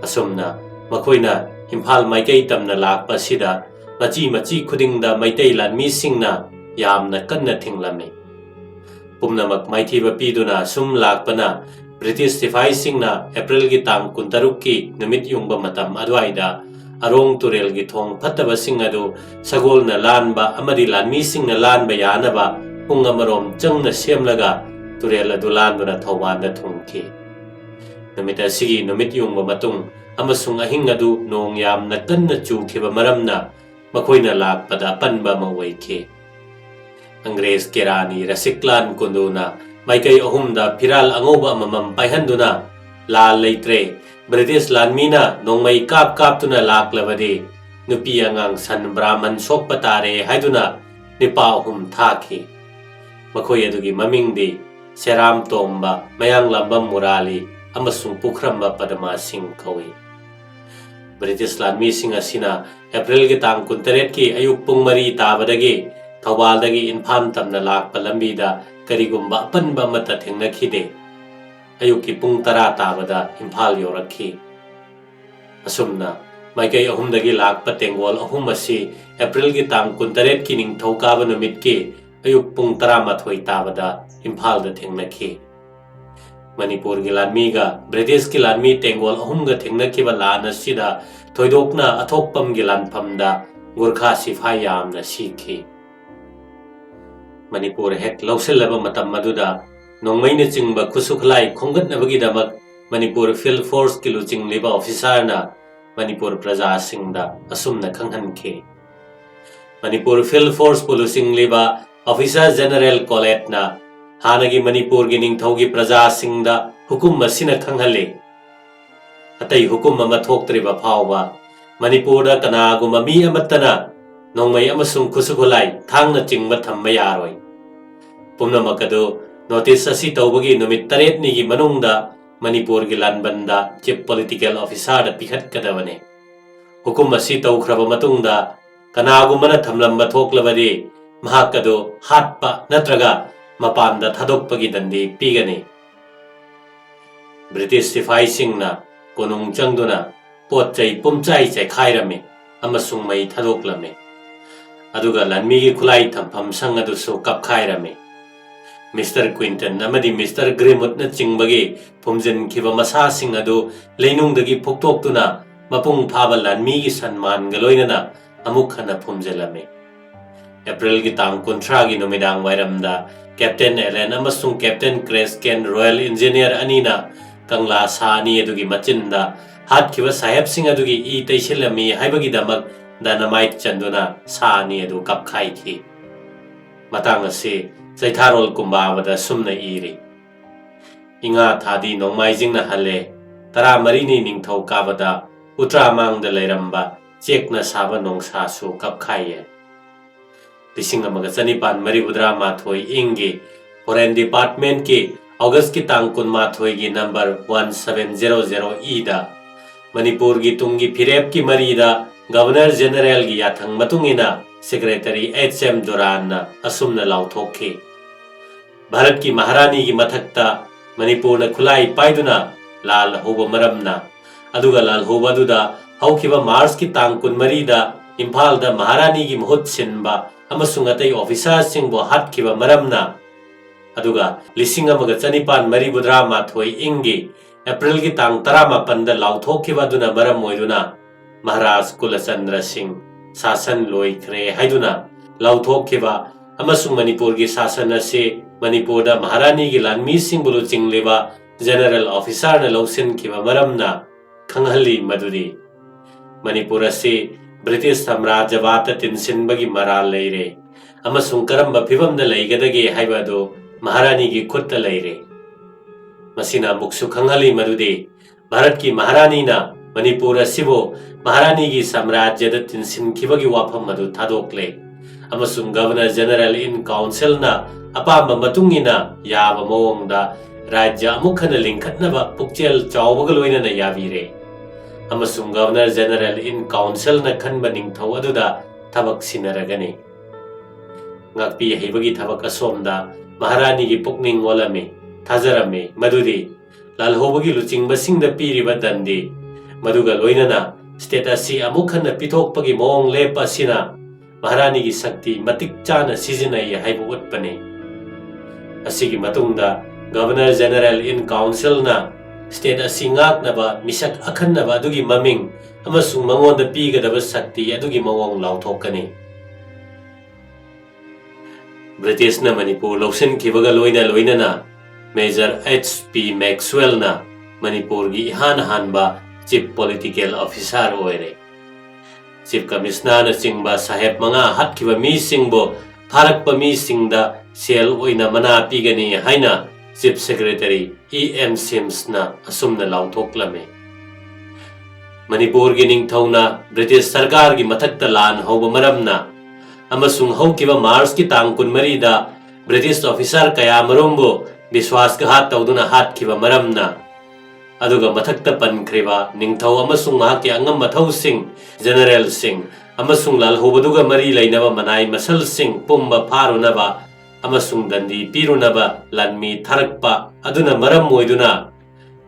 असुमना मखोइना इम्फाल माइकै तमना लाकपा सिदा मची मची खुदिंगदा मैतै लानमी सिंगना यामना कन्ना थिंगलमे पुमनमक माइथीबा पीदुना सुम लाकपना ब्रिटिश सिपाही सिंगना अप्रैल की तांग कुंतरुक की नुमित युंगबा मतम अद्वाइदा अरोंग तुरेल की थोंग फत्तबा सिंग अदु सगोलना लानबा अमदी लानमी सिंगना लानबा यानबा पुंग अमरोम चंगना सेमलगा तुरेल अदु लानबना थौबानदा थुंगखी नुमित असिगी नुमित युंगबा मतुंग अमसुंग अहिंग अदु नोंग यामना कन्ना चूखिबा मरमना मखोइना लाकपदा पनबा मवैखे अंग्रेज केरानी रसिकलान कुंदुना माइकई अहुमदा फिराल अंगोबा अममम पाइहंदुना लाल लेत्रे ब्रिटिश लानमीना नोंगमई काप कापतुना लाकलबदे नुपी अंगांग सन ब्राह्मण सोकपा तारे हाइदुना Nipah अहुम थाखे मखोई अदुगी ममिंगदे serum तोंबा मयांग Lambam Murali अमसुंग पुखरंबा Padma Singh कौई British लानमी Singh असिना अप्रैल की तांग कुंतरेट की अयुक पुंग मरी ताबदगे थौबालदगी इन्फाल तमना लाकपा लंबीदा करिगुंबा अपनबा मत थेंगनखिदे अयुक की पुंग तरा ताबदा इम्फाल योरखी असुमना माइकई अहुमदगी लाकपा तेंगोल अहुम असि अप्रैल की तांग कुंतरेट की निंगथौकाबा नुमित की अयुक पुंग तरा माथोई ताबदा इम्फाल दा थेंगनखी मणिपुर की लानमीगा ब्रिटिश की लानमी तेंगोल अहुमगा थेंगनखिबा लान असिदा थोइदोकना अथोकपम की लानफमदा गुरखा सिपाही यामना सीखी मणिपुर हेक लौसिल्लबा मतम मदुदा नोंगमैना चिंगबा खुसुखलाई खोंगतनबगीदमक मणिपुर फील्ड फोर्स की लुचिंगलिबा ऑफिसरना मणिपुर प्रजा सिंगदा असुमना खंगहनखे मणिपुर फील्ड फोर्स पुलुसिंगलिबा ऑफिसर जनरल कॉलेटना हानगी मणिपुर की निंगथौगी प्रजा सिंगदा हुकुम मसिना खंगहले अतई हुकुम अमा थोक्तरिबा फावबा मणिपुरदा कनागुमा मी अमत्तना नोंगमई अमसुंग खुसुखुलाई थांगना चिंगबा थम्बा यारोय पुमनमक अदु नोटिस असि तौबगी नुमित 8 निगी मनुंगदा मणिपुर की लानबंदा चीफ पॉलिटिकल ऑफिसर दा पिखतकदबने हुकुम असि तौख्रबा मतुंगदा कनागुमना थमलंबा थोक्लबदि महाक अदु हाटपा नत्रगा मपानदा थादोकपगी दंडी पीगने ब्रिटिश सिपाही सिंगना कोनुंग चंगदुना पोतचै पुमचाई चैखाइरमे amasung mai thadoklame aduga lanmi gi khulai thampham sang adu so kapkhairame Mr. Quinton amadi Mr. Grimut na chingbagi phumjin khiba masa sing adu leinung dagi phoktok tuna mapung phaba lanmi gi sanman galoinana amuk khana phumjelame April gi tang kontra gi numidang wairamda Captain Ellen amasung Captain Cresken Royal Engineer anina kangla sani adugi machinda hat khiba saheb sing adugi I taisilami haibagi damak dynamite chanduna sani adu kapkhai thi matang ase Zaitharol kumbabada sumna iri Inga thadi nongmaijing na hale tara marini ningthau kabada Utramang da lairamba chekna saba nongsa su kapkhaiye Lising amaga chanipan maribudra mathoi ingi Foreign Department ki August ki tangkun mathoi gi number 1700 ida Manipur gi tungi phirep ki marida Governor General gi yathang matungina Secretary H.M. Duran na asumna lauthokhi Bharat ki Maharani ki mathakta Manipur na khulai paiduna lal hoba maramna aduga lal hoba duda haukiba Mars ki tangkun marida Imphal da Maharani ki muhut sinba amasung atai officers singbo hat kiba maramna aduga lising amaga chanipan maribudra mathoi ingi April ki tang 18 da lauthokhiba duna maram moiduna Maharaj Kulachandra Singh sasan loikhre haiduna lauthokhiba amasung Manipur gi sasan ase Manipur da Maharani gi lanmi singbulu chingleba general officer na lausin khiba maramna khanghali maduri Manipur ase British Samrajyavata tinsinbagi maral leire amasung karamba phibamda leigadage haibado Maharani gi khutta leire masina muksu khanghali madudi Bharat ki Maharani na Manipur asibo Maharani gi samrajyada tinsin khibagi wafam madu thadokle amasung Governor General in Council na apamba matungina yaba mawongda rajya amukhana lingkhatnaba pukchel chawbaga loinana yabire amasung Governor General in Council na khanba ningthau aduda thabak sinaragani ngakpi haibagi thabak asomda Maharani gi pukning walame thajarame madudi lalhobagi luchingba singda piriba dandi maduga loinana state asi amukhana pithokpagi mawong lepa sina Maharani gi sakti matik chana sizinai haibu utpane asigi matungda Governor General in Council na state asingak naba misak akhan naba adugi maming amasung mangonda pigadaba sakti adugi mawong lauthokani British na Manipur lausin khibaga loinana Major H.P. Maxwell na Manipur gi hanba Chief Political Officer oire Chief Commissioner na singba saheb mga hatkiba mi singbo pharakpa mi singda sel oina mana pigani haina Chief Secretary E.M. Sims na asumna lautoklame Manipur gi ningthauna British Sarkar gi mathakta lan hoba maramna amasung haukiba Mars ki tangkun marida British officer kaya marombo biswasghat tawduna hatkiba maramna aduga mathakta pankriba ningthau amasung mahaki angam mathau sing General Singh amasung lalhobaduga mari lainaba manai masal sing pumba pharunaba amasung dandi pirunaba lanmi tharakpa aduna maram moiduna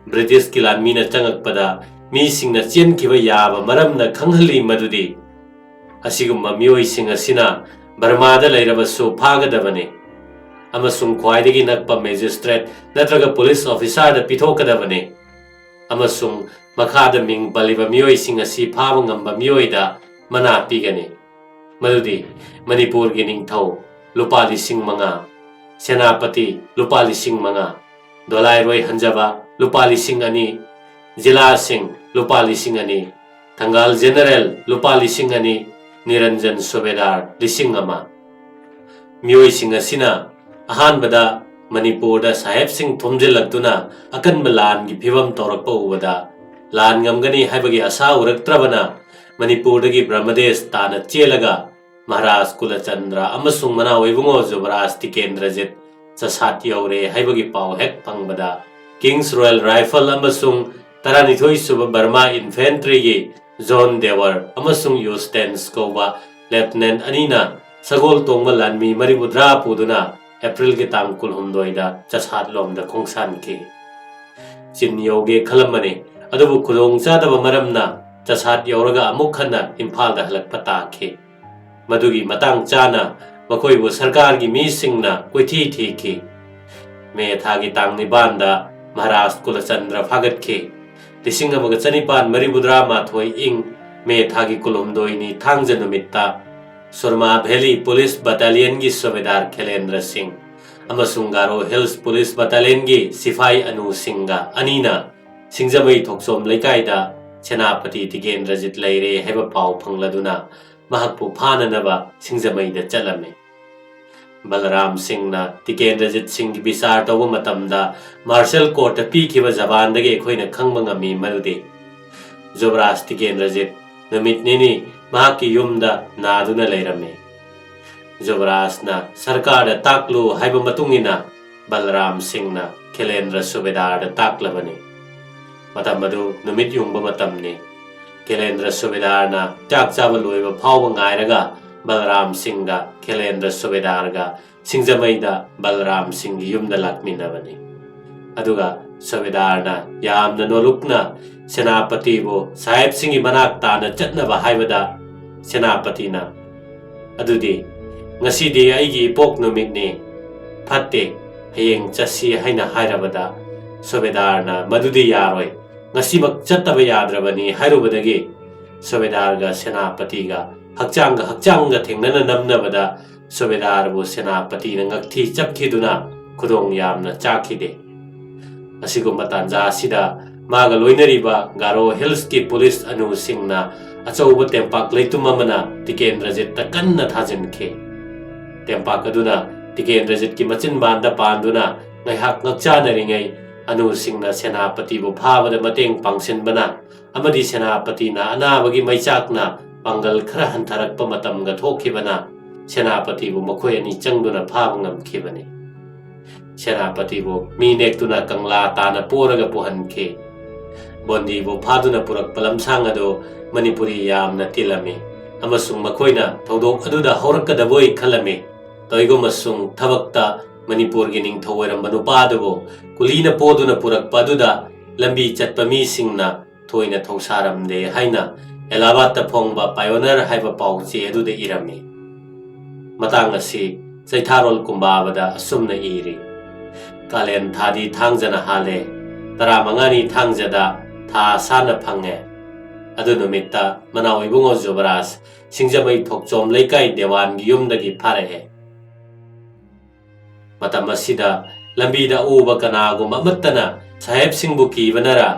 British ki lanmi na changakpada mi singna chenkhiba yaba maramna khanghali madudi asigumba mioi sing asina Burma da lairabasu phagadabane amasung khwaidagi nakpa magistrate natraga police officer da pithokadabane amasung makhada ming paliba mioi sing asi phaba ngamba mioida mana pigani madudi Manipur gi ningthau lupa lising manga senapati lupa lising manga dolai roi hanjaba lupa lising ani jila sing lupa lising ani thangal general lupa lising ani Niranjan Subedar lising ama mioi sing asina ahanbada Manipur da saheb sing thumjilakduna akan malan gi phibam torakpa ubada lan ngamgani haibagi asa uraktrabana Manipur dagi Brahmadesh tana chelaga Maharaj Kulachandra amasung mana oibungo Yuvaraj Tikendrajit chasat yaure haibagi pau hek pangbada King's Royal Rifle amasung taranithoi suba Burma Infantry gi John Dewar amasung Eustace Koba Lieutenant Anina sagol tongma lanmi maribudra puduna April ki tangkul humdoida chasat lomda khongsan ki chin yoge khalamani adubu khudong chadaba maramna ꯆꯁꯥꯠ ꯌꯧꯔꯒ ꯑꯃꯨꯛ ꯍꯟꯅ ꯏꯝꯐꯥꯜꯗ ꯍꯜꯂꯛꯄ ꯇꯥꯈꯤ꯫ ꯃꯗꯨꯒꯤ ꯃꯇꯥꯡ ꯆꯥꯅ ꯃꯈꯣꯏꯕꯨ ꯁꯔꯀꯥꯔꯒꯤ ꯃꯤꯁꯤꯡꯅ ꯀꯣꯏꯊꯤ ꯊꯤꯈꯤ꯫ ꯃꯦ ꯊꯥꯒꯤ ꯇꯥꯡ 9ꯗ ꯃꯍꯥꯔꯥꯖ ꯀꯨꯂꯆꯟꯗ꯭ꯔ ꯐꯥꯒꯠꯈꯤ꯫ 1934 ꯏꯪ ꯃꯦ ꯊꯥꯒꯤ 12ꯅꯤ ꯊꯥꯡꯖ ꯅꯨꯃꯤꯠꯇ ꯁꯨꯔꯃꯥ ꯚꯦꯂꯤ ꯄꯨꯂꯤꯁ ꯕꯠꯇꯥꯂꯤꯌꯟꯒꯤ ꯁꯨꯕꯦꯗꯥꯔ ꯈꯦꯂꯦꯟꯗ꯭ꯔ ꯁꯤꯡ ꯑꯃꯁꯨꯡ ꯒꯥꯔꯣ ꯍꯤꯜꯁ ꯄꯨꯂꯤꯁ ꯕꯠꯇꯥꯂꯤꯌꯟꯒꯤ ꯁꯤꯐꯥꯏ ꯑꯅꯨ ꯁꯤꯡꯒ ꯑꯅꯤꯅ ꯁꯤꯡꯖꯃꯩ ꯊꯣꯛꯆꯣꯝ ꯂꯩꯀꯥꯏꯗ ꯁꯦꯅꯥꯄꯇꯤ ꯇꯤꯀꯦꯟꯗ꯭ꯔꯖꯤꯠ ꯂꯩꯔꯦ ꯍꯥꯏꯕ ꯄꯥꯎ ꯐꯪꯂꯗꯨꯅ ꯃꯍꯥꯛꯄꯨ ꯐꯥꯅꯅꯕ ꯁꯤꯡꯖꯃꯩꯗ ꯆꯠꯂꯝꯃꯤ꯫ ꯕꯂꯔꯥꯝ ꯁꯤꯡꯅ ꯇꯤꯀꯦꯟꯗ꯭ꯔꯖꯤꯠ ꯁꯤꯡꯒꯤ ꯕꯤꯆꯥꯔ ꯇꯧꯕ ꯃꯇꯝꯗ ꯃꯥꯔꯁꯦꯜ ꯀꯣꯔꯠꯇ ꯄꯤꯈꯤꯕ ꯖꯕꯥꯟꯗꯒꯤ ꯑꯩꯈꯣꯏꯅ ꯈꯪꯕ ꯉꯝꯃꯤ ꯃꯗꯨꯗꯤ ꯌꯨꯕꯔꯥꯖ ꯇꯤꯀꯦꯟꯗ꯭ꯔꯖꯤꯠ ꯅꯨꯃꯤꯠ ꯅꯤꯅꯤ ꯃꯍꯥꯛꯀꯤ ꯌꯨꯝꯗ ꯅꯥꯗꯨꯅ ꯂꯩꯔꯝꯃꯤ꯫ ꯌꯨꯕꯔꯥꯖꯅ ꯁꯔꯀꯥꯔꯗ ꯇꯥꯛꯂꯨ ꯍꯥꯏꯕ ꯃꯇꯨꯡꯏꯟꯅ ꯕꯂꯔꯥꯝ ꯁꯤꯡꯅ ꯈꯦꯂꯦꯟꯗ꯭ꯔ ꯁꯨꯕꯦꯗꯥꯔꯗ ꯇꯥꯛꯂꯕꯅꯤ꯫ ꯃꯇꯝ ꯑꯗꯨ ꯅꯨꯃꯤꯠ ꯌꯨꯡꯕ ꯃꯇꯝꯅꯤ꯫ ꯈꯦꯂꯦꯟꯗ꯭ꯔ ꯁꯨꯕꯦꯗꯥꯔꯅ ꯆꯥꯛ ꯆꯥꯕ ꯂꯣꯏꯕ ꯐꯥꯎꯕ ꯉꯥꯏꯔꯒ ꯕꯂꯔꯥꯝ ꯁꯤꯡꯒ ꯈꯦꯂꯦꯟꯗ꯭ꯔ ꯁꯨꯕꯦꯗꯥꯔꯒ ꯁꯤꯡꯖꯃꯩꯗ ꯕꯂꯔꯥꯝ ꯁꯤꯡꯒꯤ ꯌꯨꯝꯗ ꯂꯥꯛꯃꯤꯟꯅꯕꯅꯤ꯫ ꯑꯗꯨꯒ ꯁꯨꯕꯦꯗꯥꯔꯅ ꯌꯥꯝꯅ ꯅꯣꯂꯨꯛꯅ ꯁꯦꯅꯥꯄꯇꯤꯕꯨ ꯁꯥꯍꯦꯕꯁꯤꯡꯒꯤ ꯃꯅꯥꯛ ꯇꯥꯅ ꯆꯠꯅꯕ ꯍꯥꯏꯕꯗ ꯁꯦꯅꯥꯄꯇꯤꯅ "ꯑꯗꯨꯗꯤ ꯉꯁꯤꯗꯤ ꯑꯩꯒꯤ ꯏꯄꯣꯛ ꯅꯨꯃꯤꯠꯅꯤ, ꯐꯠꯇꯦ, ꯍꯌꯦꯡ ꯆꯠꯁꯤ" ꯍꯥꯏꯅ ꯍꯥꯏꯔꯕꯗ ꯁꯨꯕꯦꯗꯥꯔꯅ "ꯃꯗꯨꯗꯤ ꯌꯥꯔꯣꯏ, ꯉꯁꯤꯃꯛ ꯆꯠꯇꯕ ꯌꯥꯗ꯭ꯔꯕꯅꯤ" ꯍꯥꯏꯔꯨꯕꯗꯒꯤ ꯁꯨꯕꯦꯗꯥꯔꯒ ꯁꯦꯅꯥꯄꯇꯤꯒ ꯍꯛꯆꯥꯡꯒ ꯊꯦꯡꯅꯅ ꯅꯝꯅꯕꯗ ꯁꯨꯕꯦꯗꯥꯔꯕꯨ ꯁꯦꯅꯥꯄꯇꯤꯅ ꯉꯛꯊꯤ ꯆꯞꯈꯤꯗꯨꯅ ꯈꯨꯗꯣꯡ ꯌꯥꯝꯅ ꯆꯥꯛꯈꯤꯗꯦ꯫ ꯑꯁꯤꯒꯨꯝꯕ ꯇꯥꯟꯖꯥ ꯑꯁꯤꯗ ꯃꯥꯒ ꯂꯣꯏꯅꯔꯤꯕ ꯒꯥꯔꯣ ꯍꯤꯜꯁꯀꯤ ꯄꯨꯂꯤꯁ ꯑꯅꯨꯁꯤꯡꯅ ꯑꯆꯧꯕ ꯇꯦꯝꯄꯥꯛ ꯂꯩꯇꯨꯝ ꯑꯃꯅ ꯇꯤꯀꯦꯟꯗ꯭ꯔꯖꯤꯠꯇ ꯀꯟꯅ ꯊꯥꯖꯤꯟꯈꯤ꯫ ꯇꯦꯝꯄꯥꯛ ꯑꯗꯨꯅ ꯇꯤꯀꯦꯟꯗ꯭ꯔꯖꯤꯠꯀꯤ ꯃꯆꯤꯟꯕꯥꯟꯗ ꯄꯥꯟꯗꯨꯅ ꯉꯥꯏꯍꯥꯛ ꯉꯛꯆꯥꯅꯔꯤꯉꯩ ꯑꯅꯨꯁꯤꯡꯅ ꯁꯦꯅꯥꯄꯇꯤꯕꯨ ꯐꯥꯕꯗ ꯃꯇꯦꯡ ꯄꯥꯡꯁꯤꯟꯕꯅ ꯑꯃꯗꯤ ꯁꯦꯅꯥꯄꯇꯤꯅ ꯑꯅꯥꯕꯒꯤ ꯃꯩꯆꯥꯛꯅ ꯄꯥꯡꯒꯜ ꯈꯔ ꯍꯟꯊꯔꯛꯄ ꯃꯇꯝꯒ ꯊꯣꯛꯈꯤꯕꯅ ꯁꯦꯅꯥꯄꯇꯤꯕꯨ ꯃꯈꯣꯏ ꯑꯅꯤ ꯆꯪꯗꯨꯅ ꯐꯥꯕ ꯉꯝꯈꯤꯕꯅꯤ꯫ ꯁꯦꯅꯥꯄꯇꯤꯕꯨ ꯃꯤ ꯅꯦꯛꯇꯨꯅ ꯀꯪꯂꯥ ꯇꯥꯅ ꯄꯣꯔꯒ ꯄꯨꯍꯟꯈꯤ꯫ ꯕꯣꯟꯗꯤꯕꯨ ꯐꯥꯗꯨꯅ ꯄꯨꯔꯛꯄ ꯂꯝꯁꯥꯡ ꯑꯗꯨ ꯃꯅꯤꯄꯨꯔꯤ ꯌꯥꯝꯅ ꯇꯤꯜꯂꯝꯃꯤ ꯑꯃꯁꯨꯡ ꯃꯈꯣꯏꯅ ꯊꯧꯗꯣꯛ ꯑꯗꯨꯗ ꯍꯧꯔꯛꯀꯗꯕꯣꯏ ꯈꯜꯂꯝꯃꯤ꯫ ꯇꯧꯏꯒꯨꯝꯕꯁꯨꯡ ꯊꯕꯛꯇ ꯃꯅꯤꯄꯨꯔꯒꯤ ꯅꯤꯡꯊꯧ ꯑꯣꯏꯔꯝꯕ ꯅꯨꯄꯥꯗꯨꯕꯨ ꯀꯨꯂꯤꯅ ꯄꯣꯗꯨꯅ ꯄꯨꯔꯛꯄ ꯑꯗꯨꯗ ꯂꯝꯕꯤ ꯆꯠꯄ ꯃꯤꯁꯤꯡꯅ ꯊꯣꯏꯅ ꯊꯧꯁꯥꯔꯝꯗꯦ ꯍꯥꯏꯅ ꯑꯦꯂꯥꯕꯥꯗꯇ ꯐꯣꯡꯕ ꯄꯥꯏꯑꯣꯅꯔ ꯍꯥꯏꯕ ꯄꯥꯎꯆꯦ ꯑꯗꯨꯗ ꯏꯔꯝꯃꯤ꯫ ꯃꯇꯥꯡ ꯑꯁꯤ ꯆꯩꯊꯥꯔꯣꯜ ꯀꯨꯝꯕꯥꯕꯗ ꯑꯁꯨꯝꯅ ꯏꯔꯤ: "ꯀꯥꯂꯦꯟ ꯊꯥꯗꯤ ꯊꯥꯡꯖꯅ ꯍꯥꯜꯂꯦ, 15ꯅꯤ ꯊꯥꯡꯖꯗ ꯊꯥ ꯁꯥꯅ ꯐꯪꯉꯦ"꯫ ꯑꯗꯨ ꯅꯨꯃꯤꯠꯇ ꯃꯅꯥꯎ ꯏꯕꯨꯡꯉꯣ ꯌꯨꯕꯔꯥꯖ ꯁꯤꯡꯖꯃꯩ ꯊꯣꯛꯆꯣꯝ ꯂꯩꯀꯥꯏ ꯗꯦꯋꯥꯟꯒꯤ ꯌꯨꯝꯗꯒꯤ ꯐꯥꯔꯛꯑꯦ꯫ ꯃꯇꯝ ꯑꯁꯤꯗ ꯂꯝꯕꯤꯗ ꯎꯕ ꯀꯅꯥꯒꯨꯝꯕ ꯑꯃꯠꯇꯅ ꯁꯥꯍꯦꯕꯁꯤꯡꯕꯨ ꯀꯤꯕꯅꯔ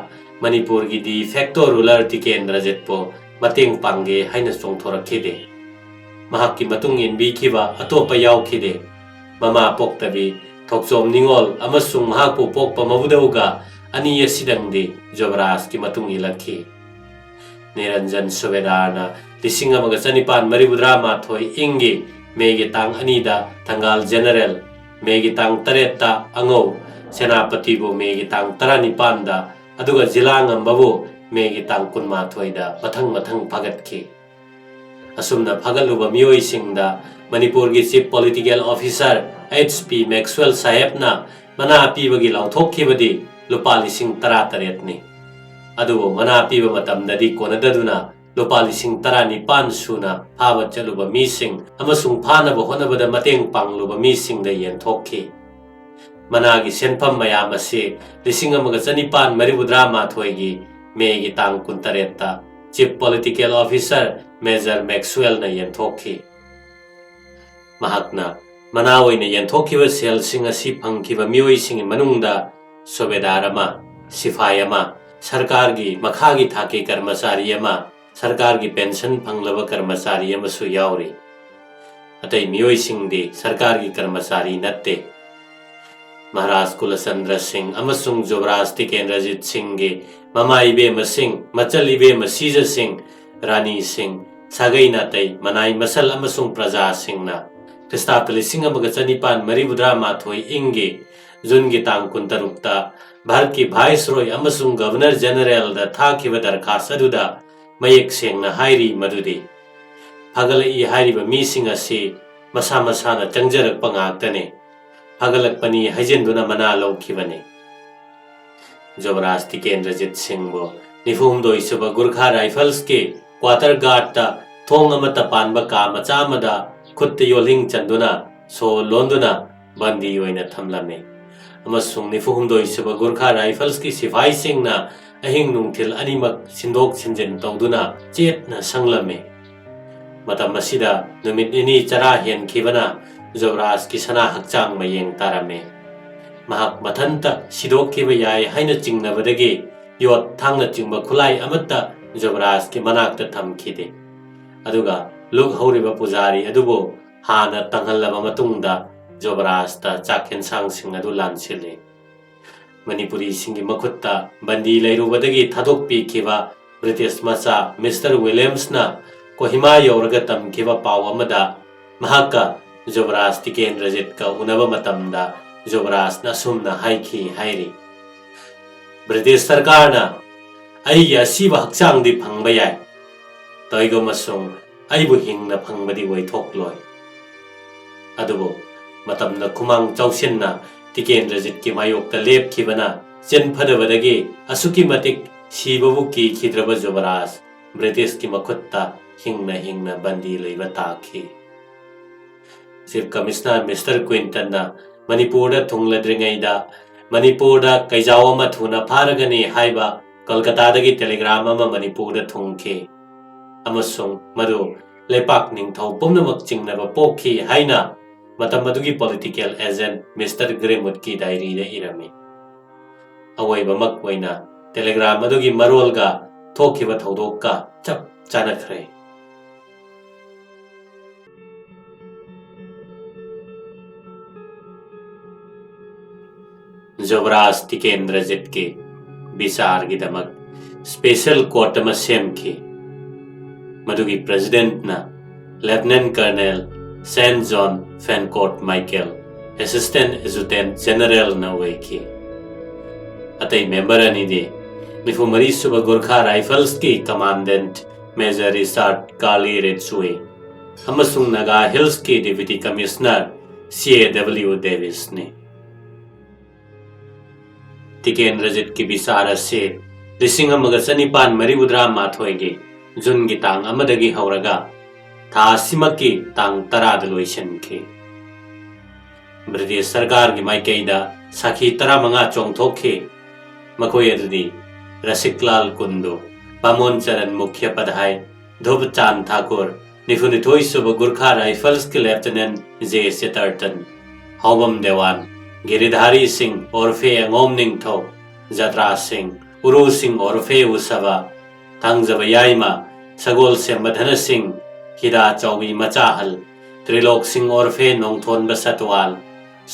ꯃꯅꯤꯄꯨꯔꯒꯤ ꯗꯤ ꯐꯦꯛꯇꯣ ꯔꯨꯂꯔ ꯇꯤꯀꯦꯟꯗ꯭ꯔꯖꯤꯠꯄꯨ ꯃꯇꯦꯡ ꯄꯥꯡꯒꯦ ꯍꯥꯏꯅ ꯆꯣꯡꯊꯣꯔꯛꯈꯤꯗꯦ꯫ ꯃꯍꯥꯛꯀꯤ ꯃꯇꯨꯡ ꯏꯟꯕꯤꯈꯤꯕ ꯑꯇꯣꯞꯄ ꯌꯥꯎꯈꯤꯗꯦ꯫ ꯃꯃꯥ ꯄꯣꯛꯇꯕꯤ ꯊꯣꯛꯆꯣꯝ ꯅꯤꯉꯣꯜ ꯑꯃꯁꯨꯡ ꯃꯍꯥꯛꯄꯨ ꯄꯣꯛꯄ ꯃꯕꯨꯗꯧꯒ ꯑꯅꯤ ꯑꯁꯤꯗꯪꯗꯤ ꯌꯨꯕꯔꯥꯖꯀꯤ ꯃꯇꯨꯡ ꯏꯜꯂꯛꯈꯤ꯫ ꯅꯤꯔꯟꯖꯟ ꯁꯨꯕꯦꯗꯥꯔꯅ 1934 ꯏꯪꯒꯤ ꯃꯦꯒꯤ ꯇꯥꯡ 2ꯗ ꯊꯪꯒꯥꯜ ꯖꯦꯅꯔꯦꯜ, ꯃꯦꯒꯤ ꯇꯥꯡ 8ꯇ ꯑꯉꯧ, ꯁꯦꯅꯥꯄꯇꯤꯕꯨ ꯃꯦꯒꯤ ꯇꯥꯡ 19ꯗ ꯑꯗꯨꯒ ꯖꯤꯂꯥꯉꯝꯕꯕꯨ ꯃꯦꯒꯤ ꯇꯥꯡ 22ꯗ ꯃꯊꯪ ꯐꯥꯒꯠꯈꯤ꯫ ꯑꯁꯨꯝꯅ ꯐꯥꯒꯠꯂꯨꯕ ꯃꯤꯑꯣꯏꯁꯤꯡꯗ ꯃꯅꯤꯄꯨꯔꯒꯤ ꯆꯤꯐ ꯄꯣꯂꯤꯇꯤꯀꯦꯜ ꯑꯣꯐꯤꯁꯥꯔ H.P. ꯃꯦꯛꯁꯋꯦꯜ ꯁꯥꯍꯦꯕꯅ ꯃꯅꯥ ꯄꯤꯕꯒꯤ ꯂꯥꯎꯊꯣꯛꯈꯤꯕꯗꯤ ꯂꯨꯄꯥ 18,000ꯅꯤ꯫ ꯑꯗꯨꯕꯨ ꯃꯅꯥ ꯄꯤꯕ ꯃꯇꯝꯗꯗꯤ ꯀꯣꯟꯅꯗꯗꯨꯅ ꯂꯨꯄꯥ 19,000 ꯁꯨꯅ ꯐꯥꯕ ꯆꯠꯂꯨꯕ ꯃꯤꯁꯤꯡ ꯑꯃꯁꯨꯡ ꯐꯥꯅꯕ ꯍꯣꯠꯅꯕꯗ ꯃꯇꯦꯡ ꯄꯥꯡꯂꯨꯕ ꯃꯤꯁꯤꯡꯗ ꯌꯦꯟꯊꯣꯛꯈꯤ꯫ ꯃꯅꯥꯒꯤ ꯁꯦꯟꯐꯝ ꯃꯌꯥꯝ ꯑꯁꯤ 1934ꯒꯤ ꯃꯦꯒꯤ ꯇꯥꯡ 28ꯇ ꯆꯤꯐ ꯄꯣꯂꯤꯇꯤꯀꯦꯜ ꯑꯣꯐꯤꯁꯥꯔ ꯃꯦꯖꯔ ꯃꯦꯛꯁꯋꯦꯜꯅ ꯌꯦꯟꯊꯣꯛꯈꯤ꯫ ꯃꯍꯥꯛꯅ ꯃꯅꯥ ꯑꯣꯏꯅ ꯌꯦꯟꯊꯣꯛꯈꯤꯕ ꯁꯦꯜꯁꯤꯡ ꯑꯁꯤ ꯐꯪꯈꯤꯕ ꯃꯤꯑꯣꯏꯁꯤꯡꯒꯤ ꯃꯅꯨꯡꯗ ꯁꯨꯕꯦꯗꯥꯔ ꯑꯃ, ꯁꯤꯐꯥꯏ ꯑꯃ, ꯁꯔꯀꯥꯔꯒꯤ ꯃꯈꯥꯒꯤ ꯊꯥꯛꯀꯤ ꯀꯔꯃꯆꯥꯔꯤ ꯑꯃ, ꯁꯔꯀꯥꯔꯒꯤ ꯄꯦꯟꯁꯟ ꯐꯪꯂꯕ ꯀꯔꯃꯆꯥꯔꯤ ꯑꯃꯁꯨ ꯌꯥꯎꯔꯤ꯫ ꯑꯇꯩ ꯃꯤꯑꯣꯏꯁꯤꯡꯗꯤ ꯁꯔꯀꯥꯔꯒꯤ ꯀꯔꯃꯆꯥꯔꯤ ꯅꯠꯇꯦ꯫ ꯃꯍꯥꯔꯥꯖ ꯀꯨꯂꯆꯟꯗ꯭ꯔ ꯁꯤꯡ ꯑꯃꯁꯨꯡ ꯌꯨꯕꯔꯥꯖ ꯇꯤꯀꯦꯟꯗ꯭ꯔꯖꯤꯠ ꯁꯤꯡꯒꯤ ꯃꯃꯥ ꯏꯕꯦꯝꯃꯁꯤꯡ, ꯃꯆꯜ ꯏꯕꯦꯝꯃ ꯁꯤꯖꯁꯤꯡ, ꯔꯥꯅꯤꯁꯤꯡ, ꯁꯥꯒꯩ ꯅꯥꯇꯩ, ꯃꯅꯥꯏ ꯃꯁꯜ ꯑꯃꯁꯨꯡ ꯄ꯭ꯔꯖꯥꯁꯤꯡꯅ ꯈ꯭ꯔꯤꯁꯇꯥꯕꯇ 1934 ꯏꯪꯒꯤ ꯖꯨꯟꯒꯤ ꯇꯥꯡ 16ꯇ ꯚꯥꯔꯠꯀꯤ ꯚꯥꯏꯁꯔꯣꯏ ꯑꯃꯁꯨꯡ ꯒꯚꯔꯅꯔ ꯖꯦꯅꯔꯦꯜꯗ ꯊꯥꯈꯤꯕ ꯗꯔꯈꯥꯁ ꯑꯗꯨꯗ ꯃꯌꯦꯛ ꯁꯦꯡꯅ ꯍꯥꯏꯔꯤ ꯃꯗꯨꯗꯤ ꯐꯒꯠꯂꯛꯏ ꯍꯥꯏꯔꯤꯕ ꯃꯤꯁꯤꯡ ꯑꯁꯤ ꯃꯁꯥ ꯃꯁꯥꯅ ꯆꯪꯖꯔꯛꯄ ꯉꯥꯛꯇꯅꯤ, ꯐꯒꯠꯂꯛꯄꯅꯤ ꯍꯥꯏꯖꯤꯟꯗꯨꯅ ꯃꯅꯥ ꯂꯧꯈꯤꯕꯅꯤ꯫ ꯌꯨꯕꯔꯥꯖ ꯇꯤꯀꯦꯟꯗ꯭ꯔꯖꯤꯠ ꯁꯤꯡꯕꯨ निफुमदोई सुबह गुरखा राइफल्स के क्वार्टर गार्ड ता थोंग अमता पानबा का मचा अमदा खुद योलिंग चंदुना सो लोंदुना बंदी ओइना थमलमे अमसुंग निफुमदोई सुबह गुरखा राइफल्स की सिपाही सिंगना अहिंग नुंगथिल अनिमक सिंदोक सिंजन तौदुना चेतना संगलमे मतम मसिदा नुमित इनी चरा हेन खिबना युवराज की सना हक्चांग मयेंग तारमे महाक मथंता सिदोक खिबा याय हाइना चिंगनबदगी योत थांगना चिंगबा खुलाई अमत्ता युवराज के मनाक्ता थमखिदे अदुगा लुक हौरिबा पुजारी अदुबो हाना तंगहल्लबा मतुंगदा युवराज ता चाखेन सांगसिंग अदु लानसिले मणिपुरी सिंगी मखुत्ता बंदी लेरुबदगी थादोक पीखिबा ब्रिटिश मचा मिस्टर विलियम्स ना कोहिमा यौरगा तमखिबा पाव अमदा महाका युवराज तिकेंद्रजित का उनबा मतमदा युवराज ना सुमना हाइखी हाइरी ब्रिटिश सरकार ना आई असीबा हक्चांगदी फंगबा याय तैगो मसुंग आइबु हिंगना फंगबदी वैथोकलोय अदुबो मतमना खुमांग चौसिनना तिकेंद्रजित की मायोक्ता लेपखिबना चेनफदबदगी असुकी मतिक सीबबु कीखिद्रबा युवराज ब्रिटिश की मखुत्ता हिंगना हिंगना बंदी लेबा ताखी चीफ कमिश्नर मिस्टर क्विंटन ना मणिपुर थुंगलद्रिंगैदा मणिपुर कैजाव अमा थुना फारगनी हाइबा कोलकातादगी टेलीग्राम अमा मणिपुर थुंखे अमसुंग मदु लेपाक निंगथौ पुमनमक चिंगनबा पोखी हाइना मतम मदुगी पॉलिटिकल एजेंट मिस्टर ग्रेमुड की डायरी दे इरमे अवैबा मक वैना टेलीग्राम मदुगी मरोलगा थोखिबा थौदोक्का चप चानखरे युवराज तिकेंद्रजित के विचार की दमक स्पेशल कोर्ट में सेमखी मदुगी प्रेसिडेंट ना lieutenant colonel saint John Fancourt Michael assistant adjutant general ना वेखी अतई मेंबर अनिदे निफुमरी सुबह गुरखा राइफल्स की कमांडेंट मेजर रिचार्ड काली रेचुए अमसुंग नगा हिल्स के डिप्टी कमिश्नर CAW डेविस ने तिकेंद्रजित की विचार से 1994 जून की तांग अमदगी हौरगा था सिमकी तांग 10 लोइसनखे ब्रिटिश सरकार की माइकैदा साखी 15 चोंथोखे मखोय अदुदी रसिकलाल कुंदो बामोन चरण मुख्य पदहाय धुब चांद ठाकुर निफुनिथोई सुब गुरखा राइफल्स के लेफ्टिनेंट जे सेटर्टन हौबम देवान गिरिधारी सिंह ओरफे अंगोम निंगथौ जत्रा सिंह उरु सिंह ओरफे उसबा थांगजब याइमा सगोल से मधन सिंह हिदा चौबी मचाहल त्रिलोक सिंह ओरफे नोंगथोन बसतवाल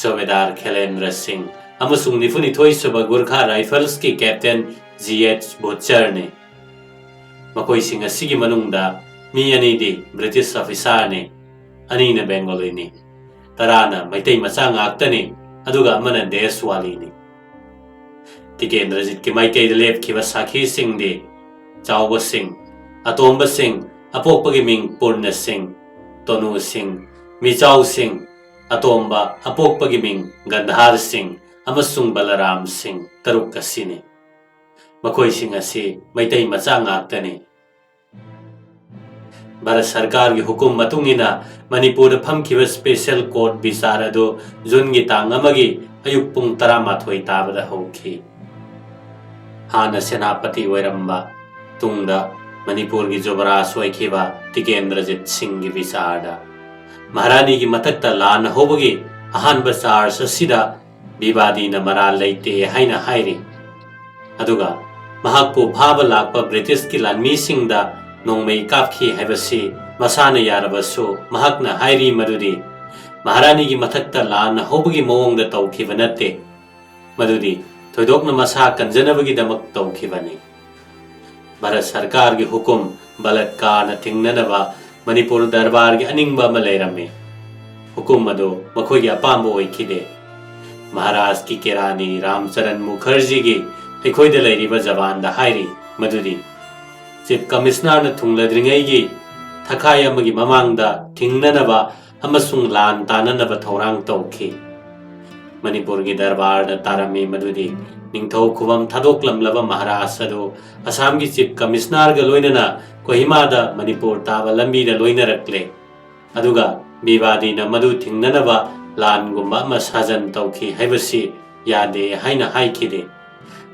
सूबेदार खेलेंद्र सिंह अमसुंग निफुनिथोई सुब गुरखा राइफल्स की कैप्टन GH बुचर ने मकोई सिंह असिगी मनुंगदा मी अनीदी ब्रिटिश ऑफिसर ने अनीना बेंगोली ने तराना मैतई मचा ngakतने अदुगा अमना देशवाली ने तिकेंद्रजित की माइकैद लेपखिबा साखी सिंह दे चावब सिंह अतोंब सिंह अपोकपगी मिंग पूर्ण सिंह तोनु सिंह मिचाव सिंह अतोंबा अपोकपगी मिंग गंधार सिंह अमसुंग बलराम सिंह तरुक कसिने मखोई सिंह असी मैतई मचा ngakतने भारत सरकार की हुकुम मतुंगिना मणिपुर फमखिबा स्पेशल कोर्ट विचार अदु जून की तांग अमगी अयुक पुंग 12 ताबदा हौखी हाना सेनापति वैरम्बा तुंगदा मणिपुर की युवराज ओइखिबा तिकेंद्रजित सिंह की विचारदा महारानी की मथक्ता लान होबगी अहानबा चार्ज असिदा विवादी न मरा लेते हाइना हाइरी अदुगा महाकु भाब लाकपा ब्रिटिश की लानमीसिंगदा नोंगमई कापखी हैबसी मसाना यारबसु महाकना हाइरी मदुदी महारानी की मथक्ता लान होबगी मोंगदा तौखिबा नत्ते मदुदी थोइदोकना मसा कंजनबगी दमक तौखिबनी भारत सरकार की हुकुम बलात्कार न थिंगननबा मणिपुर दरबार की अनिंगबा अमा लेरमे हुकुम अदो मखोई अपांबो ओइखिदे महाराज की केरानी रामचरण मुखर्जी की अखोइदा लेरिबा जबानदा हाइरी मदुदी चीफ कमिश्नर न थुंगलद्रिंगैगी थखाय अमगी ममांगदा थिंगननबा अमसुंग लान ताननबा थौरांग तौखी मणिपुर की दरबार न तारमे मदुदी Ningthau Khubam Thadoklamlaba Maharaj adu Assam gi Chief Commissioner ga loinana Kohima da Manipur taba lambi da loinarakle. Aduga Bibadi na madu thingnanaba lan gumba ma sajan tauki haibasi yade haina haikide.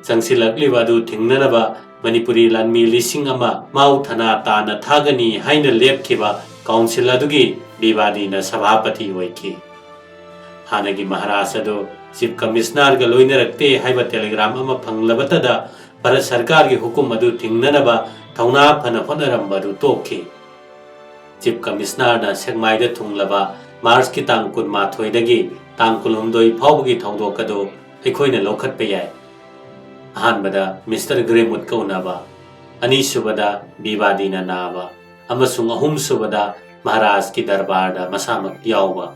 Sangsilakliba adu thingnanaba Manipuri lanmi lising ama mau thana tana thagani haina lepkiba council adugi Bibadi na sabhapati oiki. Hanagi Maharaj adu Chief Commissioner ga loinarakte haiba telegram ama phanglabatada Bharat Sarkar gi hukum adu thingnanaba thauna phana honaramba adu toki. Chief Commissioner na Segmai da thunglaba Mars ki tang kun mathoi dagi tang kulhumdoi phawgi thawdok adu aikhoina lokhat pe yai. Ahanbada Mr. Gremut kaunaba ani subada Bibadi na naba amasung ahum subada Maharaj ki darbar da masamak yawba.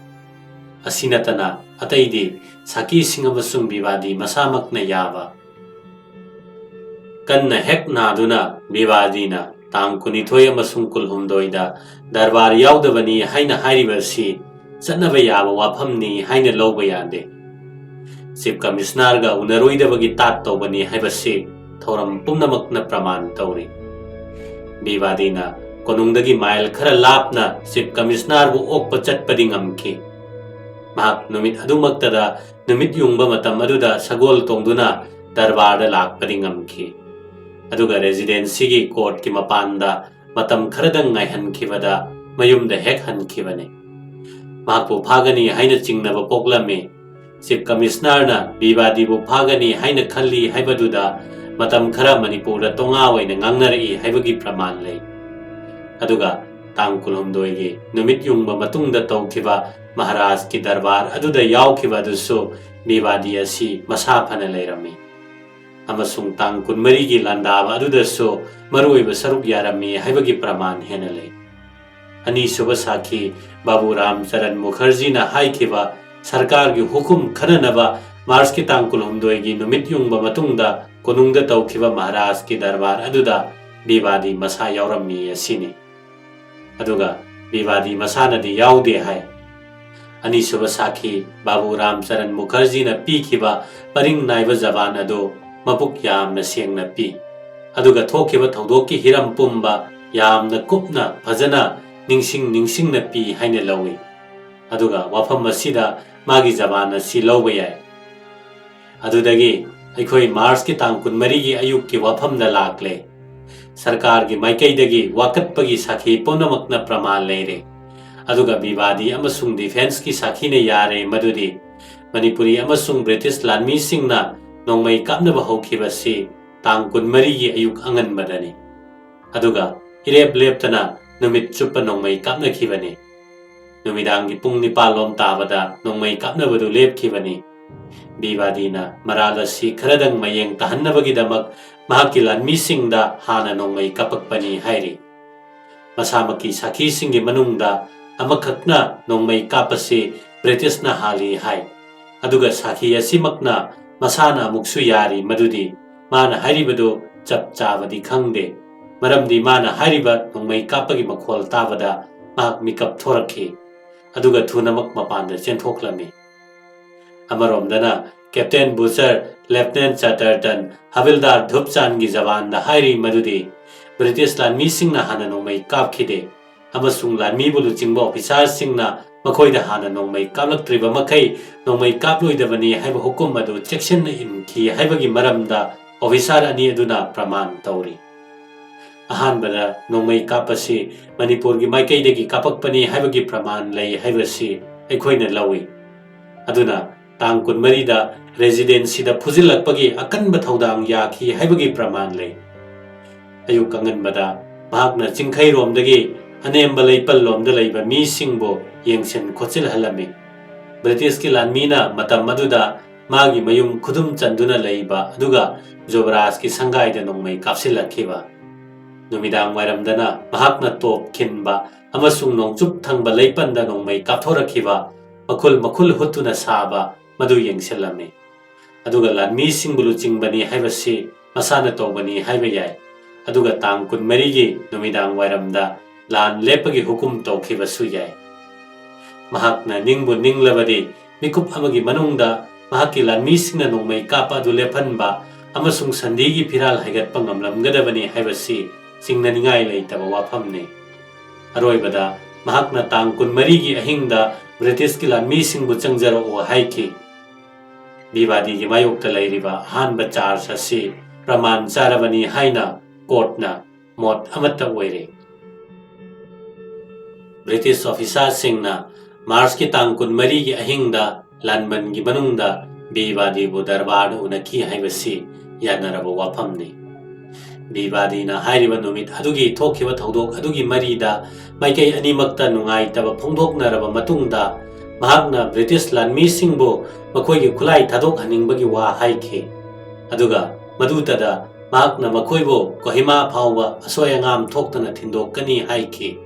Asinatana ataidi Saki singamasung Bibadi masamak na yaba. Kanna hek naduna Bibadi na tang kunithoi amasung kulhumdoi da darbar yawdabani haina hairibasi satnaba yaba wafamni haina lawba yade. Chief Commissioner ga unaroidabagi tat tawbani haibasi thoram pumnamakna praman tawri. Bibadi na konungdagi mile khara lapna Chief Commissioner bu okpa chatpadi ngamki. Mahak numit adumaktada numit yungba matam aduda sagol tongduna darbar da lakpadi ngamki. Aduga residency gi court ki mapanda matam kharadang ngaihankibada mayumda hek hankibane. Mahakpu phagani haina chingnaba poklame. Chief Commissioner na Bibadi bu phagani haina khalli haibaduda matam khara Manipur da tonga waina ngangnari haibagi praman lei. Aduga tangkulhumdoi gi numit yungba matungda tawkiba Maharaj ki darbar aduda yawkiba dusu Bibadi asi masa phana leirami. Amasung tang kunmari gi landaba adudasu maruiba saruk yarami haibagi praman hena lei. Ani suba sakhi Babu Ram Charan Mukherjee na haikiba Sarkar gi hukum khananaba Mars ki tangkulhumdoi gi numit yungba matungda konungda tawkiba Maharaj ki darbar aduda Bibadi masa yawrami asini. Aduga Bibadi masanadi yawde hai. Ani suba sakhi Babu Ram Charan Mukherjee na pikiba paring naiba jaban adu mabuk yamna sengna pi. Aduga thokiba thawdoki hiram pumba yamna kupna phajana ningsing na pi haina lawi. Aduga wafam masida magi jabana si lawba yai. Adudagi aikhoi Mars ki tang kunmari gi ayuk ki wafam da lakle. Sarkar gi maikaidagi wakatpagi sakhi punamakna praman leire. Aduga Bibadi amasung defense ki sakhi ne yare madudi Manipuri amasung British lanmi singna nongmai kapnaba hokibasi tang kunmari gi ayuk angan madani. Aduga irep leptana numit chupa nongmai kapna khibani. Numidang gi pung nipalom tabada nongmai kapnabadu lepkhibani. Bibadi na maralasi kharadang mayeng tahannabagi damak mahaki lanmi singda hana nongmai kapakpani hairi. Masamaki sakhi singi manungda amakhakna nongmai kapasi British na hali hai. Aduga sakhi asimakna masana amuksu yari madudi mana hairibadu chap chabadi khangde. Maramdi mana hairiba nongmai kapagi makhol tabada mahak mikap thorakhi. Aduga thunamak mapanda chenthokhlami. Amaromdana Captain Butcher, Lieutenant Chatterton, Havildar Dhupchan gi jawan da hairi madudi British lanmi singna hana nongmai kapkhide. Amasung lanmi bulu chingba officer singna makhoida hana nongmai kaplaktriba makai nongmai kaploidabani haiba hukum adu section na inki haibagi maramda officer ani aduna praman tawri. Ahanbada nongmai kapasi Manipur gi maikaidagi kapakpani haibagi praman lei haibasi aikhoina lawi. Aduna tang kunmari da residency da phujilakpagi akanba thaudang yakhi haibagi praman lei. Ayuk kanganbada mahakna chingkhai romdagi anemba leipal lomda leiba mi singbo yengsen khochil halami. British ki lanmina matam maduda magi mayum khudum chanduna leiba aduga Yuvaraj ki sangai da nongmai kapsilakhiba. Numidang wairamdana mahakna top khinba amasung nongchup thangba leipanda nongmai kapthorakhiba makul hutuna saba madu yengselami. Aduga lanmi singbulu chingbani haibasi masana tawbani haiba yai. Aduga tang kunmari gi numidang wairamda lan lepagi hukum tawkhibasu yai. Mahakna ningbu ninglabadi mikup amagi manungda mahakki lanmisingna nongmai kapa adu lephanba amasung sandigi phiral haigatpa ngamlamgadabani haibasi singnaningai leitaba wafamne aroibada mahakna tang kunmari gi ahingda British ki lanmisingbu changjaro o haiki Bibadi gi mayokta leiriba hanba charge asi praman charabani haina courtna mot amata oire British officer singna Mars ki tang kunmari gi ahingda lanban gi manungda Bibadi bu darbar unaki haibasi yanaraba wafamne Bibadi na hairiba numit adugi thokiba thodok adugi marida maikai animakta nungai taba phongdoknaraba matungda mahakna British lanmisingbu makoigi khulai thadok haningbagi wa haike aduga madutada mahakna makoibo Kohima phawba asoyangam thoktana thindokani haike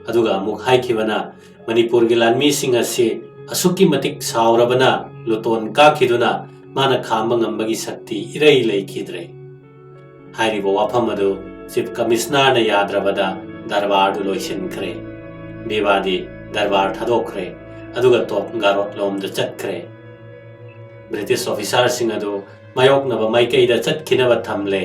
aduga amuk haikibana Manipur gi lanmising ase asuki matik saurabana luton kakiduna mana khamba ngambagi sakti irai leikidre hairiba wafam adu chief commissioner na yadrabada darbar du loisinkhre Bibadi darbar thadokre aduga top garot lomda chatkre British officer sing adu mayoknaba maikaida chatkinaba thamle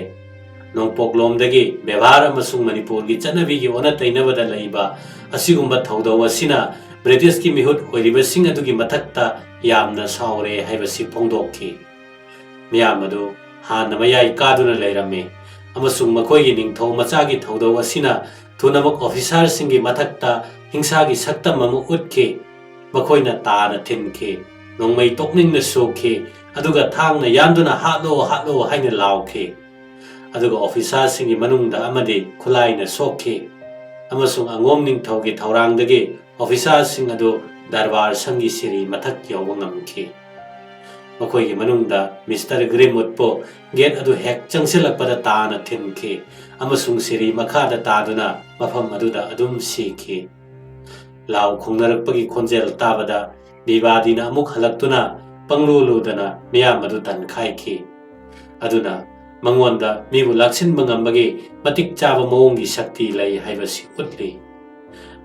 nongpok lomdagi bevar amasung Manipur gi chanabi gi ona tainabada leiba asigumba thaudaw asina British ki mihut oiribasing adugi mathakta yamna saure haibasi phongdokki miyam adu hanna mayai kaduna leirame amasung makoigi ningthau machagi thaudaw asina thunamak officer singi mathakta hingsa gi saktam amu utki makoina tana thinki nongmai tokningna sokhi aduga thangna yanduna hatlo haina laukhi aduga officer singi manungda amadi khulaina sokhi amasung angom ningthaugi thaurangdagi officer sing adu darbar sangi siri mathak yawa ngamki makoigi manungda Mr. Grimwood gate adu hek changsilakpada tana thinki amasung siri makhada taduna mafam aduda adum sikhi lau khongnarakpagi khonjel tabada Bibadina amuk halaktuna pangluludana miyam adu tankhaiki aduna mangonda mibu laksinba ngambagi matik chaba mawonggi shakti lei haibasi utli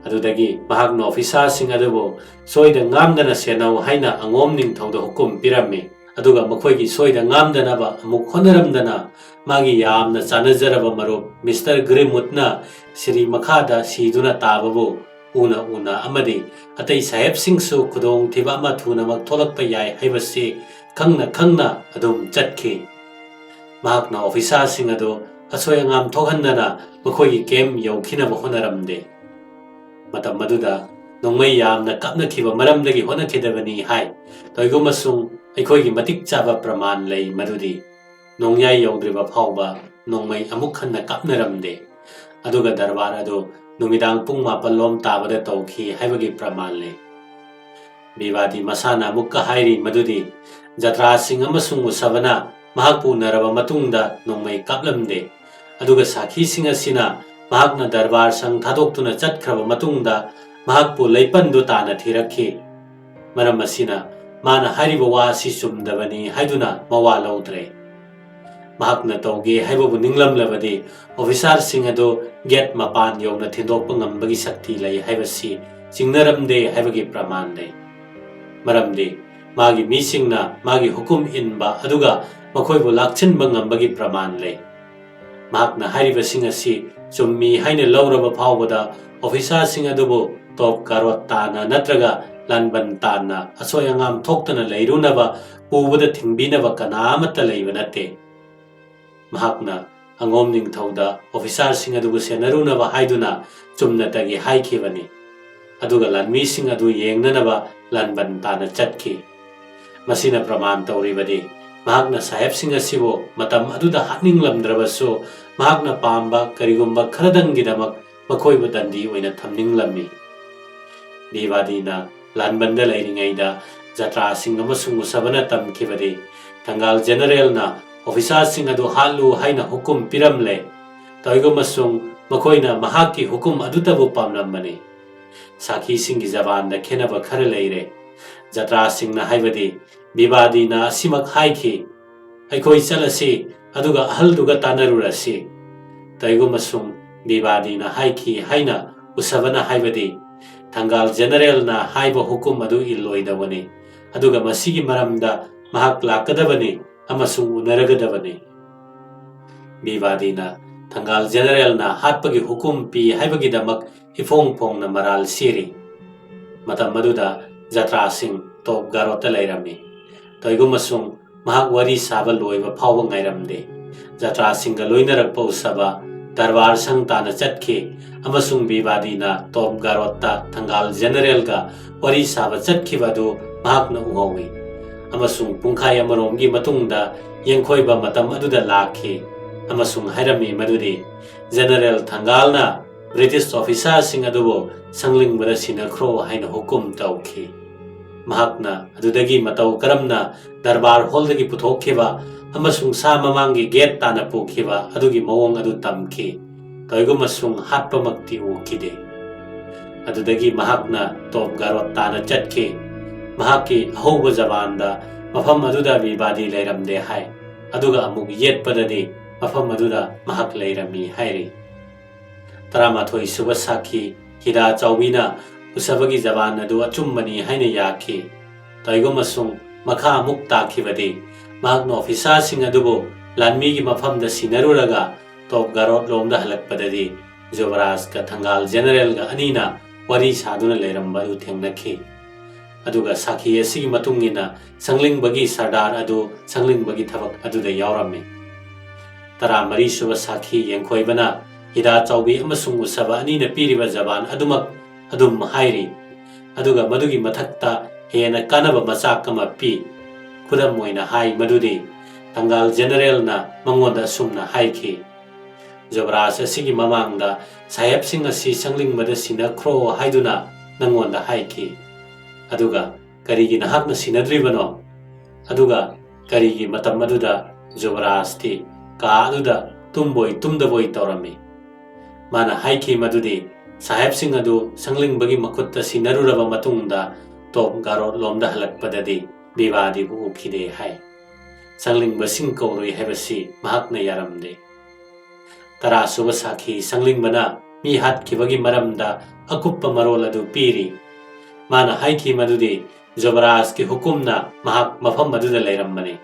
adudagi mahakna officer sing adubo soida ngamdana senau haina angom ningthauda hukum pirame aduga makoigi soida ngamdanaba amuk honaramdana magi yamna chanajaraba marup Mr. Grimwoodna siri makhada siduna tababu una amadi atai saheb singsu khudong thiba ma thuna mak tholakpa yai haibasi khangna adum chatki mahakna officer sing adu asoyangam thokhandana makoigi kem yaukinaba honaramde matam maduda nongmai yamna kapna khiba maramdagi honakhidabani hai toigumasung aikoigi matik chaba praman lei madudi nongyai yaudriba phawba nongmai amuk khanna kapnaramde aduga darbar adu numidang pung mapalom tabada tawki haibagi praman le Bibadi masana mukka hairi madudi jatra sing amasung usabana mahakpu naraba matungda nongmai kaplamde aduga sakhi sing asina mahakna darbar sang thadoktuna chatkraba matungda mahakpu leipandu tana thirakhi maram asina mana hariba wa si sumdabani haiduna mawa laudre mahakna tawge haibabu ninglamlabadi officer sing adu get mapan yomna thindokpa ngambagi sakti lei haibasi chingnaramde haibagi praman lei maramde magi misingna magi hukum inba aduga makoibu lakchinba ngambagi praman lei mahakna hariba sing asi chummi haina lauraba phawbada officer sing adubu top garot tana natraga lanban tana asoyangam thoktana leirunaba pubada thingbinaba kanamata leiba nate mahakna angom ningthauda officer sing adugu senarunaba haiduna chumnatagi haikibani aduga lanmi sing adu yengnanaba lanban tana chatki masina praman tauribadi mahakna saheb sing asibo matam aduda hatninglamdrabasu mahakna pamba karigumba kharadangidamak makoibu dandi oina thamninglammi Bibadina lanbanda leiringaida jatra sing amasung usabana tamkibadi tangal general na officer sing adu halu haina hukum piramle toigumasung makoina mahaki hukum adutabu pamlambani sakhi singi zabanda khenaba khara leire jatra sing na haibadi Bibadina simak haiki aikoi chalasi aduga ahalduga tanarurasi toigumasung Bibadina haiki haina usabana haibadi tangal general na haiba hukum adu illoidabani aduga masigi maramda mahak lakadabani amasung unaragadabani. Bivadina Thangal General na hatpagi hukum pi haibagidamak ifong pong na maral siri. Matam maduda jatra sing top garota lairami. Toigumasung mahak wari saba loiba phawang ngairamde. Jatra singga loinarak pausaba darbar sang tana chatki amasung bivadina top garota Thangal General ga wari saba chatki badu mahak na uhawi. Amasung pungkhay amarongi matungda yengkhoiba matam aduda lakhi. Amasung hairami madudi General Thangal na British officer sing adubo sangling bada sinakro haina hukum tauki. Mahakna adudagi matau karamna darbar hall dagi puthokhiba amasung sa mamangi gate tana pukhiba adugi mawong adu tamki. Toigumasung hatpamakti ukide. Adudagi mahakna top garot tana chatki. Mahaki ahoba jabanda mafam aduda bibadi leiramde hai. Aduga amuk yet padadi mafam aduda mahak leirami hairi. Taramathoi suba sakhi hida chawbina usabagi jaban adu achumbani haina yaki. Toigumasung makha amuk takhibadi mahakna officer sing adubo lanmi gi mafamda sinaruraga top garot lomda halakpadadi Yuvaraj ka Thangal General ga anina wari saduna leiramba adu thengnakhi. Aduga sakhi asigi matungina sanglingbagi sardar adu sanglingbagi thabak aduda yaurami. Tara mari suba sakhi yengkhoibana hida chawbi amasung usaba anina piriba jaban adumak adum hairi. Aduga madugi mathakta hena kanaba machak kama pi. Khudam moina hai madudi Thangal General na mangonda sumna haiki. Yuvaraj asigi mamangda saheb sing asi sanglingmada sinakro haiduna nangonda haiki. Aduga karigi nahakna sinadribano. Aduga karigi matam aduda Yuvaraj ti ka aduda tumboi tumdaboi taurami. Mana haiki madudi saheb sing adu sanglingmbagi makutta sinaruraba matungda top garot lomda halakpadadi bivadi bu ukhide hai. Sanglingba sing kauroi haibasi mahakna yaramde. Tara suba sakhi sanglingmana mi hatkibagi maramda akuppa marol adu piri. Mana haiki madudi Yuvaraj ki hukumna mahak mafam aduda leirambani.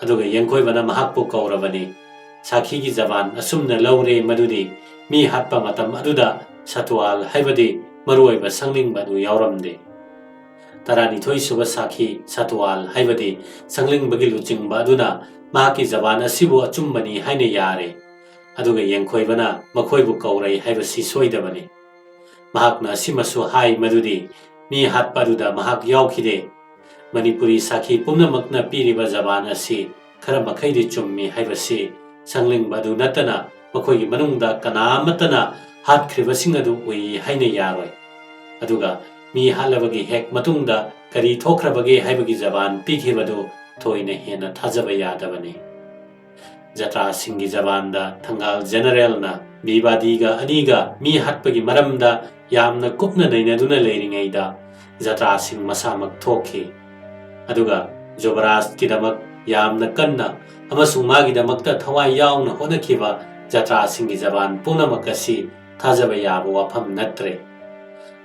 Aduga yengkhoibana mahakpu kaurabani. Sakhi gi jaban asumna laure madudi mi hatpa matam aduda satwal haibadi maruoiba sanglingba adu yauramde. Tarani thoi suba sakhi satwal haibadi sanglingbagi luchingba aduna mahaki jaban asibu achumbani haina yare. Aduga yengkhoibana makhoibu kaurai haibasi soidabani. Mahakna asimasu hai madudi mi hatpa aduda mahak yaukhide. Manipuri sakhi pumnamakna piriba jaban asi khara makhaidi chummi haibasi sanglingba adu natana makhoigi manungda kanamatana hatkribasing adu ui haina yaroi. Aduga mi halabagi hek matungda kari thokrabagi haibagi jaban pikhibadu thoina hena thajaba yadabani. Jatra singi jabanda Thangal General na bibadiga aniga mi hatpagi maramda yamna kupna nainaduna leiringaida jatra sing masamak thokhi. Aduga Yuvaraj kidamak yamna kanna amasung magidamakta thawai yauna honakhiba jatra singi jaban punamakasi thajaba yaba wafam natre.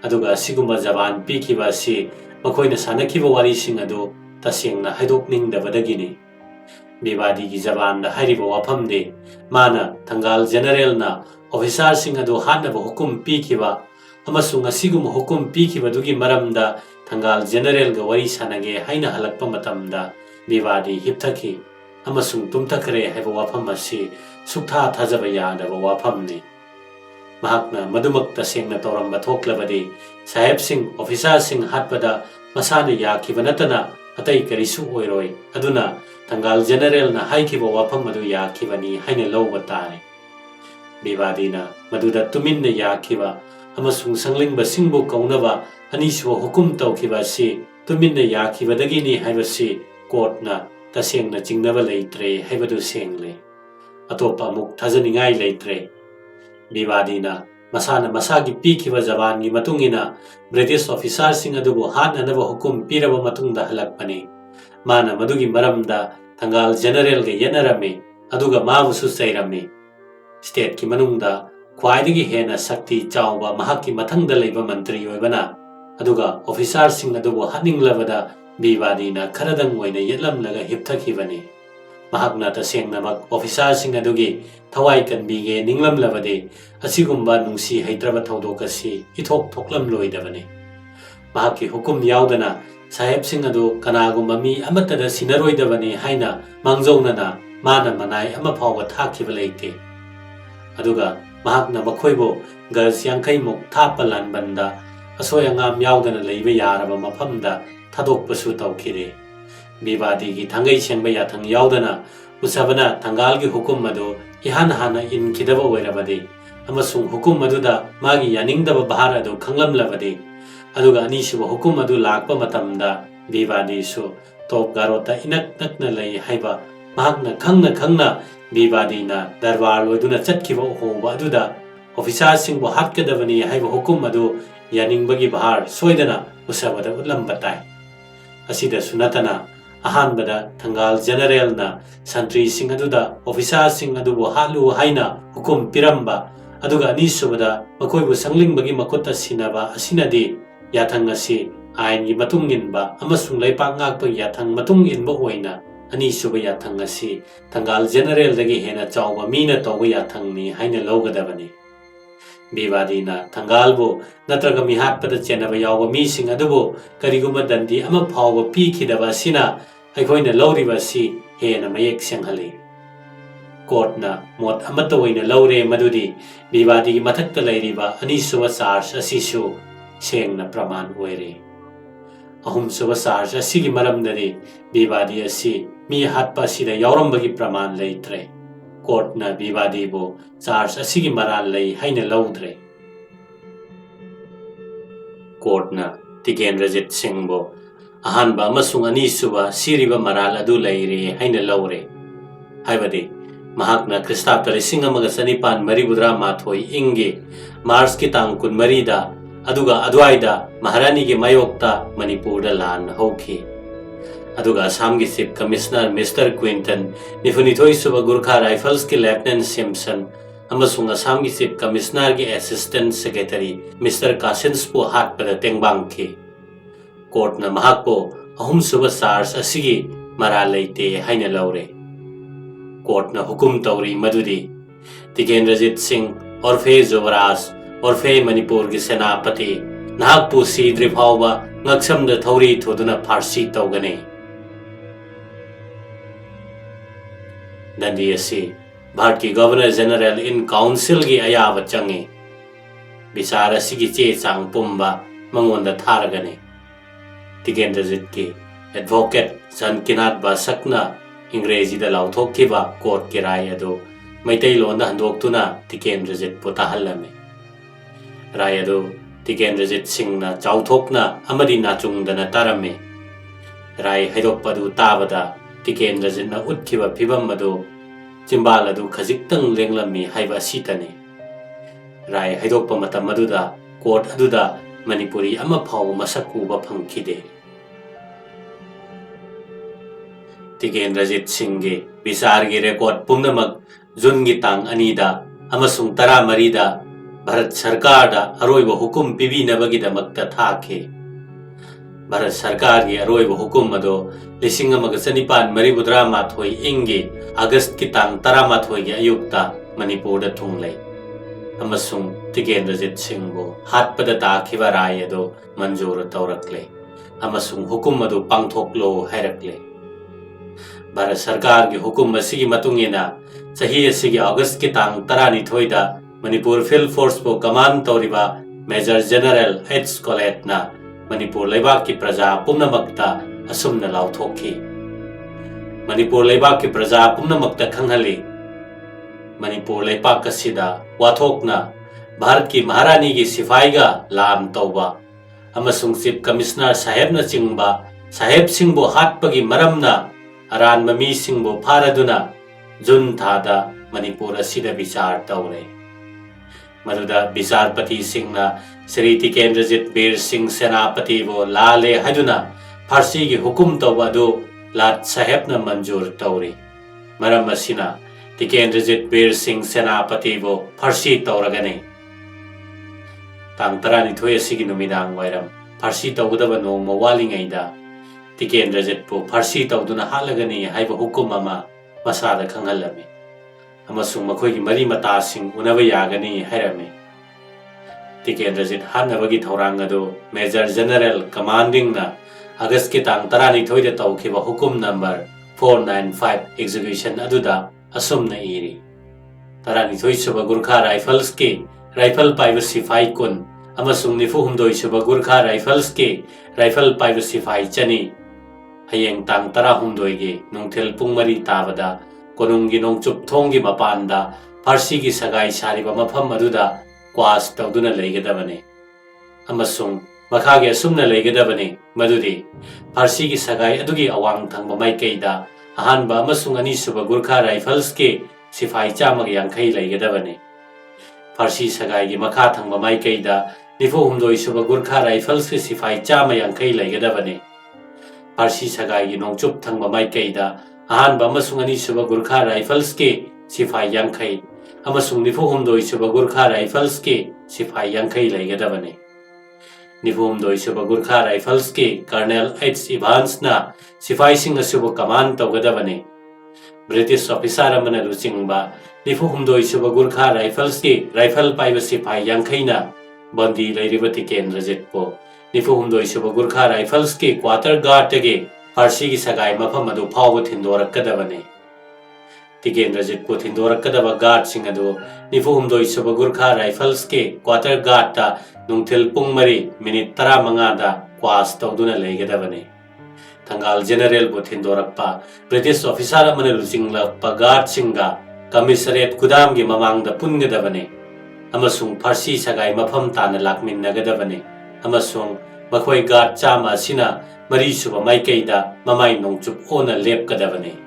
Aduga sigumba jaban pikhiba si makhoina sanakhiba wari sing adu tasengna haidokningdabadagini. Bivadi gi jaban da hariba wafamde mana Thangal General na officer sing adu hanaba hukum pikhiba amasung asigum hukum pikhiba dugi maramda Thangal General ga wari sanage haina halakpa matamda bivadi hipthaki amasung tumthakre haiba wafam asi sukha thajaba yadaba wafamni. Mahakna madumak tasengna toramba thoklabadi saheb sing officer sing hatpada masana yakhiba natana atai karisu oiroi aduna Thangal General na haikiba wafam adu yakhibani haina lawba tare. Bivadina maduda tuminna yakhiba amasung sanglingba singbu kaunaba anisuwa hukum tawkhiba si tuminna yakhibadagini haibasi courtna tasengna chingnaba leitre haibadu sengle. Atopa muk thajaningai leitre. Bivadina masana masagi pikhiba jabangi matungina British officer sing adubu hananaba hukum piraba matungda halakpani. Mana madugi maramda Thangal General ga yenarami aduga mabusu sairami. State ki manungda khwaidagi hena sakti chawba mahaki mathangda leiba mantri oibana aduga officer sing adubu haninglabada Bivadina kharadang oina yetlamlaga hipthakibani. Mahakna tasengnamak officersing adugi thawai kanbige ninglamlabade asigumba nungsi haitraba thodokasi ithok thoklam loidabani. Mahaki hukum yaudana sahebsing adu kanagumba mi amatada sinaroidabani haina mangjongnana mana manai ama phawa thakiba leite. Aduga mahakna makhoibo gas yangkai muk thapalan banda asoy angam yaudana leiba yaraba mafamda thadokpasu tawkhire. Bivadi gi thangai sengba yathang yaudana usabana thangal gi hukum madu ihan hana in kidaba oirabade amasung hukum maduda magi yaningdaba bahar adu khanglamlabade aduga anisiba hukum adu lakpa matamda Bivadi su top garota inak nakna lei haiba mahakna khangna Bivadi na darbar loiduna chatkiba hoba aduda officer singbo hatkadabani haiba hukum adu yaningbagi bahar soidana usabada ulam batai. Asida sunatana ahanbada thangal general na santri sing aduda officer sing adubo halu haina hukum piramba aduga anisubada makoibu sanglingbagi makota sinaba asinadi yathang asi ain gi matung inba amasung leipak ngakpa yathang matung inba oina anisuba yathang asi thangal general dagi hena chawba mina tawba yathang ni haina logadabani. Bivadina thangalbo natraga mihatpada chenaba yawba mising adubo kariguma dandi ama phawba pikidaba sina aikoina lawriba si hena mayek senghali. Courtna mot amata oina lawre madudi Bivadi mathakta leiriba anisuba charge asisu sengna praman oire. Ahum suba charge asigi maramdari Bivadi asi mi hatpa sida yaurambagi praman leitre. Courtna Bivadi bo charge asigi maral lei haina lawdre. Courtna Tikendrajit singbo ahanba amasung anisuba siriba maral adu leire haina lawre. Haibadi mahakna Kristapta lising amaga sanipan maribudra mathoi inge Mars ki tang kun marida aduga adwaida Maharani ki mayokta Manipurda lan hauki. Aduga Assam ki Chief Commissioner Mr. Quinton Nifunithoi suba Gurkha Rifles ki Lieutenant Simpson amasung Assam ki Chief Commissioner ki Assistant Secretary Mr. Kasinspo hatpada tengbang ki. Courtna mahakpo ahum suba charge asigi maral leite haina lawre. Courtna hukum tawri madudi Tikendrajit Singh orfe Yuvaraj orfe Manipur ki senapati nahakpu sidri phawba ngaksamda thawri thoduna pharsi tawgane. Dandi asi Bharat ki Governor General in Council ki ayaba change bisar asigi che chang pumba mangonda tharagane. Tikendrajit ki advocate Sankinat ba sakna Ingrezi da lauthokkiba court ki rai adu maitai londa handoktuna Tikendrajit potahallame. Rai adu Tikendrajit Singh na chauthokna amadi nachungdana tarame. Rai haidokpadu tabada Tikendrajit na utkiba phibam adu chimbal adu khajiktang lenglami haiba sitane. Rai haidokpa matam aduda court aduda Manipuri ama phaw masak uba phangkhide. Tikendrajit Singh ge bisar gi record pumnamak Jun gi tang anida amasung tara marida Bharat Sarkar da aroiba hukum pibinabagi damakta thake. Bharat Sarkar gi aroiba hukum ado lising amaga sanipan maribudra mathoi inge August ki tang tara mathoi gi ayukta Manipur da thunglei. Amasung Tikendrajit Singh bo hatpada takhiba rai ado manjur tawrakle. Amasung hukum ado pangthoklo hairakle. Bharat Sarkar ki hukum asigi matungina sahi asigi August ki tang tarani thoida Manipur Field Force po command tawriba Major General H. Colette na Manipur leibak ki praja pumnamakta asumna lauthokki. Manipur leibak ki praja pumnamakta khanghali Manipur leibak asida wathokna Bharat ki Maharani ki sifaiga lam tawba amasung Chief Commissioner saheb na chingba saheb singbo hatpagi maramna aran mami singbo pharaduna Jun thada Manipur asida bichar tawre. Maduda Bisarpati Singh na Sri Tikendrajit Bir Singh Senapati bo lale haduna Pharsi gi hukum tawba do lat saheb na manjur tawri. Maram asina Tikendrajit Bir Singh Senapati bo Pharsi tawragane. Tang tarani thoy asigi numidang wairam Pharsi tawgudaba nongma walingaida Tikendrajitpu Farsi tawduna halagani haiba hukum ama masada khangalami amasung makhoi gi mari matasing unaba yagani hairami. Tikendrajit hanabagi thorang adu Major General Commanding na August ki tang 12 da tawkhiba hukum number 495 execution aduda asumna iri 12 suba Gurkha Rifles ki rifle paiba sifai kun amasung 94 suba Gurkha Rifles ki rifle paiba sifai chani hayeng tang 13 gi nungthel pungmari tabada konunggi nongchup thonggi mapanda Farsi gi sagai sariba mafam aduda kwas tawduna leigadabane amasung makhage asumna leigadabane madudi Farsi gi sagai adugi awang thangba maikeida ahanba amasung ani suba Gurkha Rifles ki sifai chamag yankhai leigadabane Farsi sagai gi makha thangba maikeida 94 suba Gurkha Rifles ki sifai chama yankhai leigadabane Farsi sagai gi nongchup thangba maikeida ahanba amasung ani suba Gurkha Rifles ki sifai yankhai amasung 94 suba Gurkha Rifles ki sifai yankhai leigadabane 94 suba Gurkha Rifles ki Colonel H. Evans na sifai sing asuba command tawgadabane British officer amana luchingba 94 suba Gurkha Rifles ki rifle paiba sifai yankhai na bandi leiriba Tikendrajit po 94 suba Gurkha Rifles ki quarter guard tagi Farsi gi sagai mafam adu phawba thindorakadabane Tikendrajit po thindorakadaba guard sing adu 94 suba Gurkha Rifles ki quarter guard ta nungthil pungmari minute 15 da kwas tawduna leigadabane Thangal General po thindorakpa British officer amana luchingla guard singa commissariat kudam gi mamang da pungadabane amasung Farsi sagai mafam tana lakminnagadabane amasung makhoi guard chama sina mari suba maikeida mamai nongchup ona lepkadabane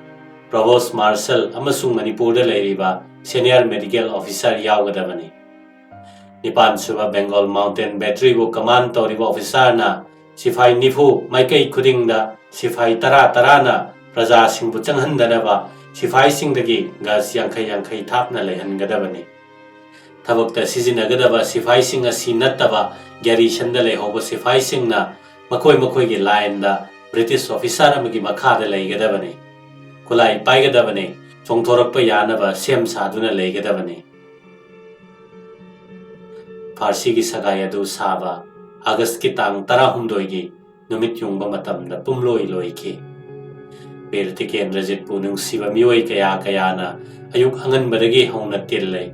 Provost Marshal amasung Manipur da leiriba senior medical officer yawgadabane Nipan suba Bengal Mountain Battery bu command tawriba officer na sifai nifu maikei khuding da sifai tara na praja singbu changhandanaba sifai singdagi gas yankhai thapna leihangadabane thabakta sijinagadaba sifai sing asi nattaba garrison da leihoba sifai singna makhoi gi line da British officer amagi makha da leigadabane kulai paigadabane chongthorakpa yanaba sem saduna leigadabane Farsi gi sagai adu saba August ki tang 13 gi numit yungba matamda pumloi loiki Bir Tikendrajit pu nungsiba mioi kaya na ayuk angan badagi hongna tillai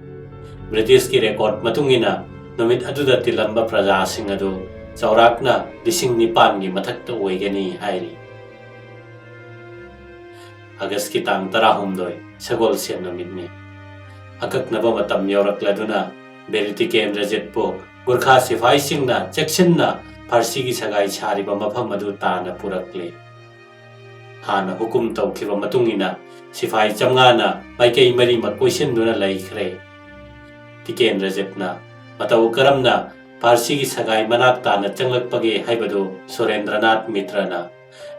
British ki record matungina numit aduda tilamba praja sing adu chaurakna 9,000 gi mathakta oigani hairi August ki tang 13 sagol sen numitni akaknaba matam yorakladuna Bir Tikendrajit pu Gurkha sifai singna cheksinna Farsi gi sagai chariba mafam adu tana purakle hana hukum tawkhiba matungina sifai chamngana maikei mari makoisin duna laikhre Tikendrajit na matau karamna Farsi gi sagai manak tana changlakpage haibadu Surendranath Mitra na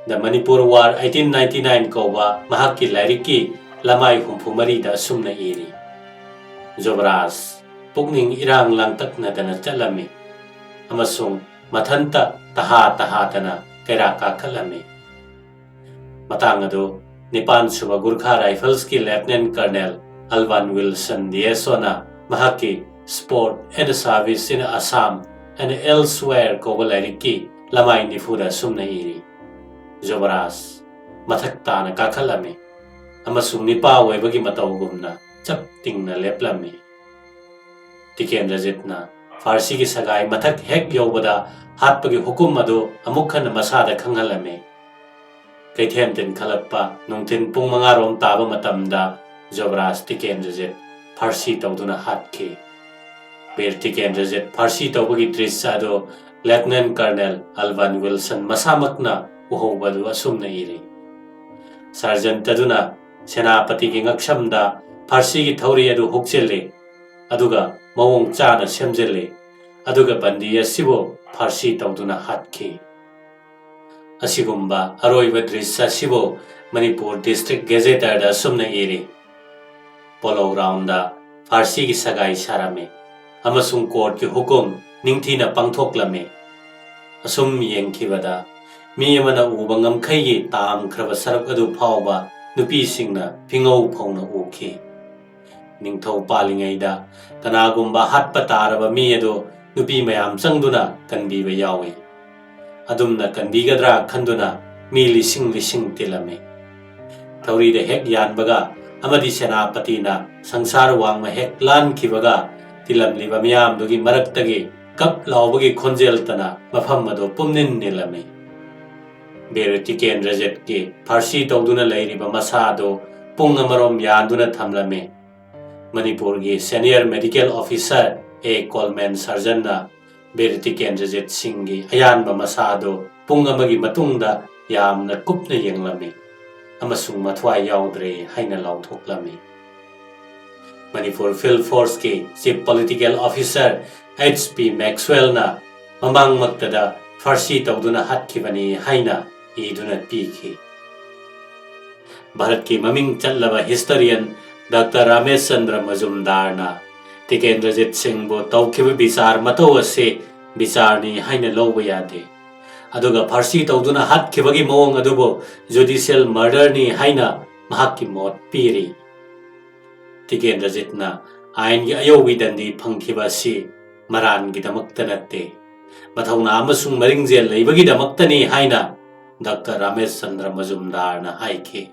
The Manipur War 1899 koba mahakki lairiki lamai humphumari da sumna iri Yuvaraj pukning irang langtak na dana chalami amasung mathanta taha dana kaira kakhalami matang adu Nipan suba Gurkha Rifles ki Lieutenant Colonel Alvan Wilson Diesona mahaki sport and service in Assam and elsewhere kobalariki lamai nifuda sumna iri Yuvaraj mathakta na kakhalami amasung nipa waibagi matawgumna chap tingna leplami Tikendrajit na Farsi gi sagai mathak hek yobada hatpagi hukum adu amukhan masada khanghalame kaithem tin khalakpa nungtin pung mangarom taba matamda Yuvaraj Tikendrajit Farsi tawduna hatke Bir Tikendrajit Farsi tawbagi drissa adu Lieutenant Colonel Alvan Wilson masamakna uhobadu asumna iri Sergeant taduna Senapati gi ngaksamda Farsi gi thauri adu hukchele aduga mawong chana semjele aduga bandi asibo Farsi tawduna hatke asigumba aroiba drissa sibo Manipur District Gazetteer da sumna iri polo ground da Farsi gi sagai sarame amasung court ki hukum ningthina pangthoklame asum yengkhibada mi amana uba ngamkhaigi tamkhraba sarak adu phawba nupisingna phingau phawna ukhi ningthau palingaida kanagumba hatpa taraba mi adu nupi mayam changduna kanbiba yawi adumna kanbigadra khanduna mi lising lising tilame thauri de hek yanbaga amadi senapatina sangsar wangma hek lan khibaga tilamliba miyam dugi maraktagi kap laubagi khonjel tana mafam ado pumnin nilame Bir Tikendrajit ki Farsi tawduna lairiba masado pung amarom yanduna thamlame Manipur ki senior medical officer A Coleman surgeon na Bir Tikendrajit Singh ayanba masado pung amagi matungda yamna kupna yenglame amasung mathwai yaudre haina lauthoklame Manipur Field Force ki Chief Political Officer HP Maxwell na mamang magtada Farsi tawduna hatkibani haina iduna pikhi Bharat ki maming challaba historian Dr. Ramesh Chandra Majumdar na Tikendrajit Singh bo tawkhiba bichar matau ase bicharni haina lawba yade aduga Farsi tawduna hatkibagi mawang adubo judicial murder ni haina mahakki mot piri Tikendrajit na ain gi ayogi dandi phangkhiba si maran gi damakta natte mathawna amasung maringjel leibagi damaktani haina Dr. Ramesh Chandra Majumdar na haike